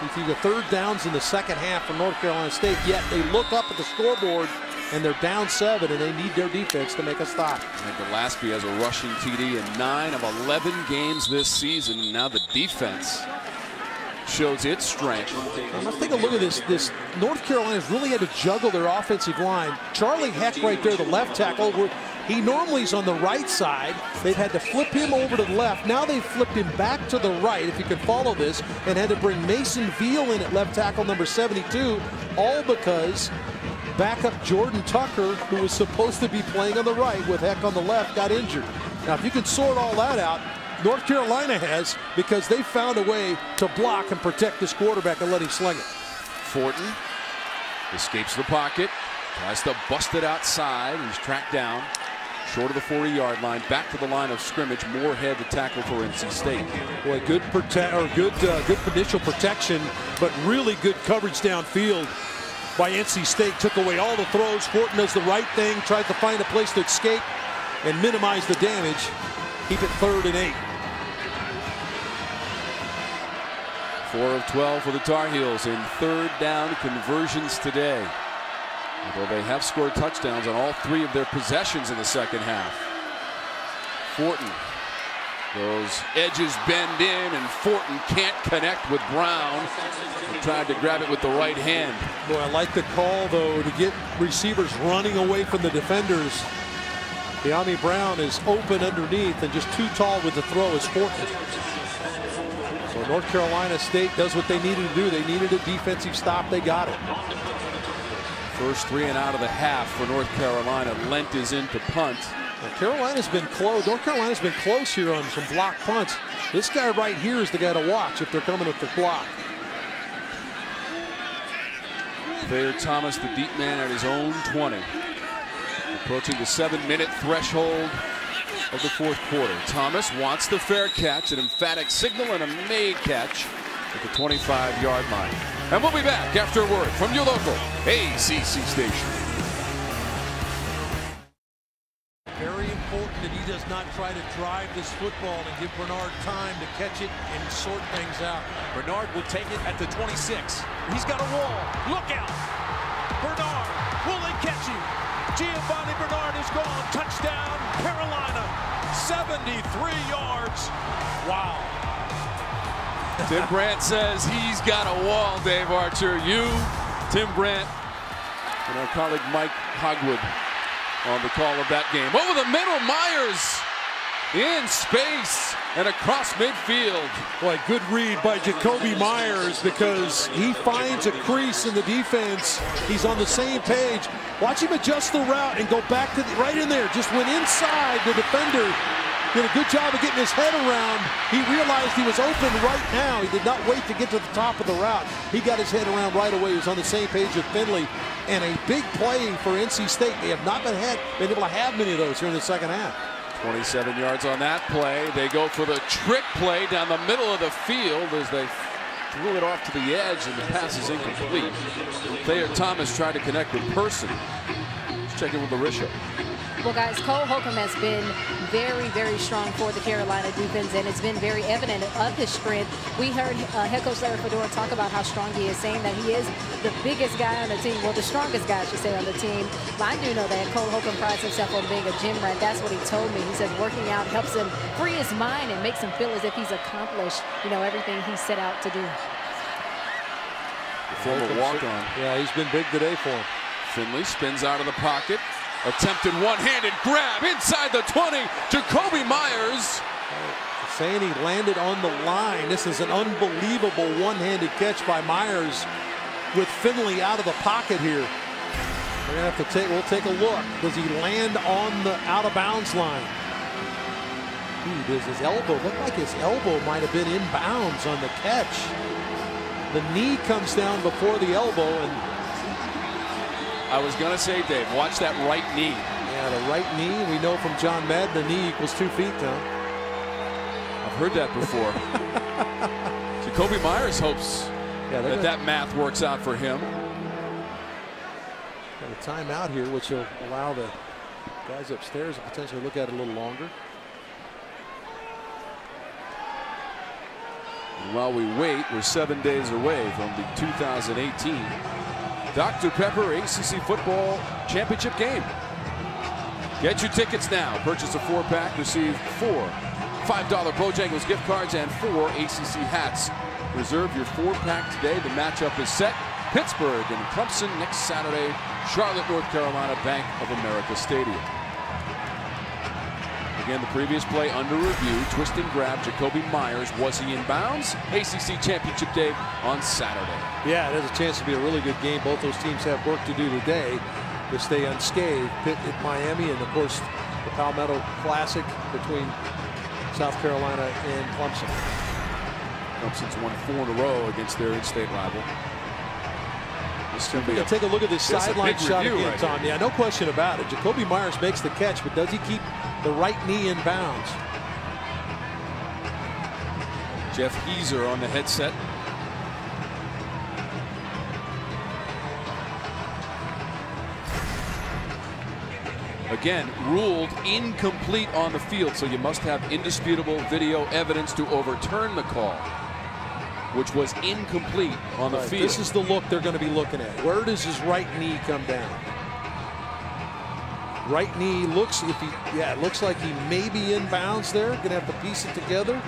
We see the 3rd downs in the second half for North Carolina State, yet they look up at the scoreboard and they're down 7, and they need their defense to make a stop. And Gillespie has a rushing TD in 9 of 11 games this season. And now the defense shows its strength. Let's take a look at this. North Carolina's really had to juggle their offensive line. Charlie Heck right there, the left tackle. He normally is on the right side. They've had to flip him over to the left. Now they've flipped him back to the right, if you can follow this, and had to bring Mason Veal in at left tackle number 72, all because backup Jordan Tucker, who was supposed to be playing on the right with Heck on the left, got injured. Now, if you can sort all that out, North Carolina has, because they found a way to block and protect this quarterback and let him sling it. Fortin escapes the pocket, tries to bust it outside. He's tracked down short of the 40-yard line, back to the line of scrimmage. Moorhead to tackle for NC State. Boy, good initial protection, but really good coverage downfield by NC State. Took away all the throws. Fortin does the right thing, tried to find a place to escape and minimize the damage. Keep it 3rd and 8. 4 of 12 for the Tar Heels in 3rd down conversions today. Although they have scored touchdowns on all 3 of their possessions in the second half. Fortin, those edges bend in, and Fortin can't connect with Brown. He tried to grab it with the right hand. Boy, I like the call, though, to get receivers running away from the defenders. De'Ami Brown is open underneath and just too tall with the throw as Fortin. So North Carolina State does what they needed to do. They needed a defensive stop. They got it. First 3 and out of the half for North Carolina. Lent is in to punt. Well, Carolina's been close. North Carolina's been close here on some block punts. This guy right here is the guy to watch if they're coming with the block. Thayer Thomas, the deep man, at his own 20. Approaching the 7-minute threshold of the 4th quarter. Thomas wants the fair catch, an emphatic signal, and a made catch at the 25-yard line. And we'll be back after a word from your local ACC station. Very important that he does not try to drive this football and give Bernard time to catch it and sort things out. Bernard will take it at the 26. He's got a wall. Look out. Bernard, will they catch him? Giovanni Bernard is gone. Touchdown, Carolina. 73 yards. Wow. Tim Brandt says he's got a wall, Dave Archer. Tim Brandt, and our colleague Mike Hogwood on the call of that game. Over the middle, Myers in space and across midfield. Boy, good read by Jacoby Myers, because he finds a crease in the defense. He's on the same page. Watch him adjust the route and go back to right in there. Just went inside the defender. Did a good job of getting his head around. He realized he was open right now. He did not wait to get to the top of the route. He got his head around right away. He was on the same page with Finley. And a big play for NC State. They have not been able to have many of those here in the second half. 27 yards on that play. They go for the trick play down the middle of the field as they threw it off to the edge, and the pass is incomplete. Thayer Thomas tried to connect with Person. Let's check in with Larisha. Well, guys, Cole Holcomb has been very, very strong for the Carolina defense, and it's been very evident of his strength. We heard head coach Larry Fedora talk about how strong he is, saying that he is the biggest guy on the team, well, the strongest guy, I should say, on the team. But I do know that Cole Holcomb prides himself on being a gym rat. That's what he told me. He says working out helps him free his mind and makes him feel as if he's accomplished, everything he set out to do. Former walk-on. Yeah, he's been big today for him. Finley spins out of the pocket. Attempted one-handed grab inside the 20. Jacoby Myers. Saying he landed on the line. This is an unbelievable one-handed catch by Myers with Finley out of the pocket here. We're gonna have to we'll take a look. Does he land on the out-of-bounds line? speed. His elbow looked like his elbow might have been inbounds on the catch. The knee comes down before the elbow, and I was going to say, Dave, watch that right knee. Yeah, the right knee. We know from John Madden, the knee equals 2 feet, Tom. I've heard that before. Jacoby Myers hopes that math works out for him. Got a timeout here, which will allow the guys upstairs to potentially look at it a little longer. And while we wait, we're 7 days away from the 2018 Dr. Pepper ACC Football Championship game. Get your tickets now. Purchase a 4-pack, receive 4 $5 Bojangles gift cards and 4 ACC hats. Reserve your 4-pack today. The matchup is set. Pittsburgh and Clemson next Saturday. Charlotte, North Carolina, Bank of America Stadium. Again, the previous play under review. Twist and grab. Jacoby Myers. Was he in bounds? ACC Championship Day on Saturday. Yeah, it has a chance to be a really good game. Both those teams have work to do today to stay unscathed. Pitt at Miami, and of course the Palmetto Classic between South Carolina and Clemson. Clemson's won 4 in a row against their in-state rival. Take a look at this sideline shot again, right Tom. here. Yeah, no question about it. Jacoby Myers makes the catch, but does he keep the right knee in bounds? Jeff Heeser on the headset. Again, ruled incomplete on the field, so you must have indisputable video evidence to overturn the call, which was incomplete on the field. This is the look they're going to be looking at. Where does his right knee come down? Right knee looks, it looks like he may be in bounds there. Going to have to piece it together.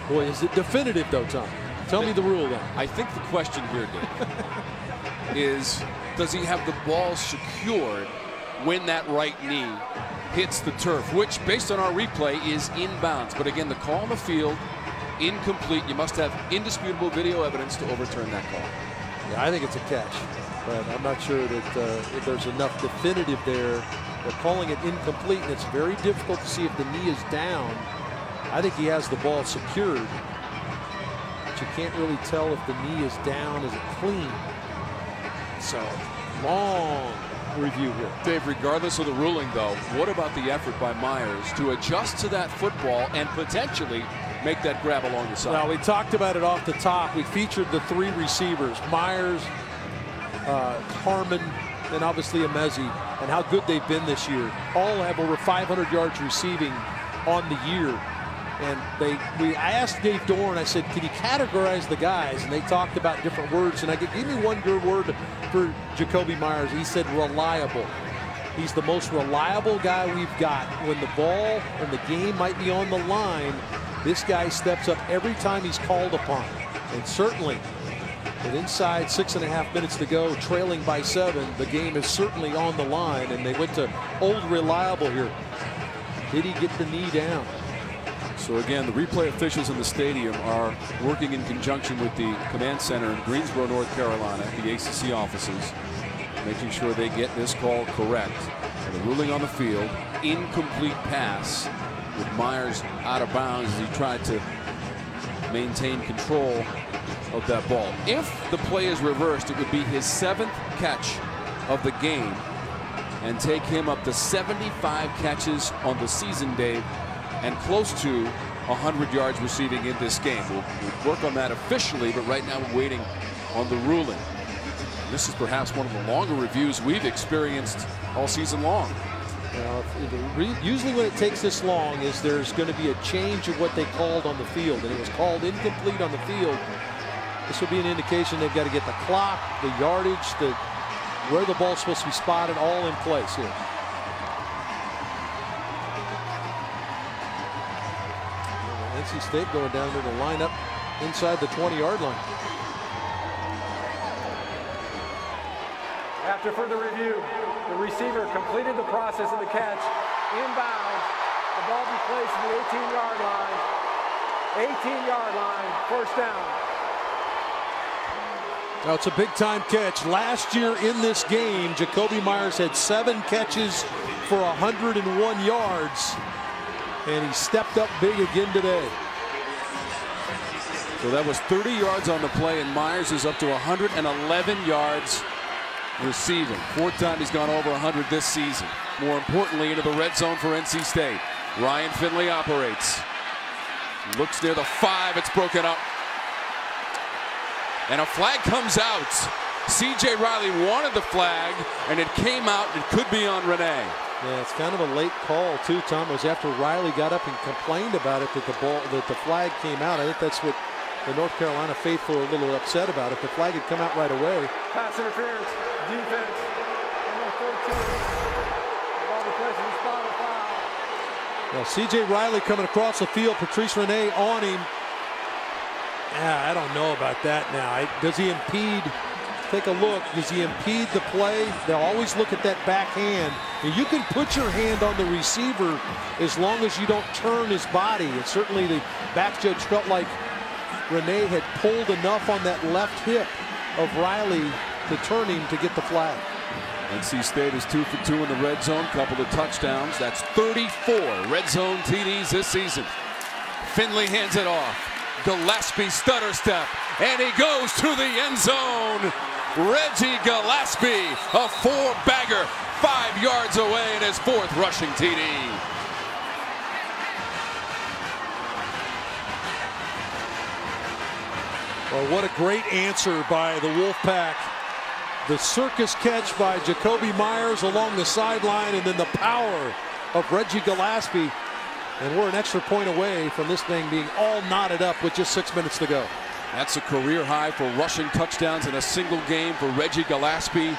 Boy, is it definitive though, Tom? Tell me the rule then. I think the question here, Dave, is does he have the ball secured when that right knee hits the turf, which based on our replay is inbounds. But again, the call on the field, incomplete. You must have indisputable video evidence to overturn that call. Yeah, I think it's a catch, but I'm not sure that if there's enough definitive there. They're calling it incomplete, and it's very difficult to see if the knee is down. I think he has the ball secured, but you can't really tell if the knee is down. Is it clean? So, long review here. Dave, regardless of the ruling, though, what about the effort by Myers to adjust to that football and potentially make that grab along the side? Well, we talked about it off the top. We featured the 3 receivers, Myers, Harmon, and obviously Emezi, and how good they've been this year. All have over 500 yards receiving on the year. And I asked Dave Dorn, I said, can you categorize the guys? And they talked about different words. And I could give me one good word for Jacoby Myers. He said reliable. He's the most reliable guy we've got. When the ball and the game might be on the line, this guy steps up every time he's called upon. And certainly, with inside 6.5 minutes to go, trailing by 7, the game is certainly on the line. And they went to old reliable here. Did he get the knee down? So again, the replay officials in the stadium are working in conjunction with the command center in Greensboro, North Carolina, the ACC offices, making sure they get this call correct. And the ruling on the field, incomplete pass with Myers out of bounds as he tried to maintain control of that ball. If the play is reversed, it would be his 7th catch of the game and take him up to 75 catches on the season, Dave, and close to 100 yards receiving in this game. We'll work on that officially, but right now we're waiting on the ruling. This is perhaps one of the longer reviews we've experienced all season long. Usually when it takes this long is there's going to be a change of what they called on the field, and it was called incomplete on the field. This will be an indication they've got to get the clock, the yardage, where the ball's supposed to be spotted, all in place here. NC State going down there to line up inside the 20-yard line. After further review, the receiver completed the process of the catch. Inbounds. The ball be placed in the 18-yard line. 18-yard line, first down. Now it's a big-time catch. Last year in this game, Jacoby Myers had 7 catches for 101 yards, and he stepped up big again today. So that was 30 yards on the play, and Myers is up to 111 yards receiving. Fourth time he's gone over 100 this season. More importantly, into the red zone for NC State. Ryan Finley operates. Looks near the 5. It's broken up. And a flag comes out. C.J. Riley wanted the flag, and it came out. It could be on Renee. Yeah, it's kind of a late call too, Tom. It was after Riley got up and complained about it that the flag came out. I think that's what the North Carolina faithful were a little upset about. If the flag had come out right away. Pass interference, defense, number 14. Ball replacing the spot of foul. Now C.J. Riley coming across the field. Patrice Renee on him. Yeah, I don't know about that now. Does he impede? Take a look. Does he impede the play? They'll always look at that backhand. You can put your hand on the receiver as long as you don't turn his body. And certainly the back judge felt like Renee had pulled enough on that left hip of Riley to turn him to get the flag. NC State is 2 for 2 in the red zone. Couple of touchdowns. That's 34 red zone TDs this season. Finley hands it off. Gillespie stutter step, and he goes to the end zone. Reggie Gillespie, a 4-bagger, 5 yards away in his 4th rushing TD. Well, what a great answer by the Wolfpack. The circus catch by Jacoby Myers along the sideline, and then the power of Reggie Gillespie. And we're an extra point away from this thing being all knotted up with just 6 minutes to go. That's a career high for rushing touchdowns in a single game for Reggie Gillespie.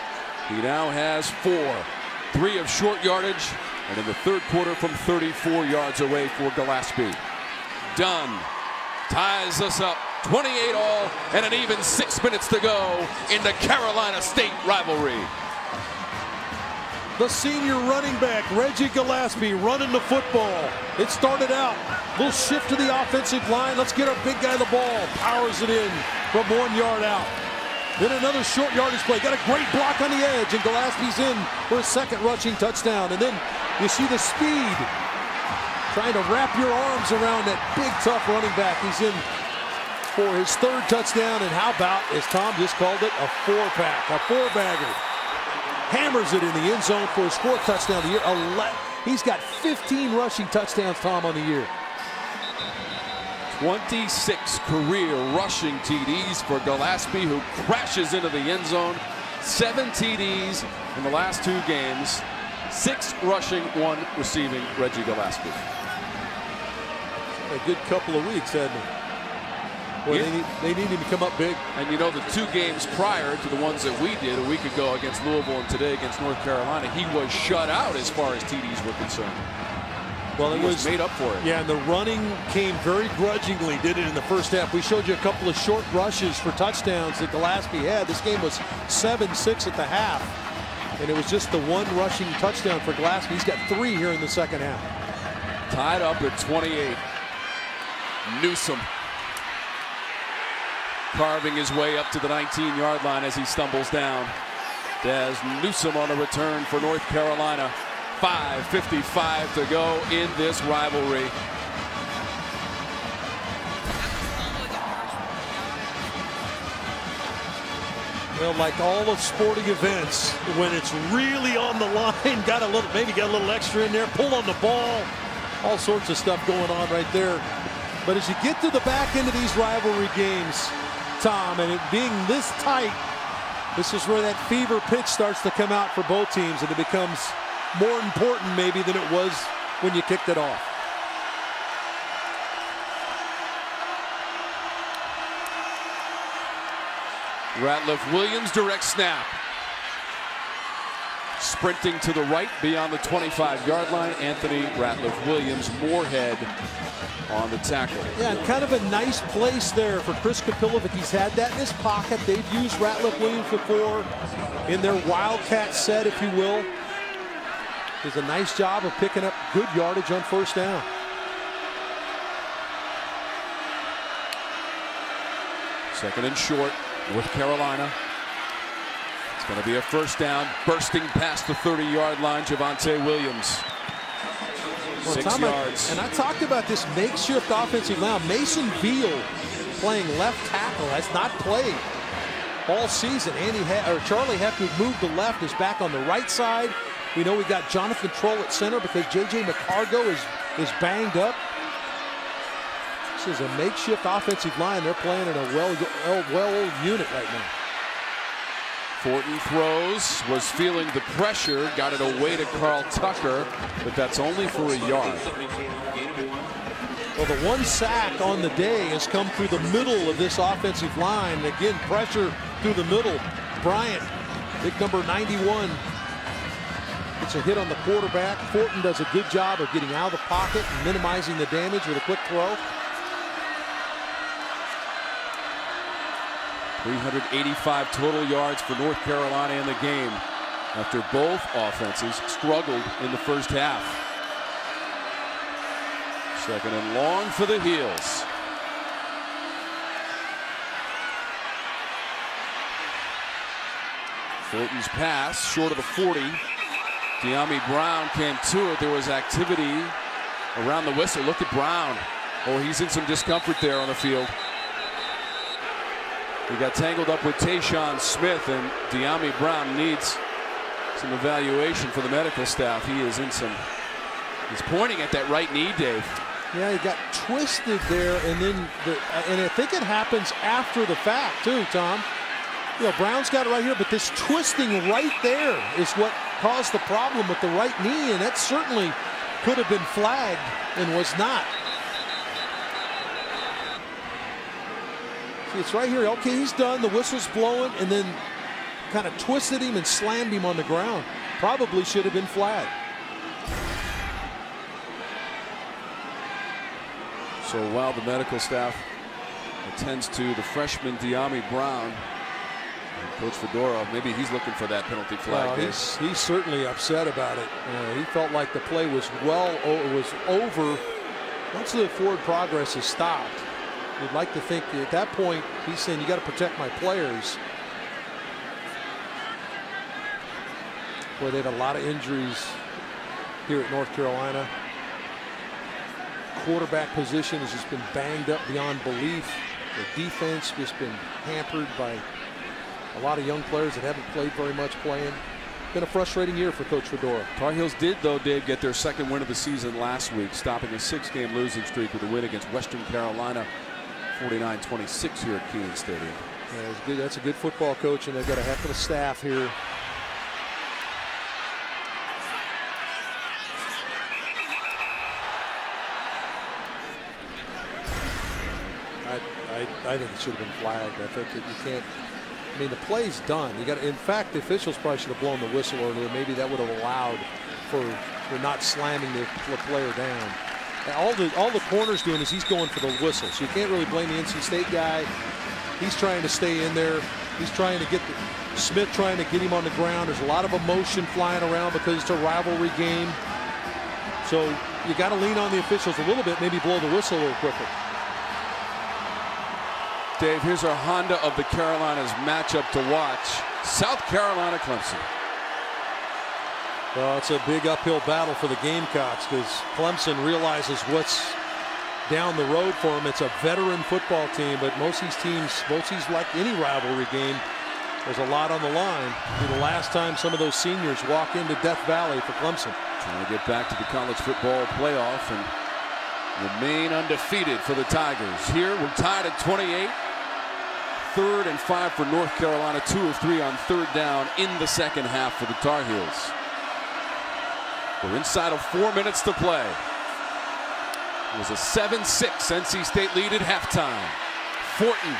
He now has 4, 3 of short yardage, and in the third quarter from 34 yards away for Gillespie. Dunn ties us up, 28 all, and an even 6 minutes to go in the Carolina State rivalry. The senior running back, Reggie Gillespie, running the football. It started out, little shift to the offensive line. Let's get our big guy the ball. Powers it in from 1 yard out. Then another short yardage play. Got a great block on the edge, and Gillespie's in for his 2nd rushing touchdown. And then you see the speed. Trying to wrap your arms around that big, tough running back. He's in for his 3rd touchdown. And how about, as Tom just called it, a 4-pack, a 4-bagger. Hammers it in the end zone for his 4th touchdown of the year. He's got 15 rushing touchdowns, Tom, on the year. 26 career rushing TDs for Gillespie, who crashes into the end zone. 7 TDs in the last 2 games. 6 rushing, 1 receiving, Reggie Gillespie. A good couple of weeks, hasn't it? Well, they need him to come up big. And you know, the 2 games prior to the ones that we did a week ago against Louisville and today against North Carolina, he was shut out as far as TDs were concerned. Well, it was made up for it. Yeah, and the running came very grudgingly, did it in the first half. We showed you a couple of short rushes for touchdowns that Gillespie had. This game was 7-6 at the half, and it was just the 1 rushing touchdown for Gillespie. He's got 3 here in the second half. Tied up at 28. Newsome carving his way up to the 19-yard line as he stumbles down. Des Newsome on a return for North Carolina. 5:55 to go in this rivalry. Well, like all of sporting events, when it's really on the line, maybe got a little extra in there, pull on the ball, all sorts of stuff going on right there. But as you get to the back end of these rivalry games, Tom, and it being this tight, this is where that fever pitch starts to come out for both teams, and it becomes more important maybe than it was when you kicked it off. Ratliff Williams, direct snap. Sprinting to the right beyond the 25-yard line, Anthony Ratliff Williams, Moorhead on the tackle. Yeah, and kind of a nice place there for Chris Kapilovic. He's had that in his pocket. They've used Ratliff Williams before in their Wildcat set, if you will. Does a nice job of picking up good yardage on first down. Second and short with Carolina. It's going to be a first down, bursting past the 30-yard line, Javonte Williams. Well, 6 yards. And I talked about this makeshift offensive line. Mason Beal playing left tackle has not played all season. Charlie Heck, who moved to left, is back on the right side. We know we got Jonathan Troll at center because J.J. McCargo is banged up. This is a makeshift offensive line. They're playing in a well-oiled unit right now. Fortin throws, was feeling the pressure, got it away to Carl Tucker, but that's only for a yard. Well, the one sack on the day has come through the middle of this offensive line. Again, pressure through the middle. Bryant, big number 91, gets a hit on the quarterback. Fortin does a good job of getting out of the pocket and minimizing the damage with a quick throw. 385 total yards for North Carolina in the game after both offenses struggled in the first half. Second and long for the Heels. Fortin's pass short of the 40. De'Ami Brown came to it. There was activity around the whistle. Look at Brown. Oh, he's in some discomfort there on the field. He got tangled up with Tayshawn Smith, and De'Ami Brown needs some evaluation for the medical staff. He is in some, he's pointing at that right knee, Dave. Yeah, he got twisted there, and then and I think it happens after the fact too, Tom. You know, Brown's got it right here, but this twisting right there is what caused the problem with the right knee, and that certainly could have been flagged and was not. See, it's right here. Okay, he's done. The whistle's blowing, and then kind of twisted him and slammed him on the ground. Probably should have been flagged. So while the medical staff attends to the freshman De'Ami Brown, Coach Fedora, maybe he's looking for that penalty flag. Well, he's certainly upset about it. He felt like the play was over once the forward progress is stopped. You'd like to think that at that point he's saying you got to protect my players. Boy, they've had a lot of injuries here at North Carolina. Quarterback position has just been banged up beyond belief. The defense just been hampered by a lot of young players that haven't played very much playing. Been a frustrating year for Coach Fedora. Tar Heels did, though, Dave, get their second win of the season last week, stopping a 6-game losing streak with a win against Western Carolina, 49-26 here at Kenan Stadium. Yeah, it's good. That's a good football coach, and they've got a heck of a staff here. I think it should have been flagged. I think that you can't. I mean, the play's done. You got. In fact, the officials probably should have blown the whistle earlier. Maybe that would have allowed for not slamming the player down. And all the corner's doing is he's going for the whistle. So you can't really blame the NC State guy. He's trying to stay in there. He's trying to get Smith trying to get him on the ground. There's a lot of emotion flying around because it's a rivalry game. So you got to lean on the officials a little bit. Maybe blow the whistle a little quicker. Dave, here's our Honda of the Carolinas matchup to watch. South Carolina Clemson. Well, it's a big uphill battle for the Gamecocks because Clemson realizes what's down the road for them. It's a veteran football team, but most of these teams, like any rivalry game, there's a lot on the line. It'll be the last time some of those seniors walk into Death Valley for Clemson. Trying to get back to the college football playoff and remain undefeated for the Tigers. Here we're tied at 28. 3rd and 5 for North Carolina. 2 of 3 on 3rd down in the second half for the Tar Heels. We're inside of 4 minutes to play. It was a 7-6 NC State lead at halftime. Fortin,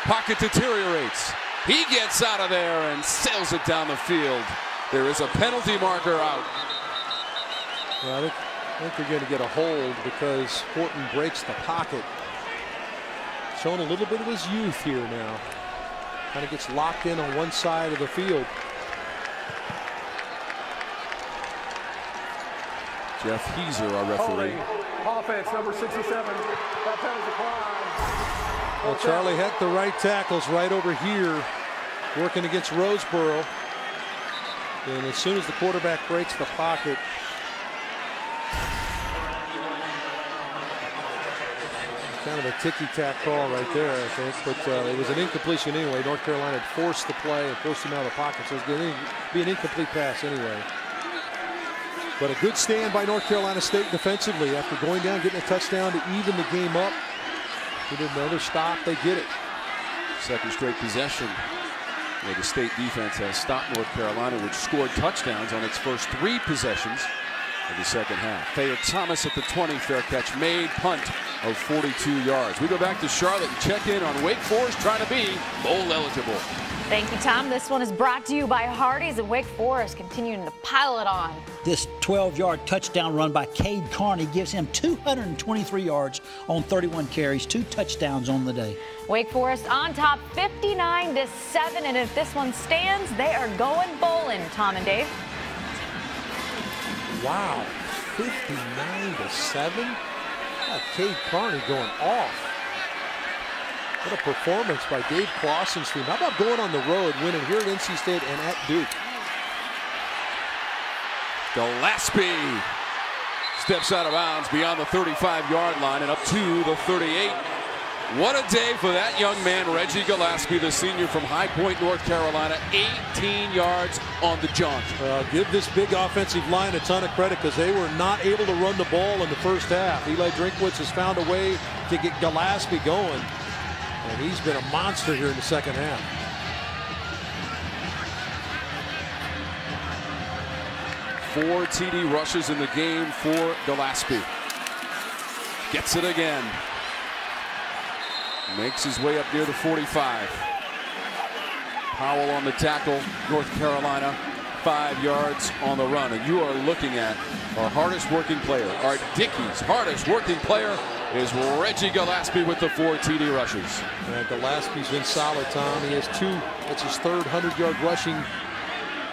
pocket deteriorates. He gets out of there and sails it down the field. There is a penalty marker out. Well, I think they're going to get a hold because Fortin breaks the pocket. Showing a little bit of his youth here now. Kind of gets locked in on one side of the field. Jeff Heiser, our referee. Offense, number 67. That penalty decline. Well, Charlie Heck, the right tackle's right over here, working against Roseboro. And as soon as the quarterback breaks the pocket, kind of a ticky-tack call right there, I think. But it was an incompletion anyway. North Carolina had forced the play and forced him out of the pocket. So it's going to be an incomplete pass anyway. But a good stand by North Carolina State defensively after going down, getting a touchdown to even the game up. They did another stop. They get it. Second straight possession where the state defense has stopped North Carolina, which scored touchdowns on its first 3 possessions of the second half. Thayer Thomas at the 20, fair catch made, punt of 42 yards. We go back to Charlotte and check in on Wake Forest trying to be bowl eligible. Thank you, Tom. This one is brought to you by Hardee's, and Wake Forest continuing to pile it on. This 12-yard touchdown run by Cade Carney gives him 223 yards on 31 carries, 2 touchdowns on the day. Wake Forest on top 59-7, and if this one stands, they are going bowling, Tom and Dave. Wow, 59-7. Cade Carney going off. What a performance by Dave Clawson's team. How about going on the road, winning here at NC State and at Duke? Gillespie steps out of bounds beyond the 35-yard line and up to the 38. What a day for that young man, Reggie Gillespie, the senior from High Point, North Carolina. 18 yards on the jaunt. Give this big offensive line a ton of credit because they were not able to run the ball in the first half. Eli Drinkwitz has found a way to get Gillespie going, and he's been a monster here in the second half. Four TD rushes in the game for Gillespie. Gets it again. Makes his way up near the 45. Powell on the tackle. North Carolina 5 yards on the run. And you are looking at our hardest working player. Art Dickey's hardest working player is Reggie Gillespie with the 4 TD rushes. Gillespie's been solid, Tom. He has 2. That's his third 100-yard rushing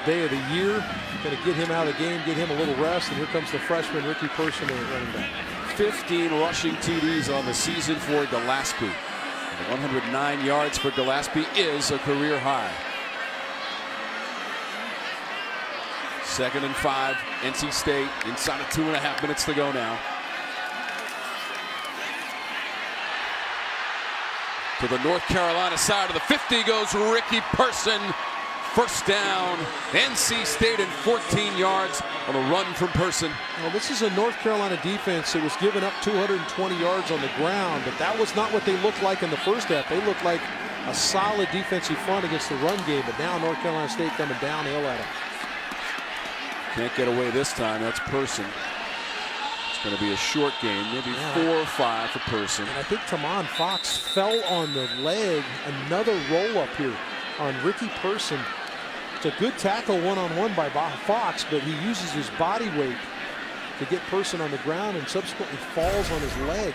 day of the year. Going to get him out of the game, get him a little rest. And here comes the freshman, Ricky Person, at running back. 15 rushing TDs on the season for Gillespie. 109 yards for Gillespie is a career high. 2nd and 5, NC State inside of 2.5 minutes to go now. To the North Carolina side of the 50 goes Ricky Person. First down, NC State and 14 yards on a run from Person. Well, this is a North Carolina defense that was giving up 220 yards on the ground, but that was not what they looked like in the first half. They looked like a solid defensive front against the run game, but now North Carolina State coming downhill at them. Can't get away this time. That's Person. It's going to be a short game, maybe 4 or 5 for Person. And I think Tamon Fox fell on the leg. Another roll up here on Ricky Person. It's a good tackle one-on-one by Fox, but he uses his body weight to get Person on the ground and subsequently falls on his leg.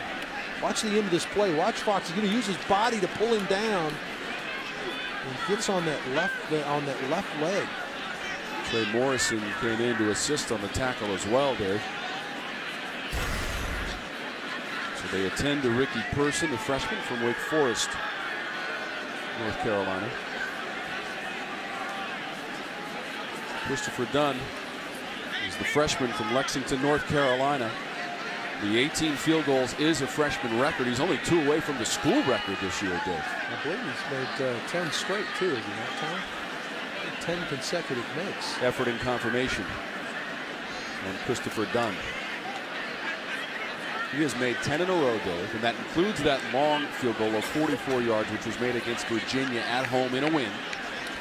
Watch the end of this play. Watch Fox. He's going to use his body to pull him down and gets on that left leg. Trey Morrison came in to assist on the tackle as well, Dave. So they attend to Ricky Person, the freshman from Wake Forest, North Carolina. Christopher Dunn is the freshman from Lexington, North Carolina. The 18 field goals is a freshman record. He's only 2 away from the school record this year, Dave. I believe he's made 10 straight, too, is he not, Tom? 10 consecutive makes. Effort and confirmation on Christopher Dunn. He has made 10 in a row, Dave, and that includes that long field goal of 44 yards, which was made against Virginia at home in a win,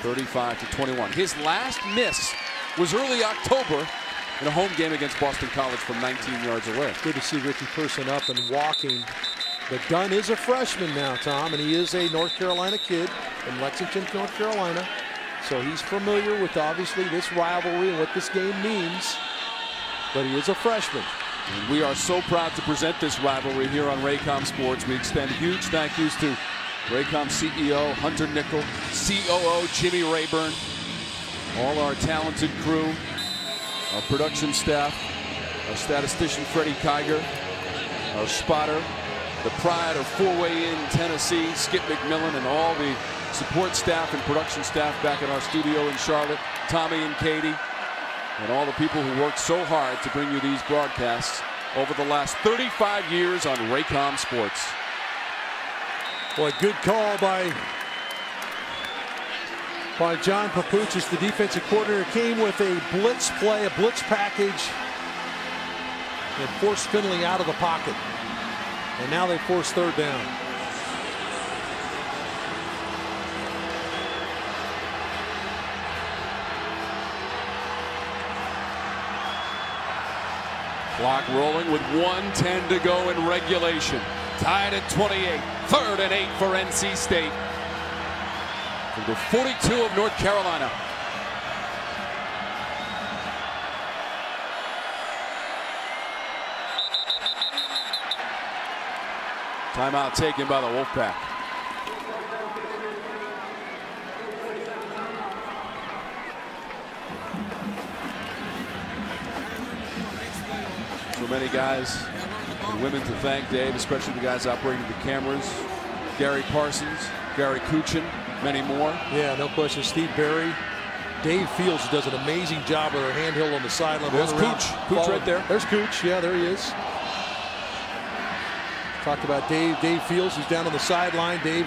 35-21. His last miss was early October in a home game against Boston College from 19 yards away. Good to see Ricky Person up and walking. But Dunn is a freshman now, Tom, and he is a North Carolina kid from Lexington, North Carolina. So he's familiar with, obviously, this rivalry and what this game means. But he is a freshman. And we are so proud to present this rivalry here on Raycom Sports. We extend huge thank yous to Raycom CEO Hunter Nickel, COO Jimmy Rayburn, all our talented crew, our production staff, our statistician Freddie Kiger, our spotter, the pride of Four-Way Inn, Tennessee, Skip McMillan, and all the support staff and production staff back at our studio in Charlotte, Tommy and Katie, and all the people who worked so hard to bring you these broadcasts over the last 35 years on Raycom Sports. Boy, good call by John Papuchis, the defensive coordinator. Came with a blitz play, a blitz package, and forced Finley out of the pocket. And now they force third down. Clock rolling with 1:10 to go in regulation. Tied at 28. 3rd and 8 for NC State. Number 42 of North Carolina. Timeout taken by the Wolfpack. So many guys and women to thank, Dave, especially the guys operating the cameras. Gary Parsons, Gary Kuchin, many more. Yeah, no question. Steve Berry. Dave Fields does an amazing job with her handheld on the sideline. There's Cooch. Cooch right there. There's Cooch. Yeah, there he is. Talked about Dave Fields, who's down on the sideline. Dave,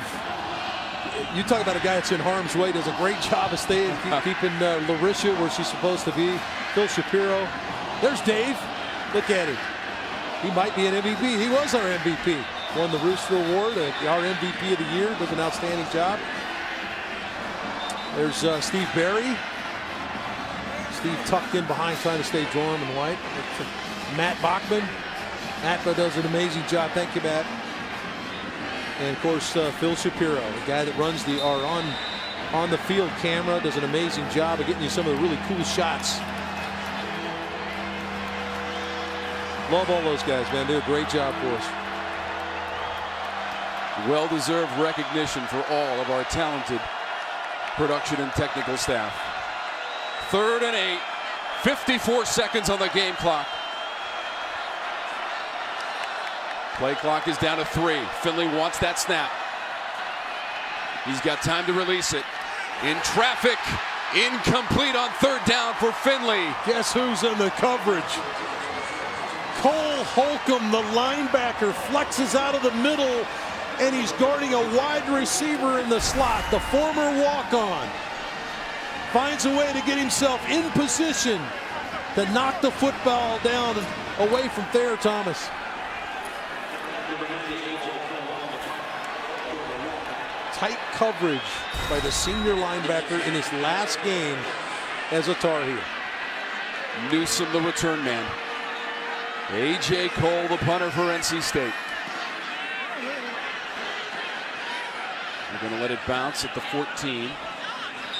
you talk about a guy that's in harm's way, does a great job of staying, keeping Larisha where she's supposed to be. Phil Shapiro. There's Dave. Look at him. He might be an MVP. He was our MVP. Won the Rooster Award, our MVP of the year. Does an outstanding job. There's Steve Berry. Steve tucked in behind, trying to stay warm and white. Matt Bachman. Matt does an amazing job. Thank you, Matt. And of course, Phil Shapiro, the guy that runs our on the field camera, does an amazing job of getting you some of the really cool shots. Love all those guys, man. Do a great job for us. Well-deserved recognition for all of our talented production and technical staff. 3rd and 8, 54 seconds on the game clock. Play clock is down to 3. Finley wants that snap. He's got time to release it. In traffic, incomplete on 3rd down for Finley. Guess who's in the coverage? Cole Holcomb, the linebacker, flexes out of the middle, and he's guarding a wide receiver in the slot, the former walk-on. Finds a way to get himself in position to knock the football down away from Thayer Thomas. Tight coverage by the senior linebacker in his last game as a Tar Heel. Newsom, the return man. A.J. Cole, the punter for NC State. They're going to let it bounce at the 14.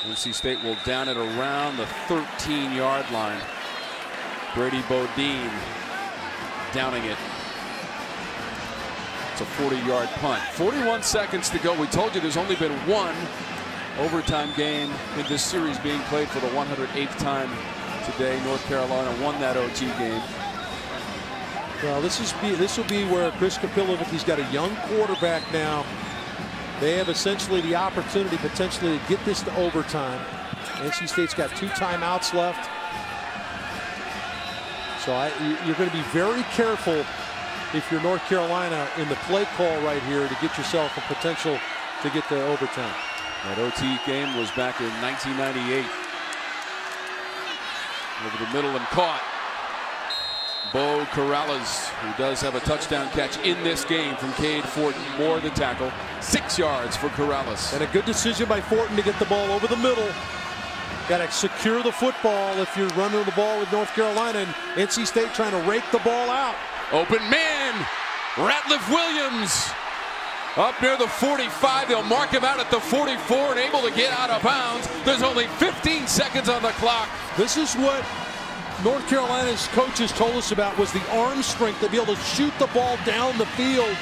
NC State will down it around the 13-yard line. Brady Bodine downing it. It's a 40-yard punt. 41 seconds to go. We told you there's only been one overtime game in this series being played for the 108th time today. North Carolina won that OT game. Well, this will be where Chris Kapilovic, got a young quarterback now. They have essentially the opportunity potentially to get this to overtime. NC State's got 2 timeouts left. So you're going to be very careful if you're North Carolina in the play call right here to get yourself a potential to get to overtime. That OT game was back in 1998. Over the middle and caught. Bo Corrales, who does have a touchdown catch in this game from Cade Fortin. Moore the tackle. 6 yards for Corrales. And a good decision by Fortin to get the ball over the middle. Got to secure the football if you're running the ball with North Carolina, and NC State trying to rake the ball out. Open man, Ratliff Williams up near the 45. They'll mark him out at the 44 and able to get out of bounds. There's only 15 seconds on the clock. This is what North Carolina's coaches told us about, was the arm strength to be able to shoot the ball down the field.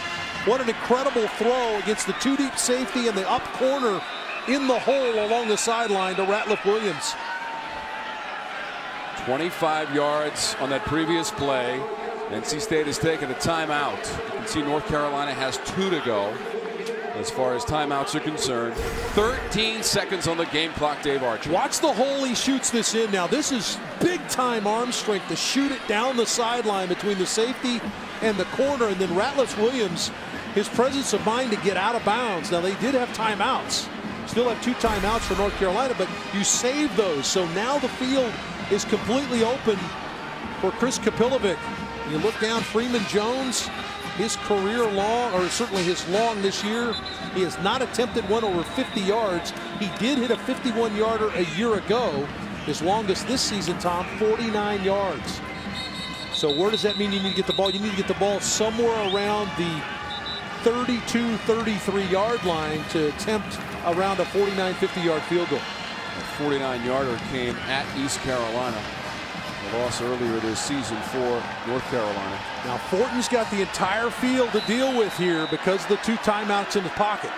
What an incredible throw against the 2-deep safety and the up corner in the hole along the sideline to Ratliff Williams. 25 yards on that previous play. NC State has taken a timeout. You can see North Carolina has 2 to go. as far as timeouts are concerned. 13 seconds on the game clock, Dave Archer. Watch the hole he shoots this in. Now, this is big-time arm strength to shoot it down the sideline between the safety and the corner. And then Ratliff Williams, his presence of mind to get out of bounds. Now, they did have timeouts. Still have 2 timeouts for North Carolina, but you save those. So now the field is completely open for Chris Kapilovic. You look down, Freeman Jones, his career long, or certainly his long this year, he has not attempted one over 50 yards. He did hit a 51-yarder a year ago. His longest this season, Tom, 49 yards. So where does that mean you need to get the ball? You need to get the ball somewhere around the 32, 33-yard line to attempt around a 49, 50-yard field goal. A 49-yarder came at East Carolina. A loss earlier this season for North Carolina. Now Fortin's got the entire field to deal with here because of the 2 timeouts in the pocket.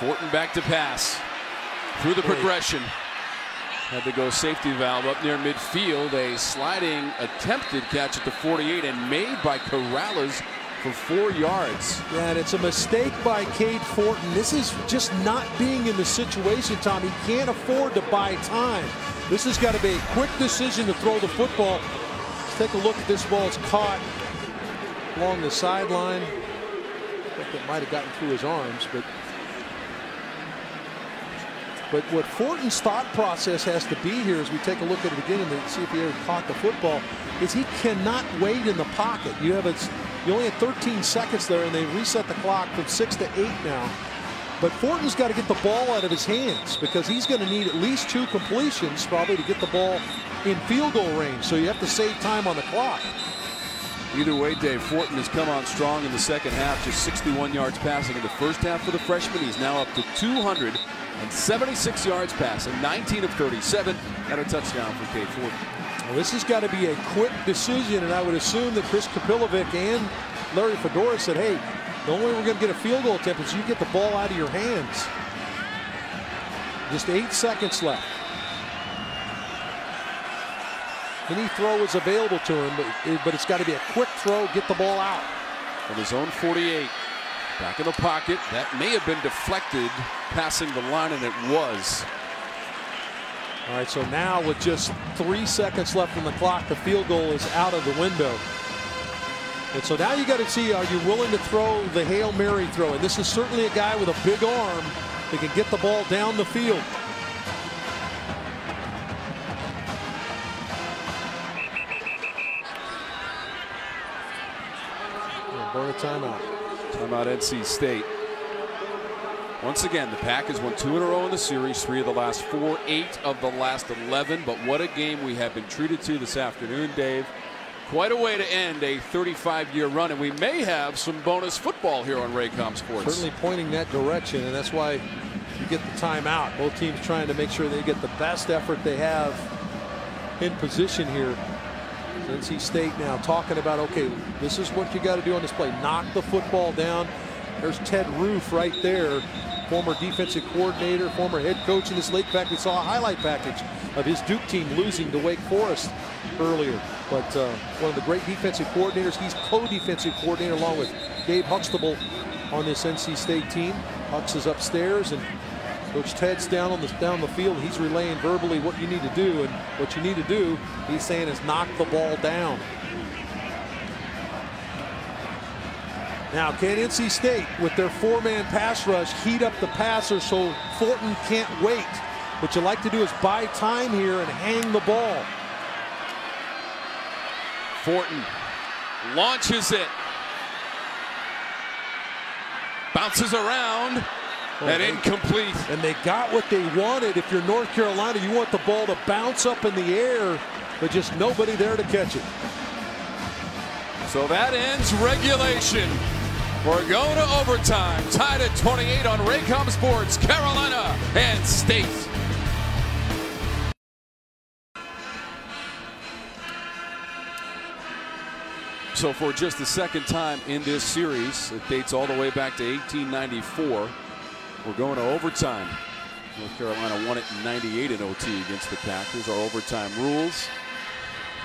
Fortin back to pass through the progression. Had to go safety valve up near midfield. A sliding attempted catch at the 48 and made by Corrales for 4 yards. Yeah, and it's a mistake by Cade Fortin. This is just not being in the situation, Tom. He can't afford to buy time. This has got to be a quick decision to throw the football. Let's take a look at this ball. It's caught along the sideline. I think it might have gotten through his arms, but what Fortin's thought process has to be here as we take a look at it again and see if he ever caught the football is he cannot wait in the pocket. You only had 13 seconds there, and they reset the clock from 6 to 8 now. But Fortin's got to get the ball out of his hands because he's going to need at least 2 completions probably to get the ball in field goal range. So you have to save time on the clock. Either way, Dave, Fortin has come on strong in the second half. Just 61 yards passing in the first half for the freshman. He's now up to 276 yards passing, 19 of 37, and a touchdown for Cade Fortin. Well, this has got to be a quick decision, and I would assume that Chris Kapilovic and Larry Fedora said, hey, the only way we're going to get a field goal attempt is you get the ball out of your hands. Just 8 seconds left. Any throw is available to him, but it's got to be a quick throw, get the ball out. From his own 48, back in the pocket. That may have been deflected passing the line, and it was. All right, so now with just 3 seconds left on the clock, the field goal is out of the window. And so now you got to see, are you willing to throw the Hail Mary throw? And this is certainly a guy with a big arm that can get the ball down the field. Burn a timeout. Timeout NC State. Once again, the Pack has won 2 in a row in the series, 3 of the last 4, 8 of the last 11. But what a game we have been treated to this afternoon, Dave. Quite a way to end a 35-year run, and we may have some bonus football here on Raycom Sports. Certainly pointing that direction, and that's why you get the timeout. Both teams trying to make sure they get the best effort they have in position here. NC State now talking about, okay, this is what you got to do on this play. Knock the football down. There's Ted Roof right there, former defensive coordinator, former head coach in this league. In fact, we saw a highlight package of his Duke team losing to Wake Forest earlier. But one of the great defensive coordinators. He's co-defensive coordinator along with Gabe Huxtable on this NC State team. Hux is upstairs, and Coach Ted's down the field. He's relaying verbally what you need to do, and what you need to do, he's saying, is knock the ball down. Now, can NC State, with their 4-man pass rush, heat up the passer so Fortin can't wait? What you like to do is buy time here and hang the ball. Fortin launches it. Bounces around. And incomplete. And they got what they wanted. If you're North Carolina, you want the ball to bounce up in the air, but just nobody there to catch it. So that ends regulation. We're going to overtime. Tied at 28 on Raycom Sports, Carolina and State. So for just the second time in this series, it dates all the way back to 1894. We're going to overtime. North Carolina won it in 98 in OT against the Packers. Our overtime rules.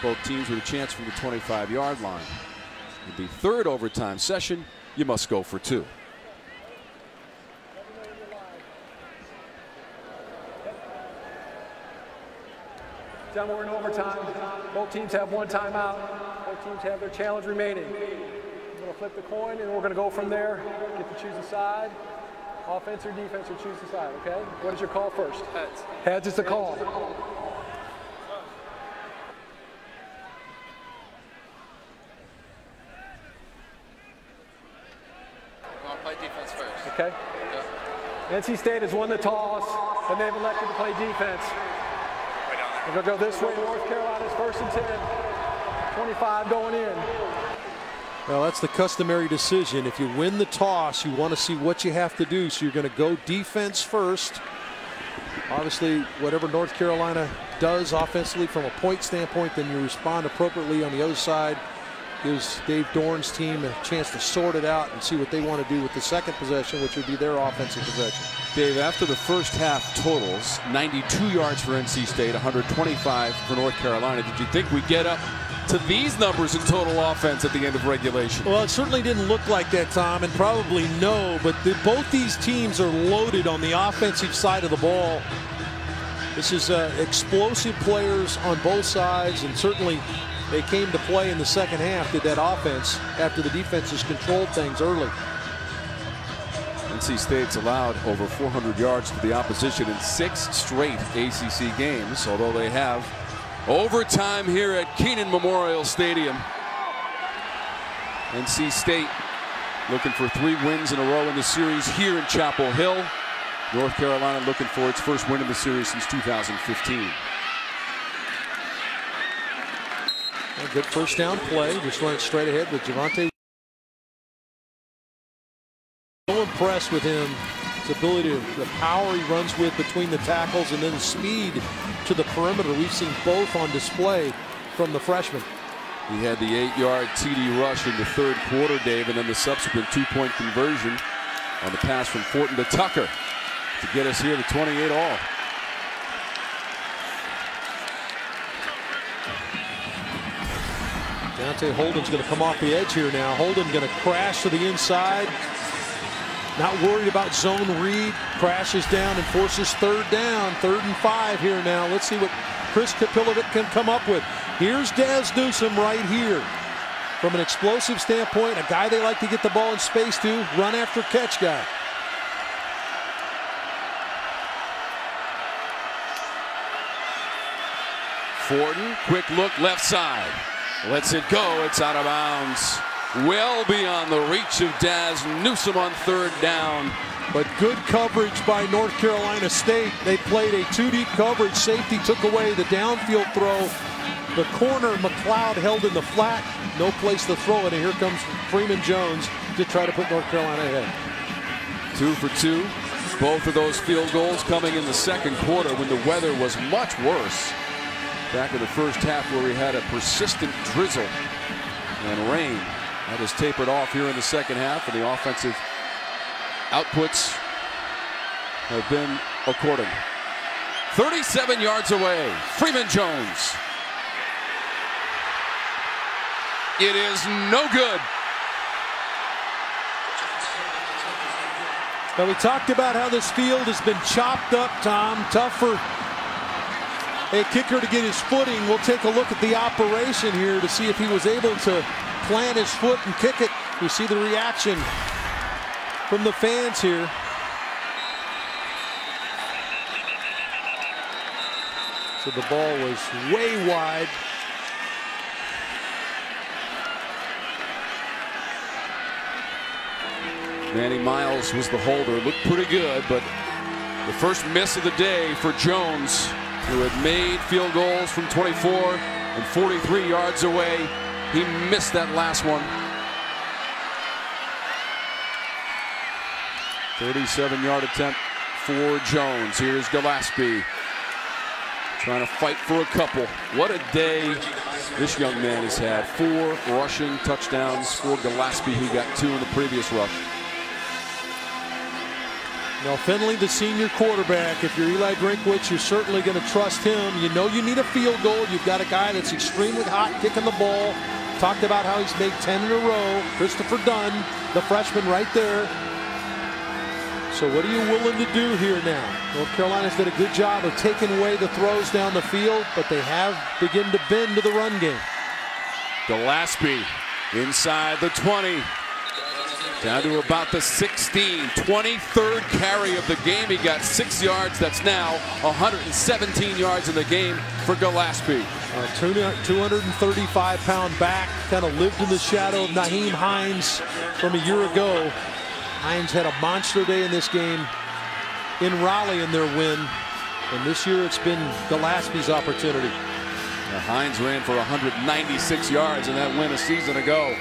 Both teams with a chance from the 25-yard line. In the third overtime session, you must go for 2. Gentlemen, we're in overtime. Both teams have 1 timeout. Both teams have their challenge remaining. We're going to flip the coin, and we're going to go from there. Get to choose a side. Offense or defense, or choose a side, okay? What is your call first? Heads. Heads is the call. I'll play defense first. Okay. Yeah. NC State has won the toss, and they've elected to play defense. We're going to go this way. North Carolina's 1st and 10. 25 going in. Well, that's the customary decision. If you win the toss, you want to see what you have to do. So you're going to go defense first. Obviously, whatever North Carolina does offensively from a point standpoint, then you respond appropriately on the other side. Gives Dave Dorn's team a chance to sort it out and see what they want to do with the second possession, which would be their offensive possession. Dave, after the first half totals, 92 yards for NC State, 125 for North Carolina. Did you think we'd get up to these numbers in total offense at the end of regulation? Well, it certainly didn't look like that, Tom, and probably no, but both these teams are loaded on the offensive side of the ball. This is explosive players on both sides, and certainly they came to play in the second half, did that offense, after the defenses controlled things early. NC State's allowed over 400 yards to the opposition in 6 straight ACC games, although they have overtime here at Kenan Memorial Stadium. NC State looking for 3 wins in a row in the series here in Chapel Hill. North Carolina looking for its first win in the series since 2015. A good first down play. Just went straight ahead with Javonte. So impressed with him. His ability, the power he runs with between the tackles, and then the speed to the perimeter. We've seen both on display from the freshman. He had the 8-yard TD rush in the third quarter, Dave, and then the subsequent 2-point conversion on the pass from Fortin to Tucker to get us here to 28 all. Deontay Holden's going to come off the edge here now. Holden going to crash to the inside. Not worried about zone read. Crashes down and forces 3rd down. 3rd and 5 here now. Let's see what Chris Kapilovic can come up with. Here's Daz Newsome right here. From an explosive standpoint, a guy they like to get the ball in space to. Run after catch guy. Fortin, quick look left side. Lets it go. It's out of bounds. Well beyond the reach of Daz Newsome on 3rd down. But good coverage by North Carolina State. They played a 2-deep coverage. Safety took away the downfield throw. The corner, McLeod held in the flat. No place to throw it. And here comes Freeman Jones to try to put North Carolina ahead. 2 for 2. Both of those field goals coming in the second quarter when the weather was much worse. Back in the first half where we had a persistent drizzle and rain. That has tapered off here in the second half, and the offensive outputs have been according. 37 yards away, Freeman Jones. It is no good. Now, we talked about how this field has been chopped up, Tom. Tough for a kicker to get his footing. We'll take a look at the operation here to see if he was able to plant his foot and kick it. We see the reaction from the fans here. So the ball was way wide. Manny Miles was the holder. Looked pretty good, but the first miss of the day for Jones, who had made field goals from 24 and 43 yards away. He missed that last one. 37-yard attempt for Jones. Here's Gillespie trying to fight for a couple. What a day this young man has had. 4 rushing touchdowns for Gillespie, who got 2 in the previous rush. Now, Finley, the senior quarterback, if you're Eli Drinkwitz, you're certainly going to trust him. You know you need a field goal. You've got a guy that's extremely hot, kicking the ball. talked about how he's made 10 in a row. Christopher Dunn, the freshman right there. So what are you willing to do here now? North Carolina's did a good job of taking away the throws down the field, but they have begun to bend to the run game. Gillespie inside the 20. Down to about the 16. 23rd carry of the game. He got 6 yards. That's now 117 yards in the game for Gillespie. 235-pound back. Kind of lived in the shadow of Nyheim Hines from a year ago. Hines had a monster day in this game in Raleigh in their win. And this year it's been Gillespie's opportunity. Now Hines ran for 196 yards in that win a season ago.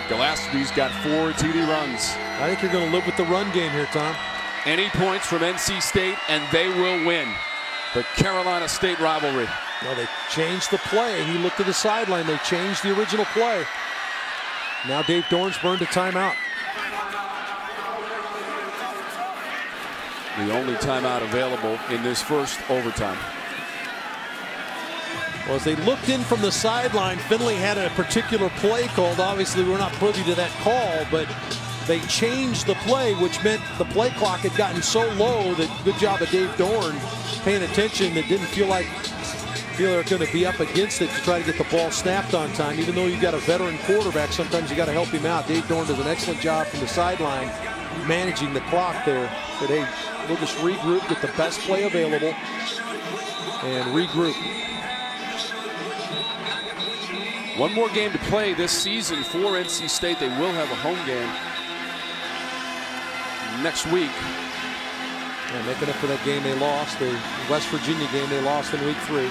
Gillespie's got 4 TD runs. I think you're going to live with the run game here, Tom. Any points from NC State and they will win the Carolina State rivalry. Well, they changed the play. He looked at the sideline. They changed the original play. Now Dave Dorn's burned a timeout. The only timeout available in this first overtime. Well, as they looked in from the sideline, Finley had a particular play called. Obviously, we're not privy to that call, but they changed the play, which meant the play clock had gotten so low that good job of Dave Dorn paying attention that didn't feel they're going to be up against it to try to get the ball snapped on time. Even though you've got a veteran quarterback, sometimes you got to help him out. Dave Dorn does an excellent job from the sideline managing the clock there. Said, hey, we'll just regroup, get the best play available, and regroup. One more game to play this season for NC State. They will have a home game next week. Yeah, making up for that game they lost, the West Virginia game they lost in week 3.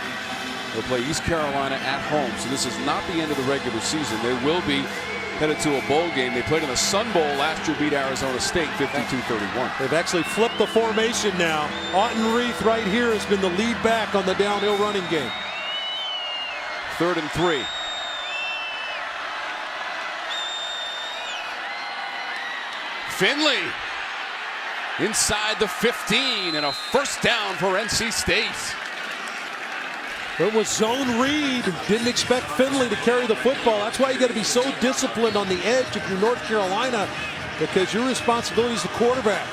They'll play East Carolina at home. So this is not the end of the regular season. They will be headed to a bowl game. They played in the Sun Bowl last year, beat Arizona State 52-31. They've actually flipped the formation now. Autumn Reith right here has been the lead back on the downhill running game. 3rd and 3. Finley inside the 15 and a first down for NC State. It was zone read. Didn't expect Finley to carry the football. That's why you got to be so disciplined on the edge if you're North Carolina, because your responsibility is the quarterback.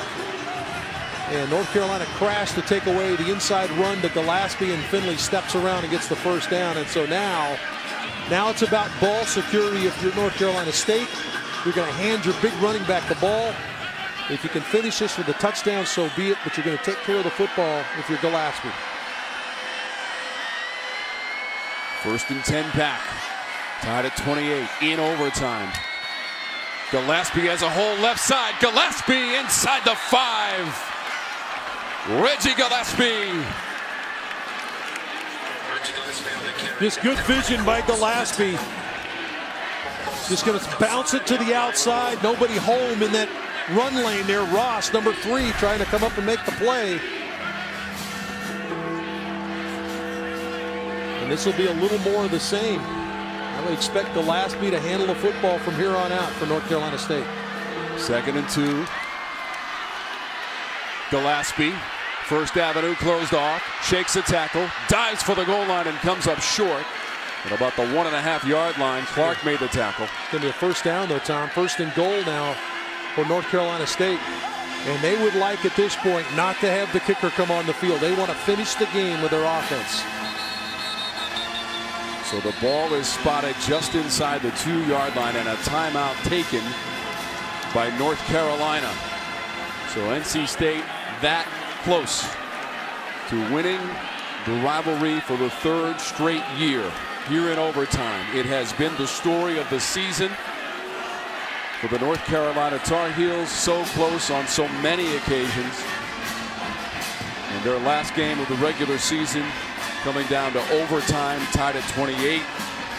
And North Carolina crashed to take away the inside run to Gillespie, and Finley steps around and gets the first down. And so now it's about ball security. If you're North Carolina State, you're going to hand your big running back the ball. If you can finish this with a touchdown, so be it, but you're going to take care of the football if you're Gillespie. 1st and 10 back. Tied at 28 in overtime. Gillespie has a hole left side. Gillespie inside the 5. Reggie Gillespie. Just good vision by Gillespie. Just going to bounce it to the outside. Nobody home in that run lane there. Ross, number 3, trying to come up and make the play. And this will be a little more of the same. I would expect Gillespie to handle the football from here on out for North Carolina State. 2nd and 2. Gillespie, First Avenue closed off, shakes a tackle, dives for the goal line and comes up short. At about the 1.5-yard line, Clark made the tackle. It's going to be a first down though, Tom. 1st and goal now for North Carolina State. And they would like at this point not to have the kicker come on the field. They want to finish the game with their offense. So the ball is spotted just inside the 2-yard line and a timeout taken by North Carolina. So NC State that close to winning the rivalry for the 3rd straight year here in overtime. It has been the story of the season for the North Carolina Tar Heels, so close on so many occasions. And their last game of the regular season coming down to overtime, tied at 28.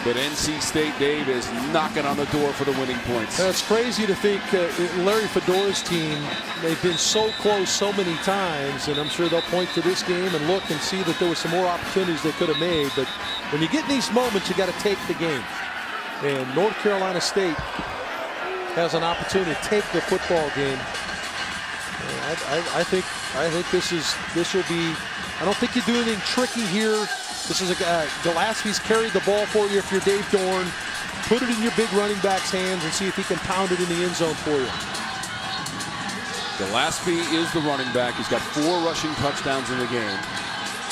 But NC State, Dave, is knocking on the door for the winning points. It's crazy to think Larry Fedora's team, they've been so close so many times, and I'm sure they'll point to this game and look and see that there was some more opportunities they could have made. But when you get in these moments, you got to take the game. And North Carolina State has an opportunity to take the football game. I think this will be. I don't think you do anything tricky here. This is Gillespie's carried the ball for you if you're Dave Dorn. put it in your big running back's hands and see if he can pound it in the end zone for you. Gillespie is the running back. He's got 4 rushing touchdowns in the game.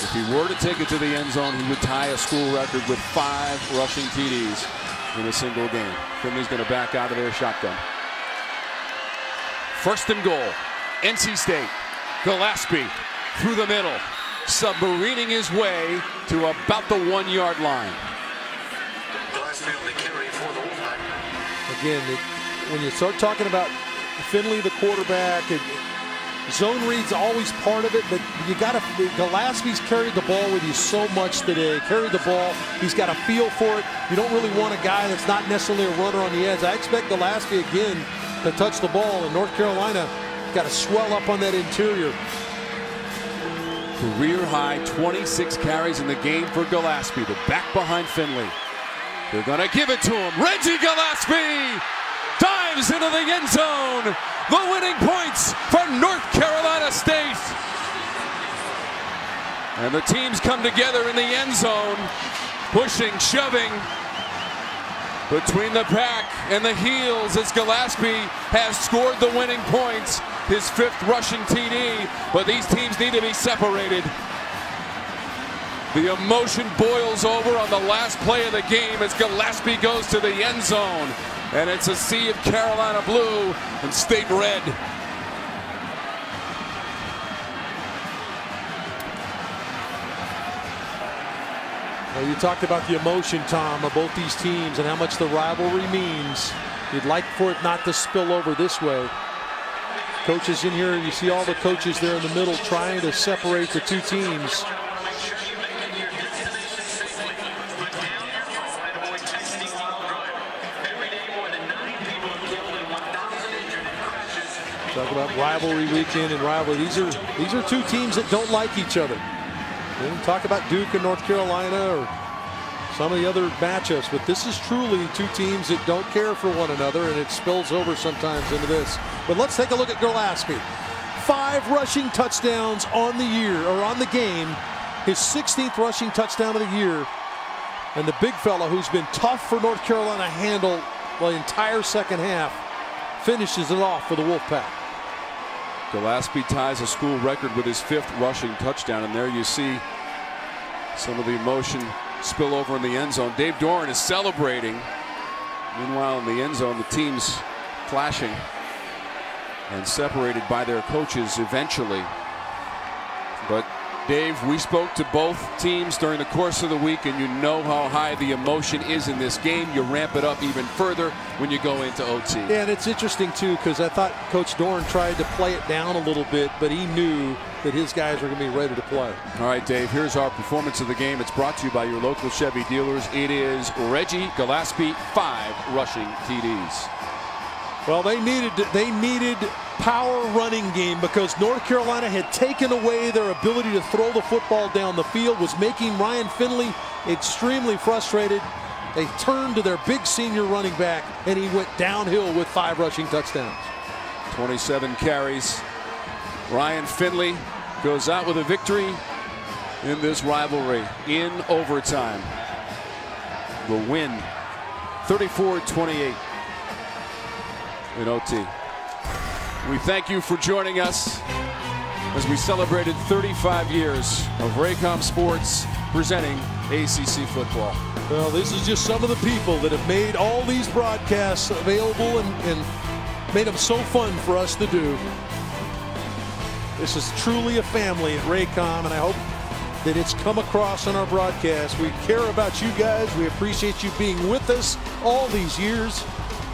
If he were to take it to the end zone, he would tie a school record with 5 rushing TDs in a single game. Finley's going to back out of their shotgun. First and goal. NC State. Gillespie through the middle, submarining his way to about the 1-yard line. Again, when you start talking about Finley, the quarterback, zone read's always part of it, but you got to. Gillespie's carried the ball with you so much today. Carried the ball. He's got a feel for it. You don't really want a guy that's not necessarily a runner on the edge. I expect Gillespie again to touch the ball, and North Carolina got to swell up on that interior. Career high 26 carries in the game for Gillespie. The back behind Finley. They're going to give it to him. Reggie Gillespie dives into the end zone. The winning points for North Carolina State. And the teams come together in the end zone, pushing, shoving between the pack and the heels as Gillespie has scored the winning points, his 5th rushing TD, but these teams need to be separated. The emotion boils over on the last play of the game as Gillespie goes to the end zone, and it's a sea of Carolina blue and State red. Well, you talked about the emotion, Tom, of both these teams and how much the rivalry means. You'd like for it not to spill over this way. Coaches in here, you see all the coaches there in the middle trying to separate the two teams. Talk about rivalry weekend and rivalry. These are two teams that don't like each other. We can talk about Duke and North Carolina or some of the other matchups, but this is truly two teams that don't care for one another, and it spills over sometimes into this. But let's take a look at Gillespie. 5 rushing touchdowns on the year, or on the game. His 16th rushing touchdown of the year. And the big fella who's been tough for North Carolina to handle the entire second half finishes it off for the Wolfpack. Gillespie ties a school record with his 5th rushing touchdown, and there you see some of the emotion spill over in the end zone. Dave Doran is celebrating. Meanwhile, in the end zone, the teams clashing and separated by their coaches eventually. But Dave, we spoke to both teams during the course of the week, and you know how high the emotion is in this game. You ramp it up even further when you go into OT. Yeah, and it's interesting, too, because I thought Coach Doran tried to play it down a little bit, but he knew that his guys were going to be ready to play. All right, Dave, here's our performance of the game. It's brought to you by your local Chevy dealers. It is Reggie Gillespie, 5 rushing TDs. Well, they needed power running game because North Carolina had taken away their ability to throw the football down the field, was making Ryan Finley extremely frustrated. They turned to their big senior running back, and he went downhill with 5 rushing touchdowns. 27 carries. Ryan Finley goes out with a victory in this rivalry in overtime. The win, 34-28 in OT. We thank you for joining us as we celebrated 35 years of Raycom Sports presenting ACC football. Well, this is just some of the people that have made all these broadcasts available and made them so fun for us to do. This is truly a family at Raycom, and I hope that it's come across on our broadcast. We care about you guys. We appreciate you being with us all these years,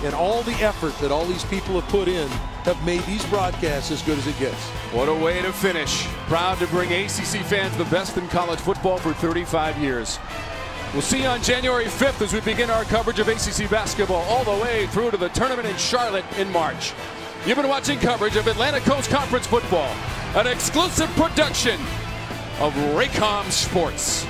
and all the effort that all these people have put in have made these broadcasts as good as it gets. What a way to finish. Proud to bring ACC fans the best in college football for 35 years. We'll see you on January 5th as we begin our coverage of ACC basketball all the way through to the tournament in Charlotte in March. You've been watching coverage of Atlantic Coast Conference football, an exclusive production of Raycom Sports.